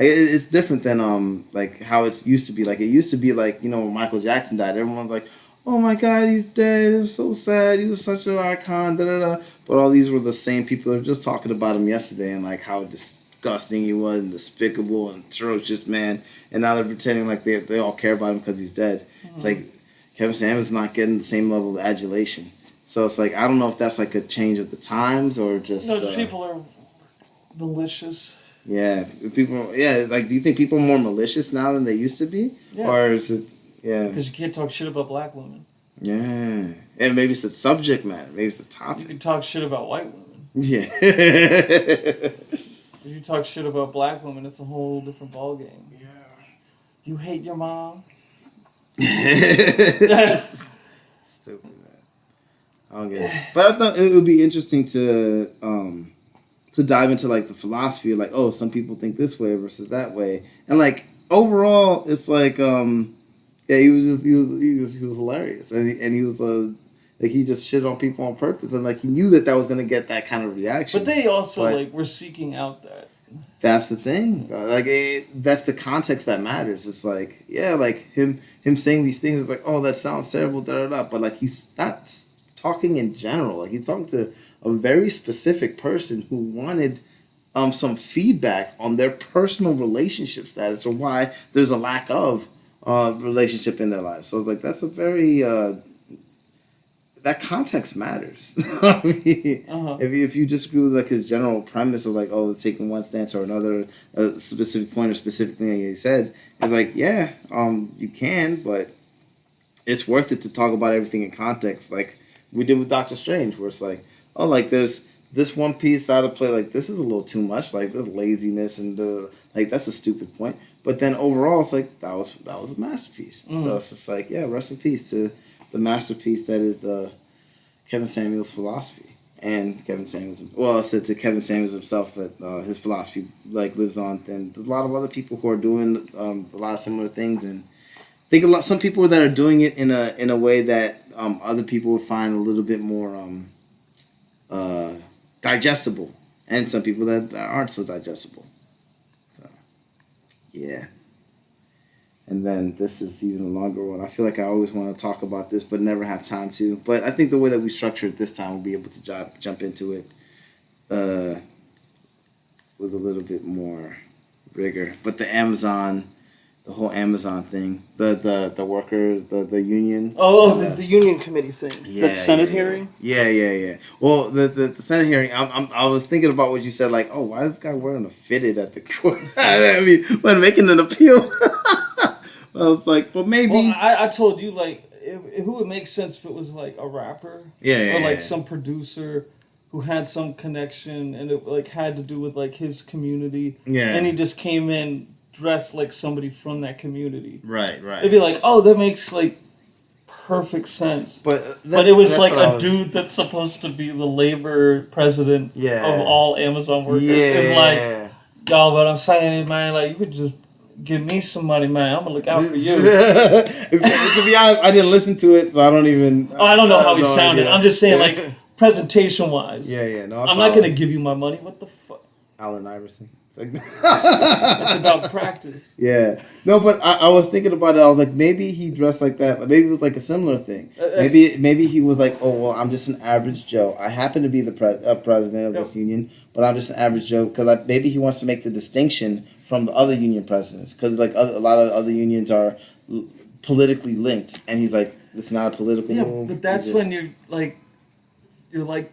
it's different than like how it used to be. Like, it used to be like, you know, when Michael Jackson died, everyone's like, oh my God, he's dead. It was so sad. He was such an icon. Da da da. But all these were the same people that were just talking about him yesterday and like how disgusting he was and despicable and atrocious, man. And now they're pretending like they all care about him because he's dead. Mm-hmm. It's like Kevin Samuels not getting the same level of adulation. So it's like, I don't know if that's like a change of the times or just...
Those people are malicious.
Yeah. People. Yeah, like, do you think people are more malicious now than they used to be?
Yeah.
Or is it... Yeah.
Because you can't talk shit about black women.
Yeah. And maybe it's the subject matter. Maybe it's the topic.
You can talk shit about white women.
Yeah.
If you talk shit about black women, it's a whole different ballgame.
Yeah.
You hate your mom?
Stupid, man. I don't get it. But I thought it would be interesting to dive into like the philosophy of like, oh, some people think this way versus that way. And like overall it's like he was hilarious. And he was like, he just shit on people on purpose, and like he knew that was gonna get that kind of reaction.
But they also like were seeking out that.
That's the thing. That's the context that matters. It's like, yeah, like him saying these things is like, oh, that sounds terrible, da da da. But like he's not talking in general. Like he's talking to a very specific person who wanted some feedback on their personal relationship status or why there's a lack of relationship in their lives. So it's like that's a very that context matters. I mean, if you disagree with like his general premise of like, oh, taking one stance or another, a specific point or specific thing that he said, it's like, yeah, you can, but it's worth it to talk about everything in context, like we did with Doctor Strange, where it's like, oh, like there's this one piece out of play, like this is a little too much, like this laziness and like that's a stupid point. But then overall, it's like that was a masterpiece. Mm-hmm. So it's just like, yeah, rest in peace to the masterpiece that is the Kevin Samuels philosophy. And Kevin Samuels, well, I said to Kevin Samuels himself, but his philosophy like lives on. And there's a lot of other people who are doing a lot of similar things, and I think some people that are doing it in a way that other people would find a little bit more digestible, and some people that aren't so digestible. So, yeah. And then this is even a longer one. I feel like I always want to talk about this, but never have time to. But I think the way that we structure it this time, we'll be able to jump into it with a little bit more rigor. But the whole Amazon thing, the worker, the union.
The union committee thing.
Yeah,
that Senate hearing.
Yeah. Well, the Senate hearing. I was thinking about what you said. Like, oh, why is this guy wearing a fitted at the court? I mean, when making an appeal. I was like, but maybe.
Well, I told you, like, it would make sense if it was, like, a rapper. Or, like, some producer who had some connection and it, like, had to do with, like, his community.
Yeah.
And he just came in dressed like somebody from that community.
Right.
It'd be like, oh, that makes, like, perfect sense. But it was, like, a dude that's supposed to be the labor president of all Amazon workers. It's like, y'all, what I'm saying is, man, like, you could just give me some money, man. I'm gonna look out for you.
To be honest, I didn't listen to it, so I don't even.
I don't know how he
no
sounded.
idea.
I'm just saying, like, presentation wise.
Yeah. No,
I'm not gonna give you my money. What the fuck?
Allen Iverson. It's like
It's about practice.
Yeah. No, but I was thinking about it. I was like, maybe he dressed like that. Maybe it was like a similar thing. Maybe he was like, oh, well, I'm just an average Joe. I happen to be the president of this union, but I'm just an average Joe. Because maybe he wants to make the distinction from the other union presidents. Because like a lot of other unions are politically linked. And he's like, it's not a political move.
But that's when you're like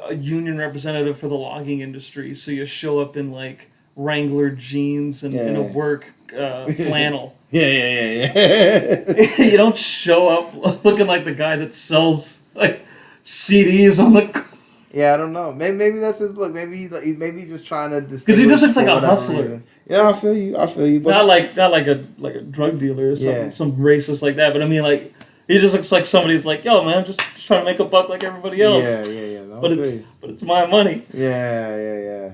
a union representative for the logging industry, so you show up in like Wrangler jeans and in a work flannel.
Yeah.
You don't show up looking like the guy that sells like CDs on the.
Yeah, I don't know. Maybe that's his look. Maybe he's just trying to
because he just looks like a hustler.
Reason. Yeah, I feel you. But
not like a drug dealer or something, some racist like that. But I mean, like, he just looks like somebody's like, yo, man, I'm just trying to make a buck like everybody else.
Yeah. No,
but it's my money.
Yeah.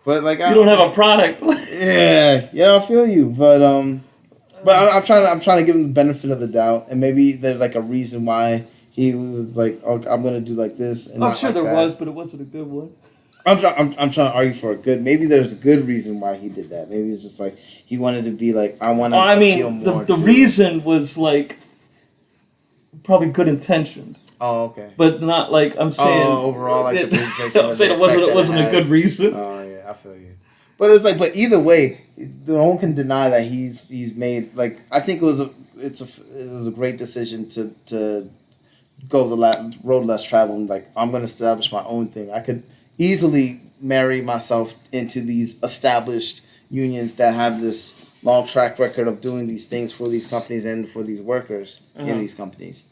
But like,
you don't have a product.
yeah, I feel you. But I'm trying to give him the benefit of the doubt, and maybe there's like a reason why he was like, oh, I'm gonna do like this. And
I'm sure
like
there
that.
was, but it wasn't a good one.
I'm trying to argue for a good. Maybe there's a good reason why he did that. Maybe it's just like he wanted to be like, I want to.
I mean, the reason was like probably good intentioned.
Oh, okay.
But not like I'm saying.
Overall, like the presentation.
I'm saying it wasn't a good reason.
Oh yeah, I feel you. But it's like, but either way, no one can deny that he's made like I think it was a great decision to go the road less traveled. Like I'm going to establish my own thing. I could easily marry myself into these established unions that have this long track record of doing these things for these companies and for these workers in these companies.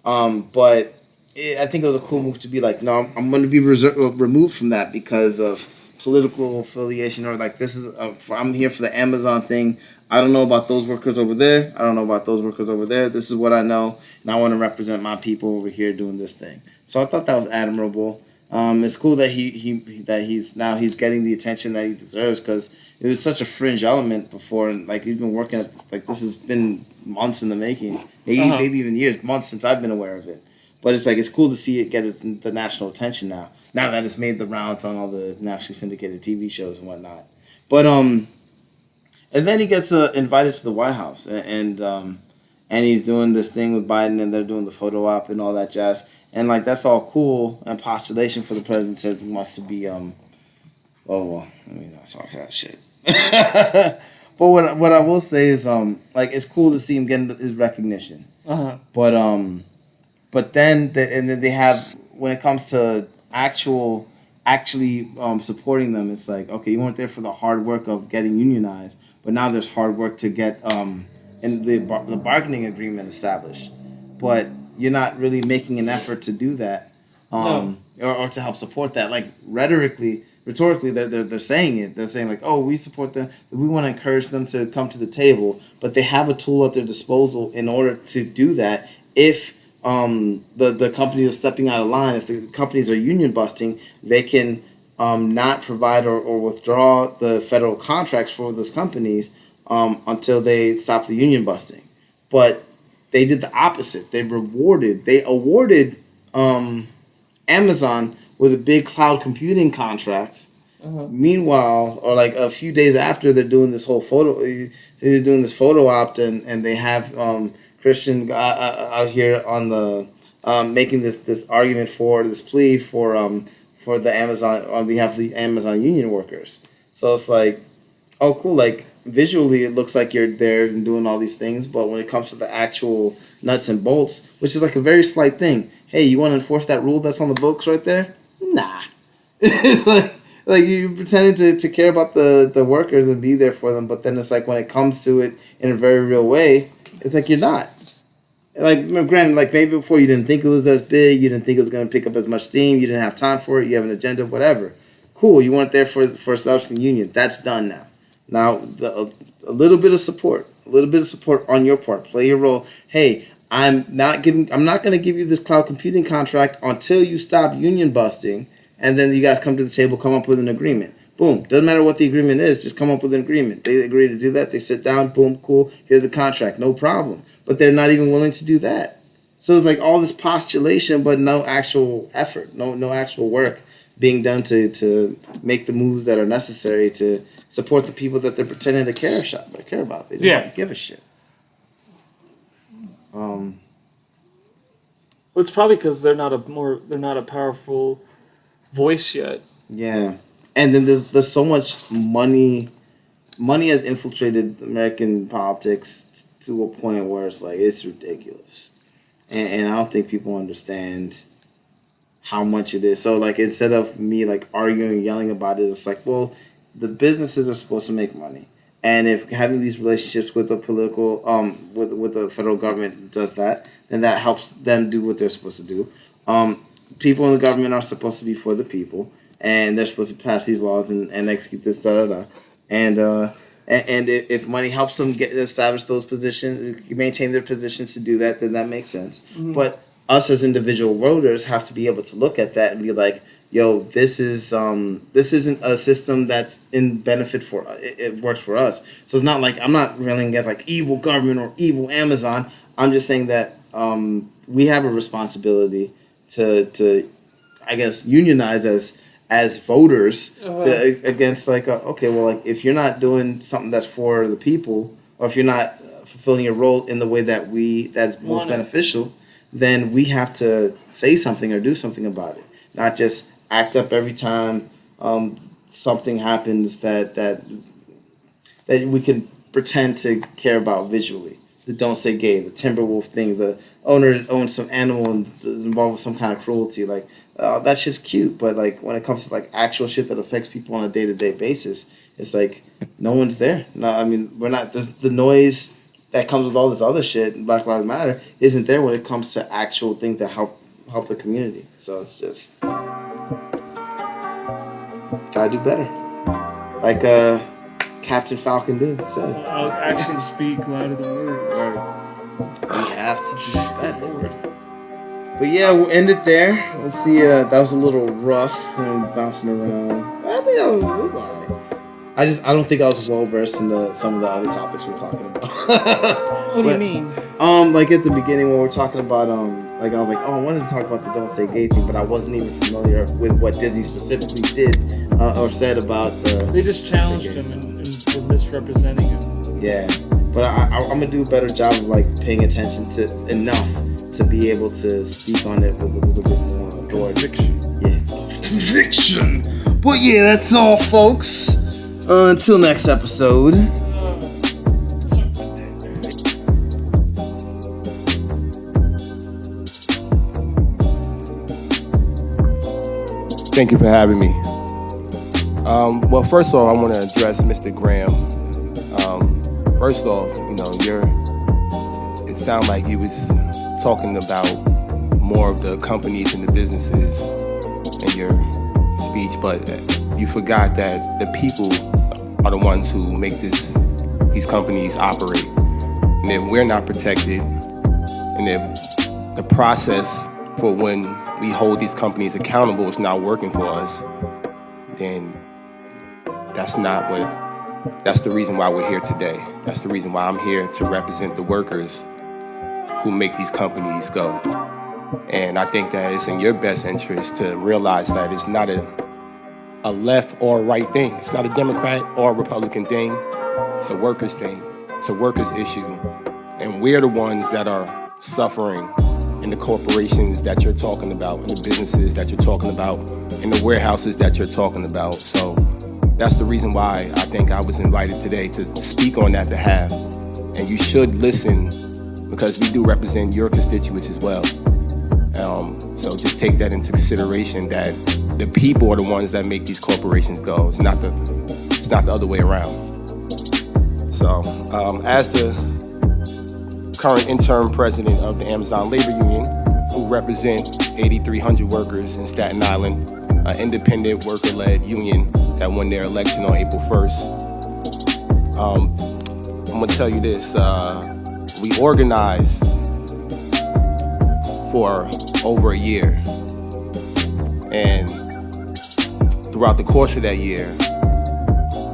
But I think it was a cool move to be like, no, I'm going to be removed from that because of political affiliation, or like this is I'm here for the Amazon thing. I don't know about those workers over there. I don't know about those workers over there. This is what I know, and I want to represent my people over here doing this thing. So I thought that was admirable. It's cool that he's getting the attention that he deserves, because it was such a fringe element before, and like he's been working at, like this has been months in the making, maybe even years, months since I've been aware of it. But it's like it's cool to see it get the national attention now that it's made the rounds on all the nationally syndicated TV shows and whatnot. But and then he gets invited to the White House, and he's doing this thing with Biden, and they're doing the photo op and all that jazz. And like that's all cool and postulation for the president says he wants to be I mean not talk that shit. But what I will say is like it's cool to see him getting his recognition. But then they have, when it comes to actually supporting them, it's like, okay, you weren't there for the hard work of getting unionized, but now there's hard work to get and the bargaining agreement established, but you're not really making an effort to do that, or to help support that. Like rhetorically, they're saying it. They're saying like, oh, we support them. We want to encourage them to come to the table, but they have a tool at their disposal in order to do that. If the companies are stepping out of line, if the companies are union busting, they can not provide or withdraw the federal contracts for those companies until they stop the union busting. But they did the opposite. They awarded Amazon with a big cloud computing contract. Meanwhile, or like a few days after, they're doing this photo op, and they have Christian out here on the making this argument for this plea for the Amazon, on behalf of the Amazon union workers. So it's like, oh cool, like visually it looks like you're there and doing all these things, but when it comes to the actual nuts and bolts, which is like a very slight thing, hey, you want to enforce that rule that's on the books right there? Nah. It's like you're pretending to care about the workers and be there for them, but then it's like when it comes to it in a very real way, it's like you're not. Like, granted, like maybe before you didn't think it was as big, you didn't think it was going to pick up as much steam, you didn't have time for it, you have an agenda, whatever. Cool, you weren't there for establishing the union. That's done now. Now, a little bit of support on your part. Play your role. Hey, I'm not going to give you this cloud computing contract until you stop union busting, and then you guys come to the table, come up with an agreement. Boom. Doesn't matter what the agreement is. Just come up with an agreement. They agree to do that. They sit down. Boom. Cool. Here's the contract. No problem. But they're not even willing to do that. So it's like all this postulation, but no actual effort. No actual work being done to make the moves that are necessary to support the people that they're pretending to care about. They just don't give a shit.
Well, it's probably because they're not a powerful voice yet.
Yeah, and then there's so much money. Money has infiltrated American politics to a point where it's like it's ridiculous, and I don't think people understand how much it is. So like instead of me like arguing and yelling about it, it's like, well, the businesses are supposed to make money. And if having these relationships with the political, with the federal government does that, then that helps them do what they're supposed to do. People in the government are supposed to be for the people, and they're supposed to pass these laws and execute this, And if money helps them establish those positions, maintain their positions to do that, then that makes sense. Mm-hmm. But us as individual voters have to be able to look at that and be like, yo, this isn't a system that's in benefit for us. It works for us. So it's not like I'm not railing against like evil government or evil Amazon. I'm just saying that we have a responsibility to I guess unionize as voters against like like if you're not doing something that's for the people, or if you're not fulfilling your role in the way that's most beneficial, then we have to say something or do something about it. Not just act up every time something happens that we can pretend to care about visually. The Don't Say Gay, the Timberwolf thing, the owner owns some animal and is involved with some kind of cruelty. Like, that's just cute. But like when it comes to like actual shit that affects people on a day-to-day basis, it's like no one's there. No, I mean, we're not. The noise that comes with all this other shit, Black Lives Matter, isn't there when it comes to actual things that help the community. So it's just gotta do better. Like Captain Falcon said.
Actions speak louder than words.
We have to do better. But yeah, we'll end it there. Let's see. That was a little rough and bouncing around. I think it was alright. I don't think I was well versed in some of the other topics we're talking about.
What do you mean?
Like at the beginning when we're talking about like I was like, I wanted to talk about the Don't Say Gay thing, but I wasn't even familiar with what Disney specifically did or said about the.
They just challenged him and were misrepresenting him.
Yeah, but I'm gonna do a better job of like paying attention to enough to be able to speak on it with a little bit more authority. Conviction. But yeah, that's all, folks. Until next episode.
Thank you for having me. Well, first off, I want to address Mr. Graham. First off, it sounded like you was talking about more of the companies and the businesses in your speech, but you forgot that the people are the ones who make these companies operate. And if we're not protected, and if the process for when we hold these companies accountable is not working for us, then that's the reason why we're here today. That's the reason why I'm here to represent the workers who make these companies go. And I think that it's in your best interest to realize that it's not a left or a right thing. It's not a Democrat or a Republican thing. It's a workers thing. It's a workers issue. And we're the ones that are suffering in the corporations that you're talking about, in the businesses that you're talking about, in the warehouses that you're talking about. So that's the reason why I think I was invited today to speak on that behalf. And you should listen, because we do represent your constituents as well. So just take that into consideration, that the people are the ones that make these corporations go. It's not the other way around. So as the current interim president of the Amazon Labor Union, who represent 8,300 workers in Staten Island, an independent worker-led union that won their election on April 1st. I'm gonna tell you this, we organized for over a year. And throughout the course of that year,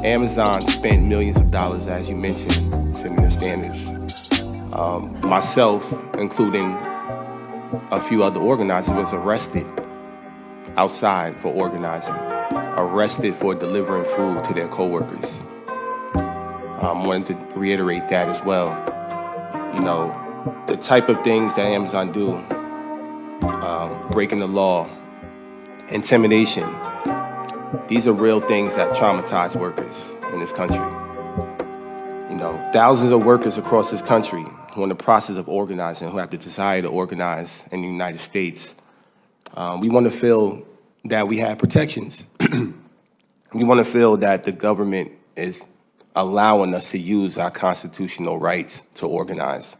Amazon spent millions of dollars, as you mentioned, setting the standards. Myself, including a few other organizers, was arrested outside for organizing, arrested for delivering food to their coworkers. Wanted to reiterate that as well. You know, the type of things that Amazon do, breaking the law, intimidation, these are real things that traumatize workers in this country. You know, thousands of workers across this country who are in the process of organizing, who have the desire to organize in the United States. We want to feel that we have protections. We want to feel that the government is allowing us to use our constitutional rights to organize.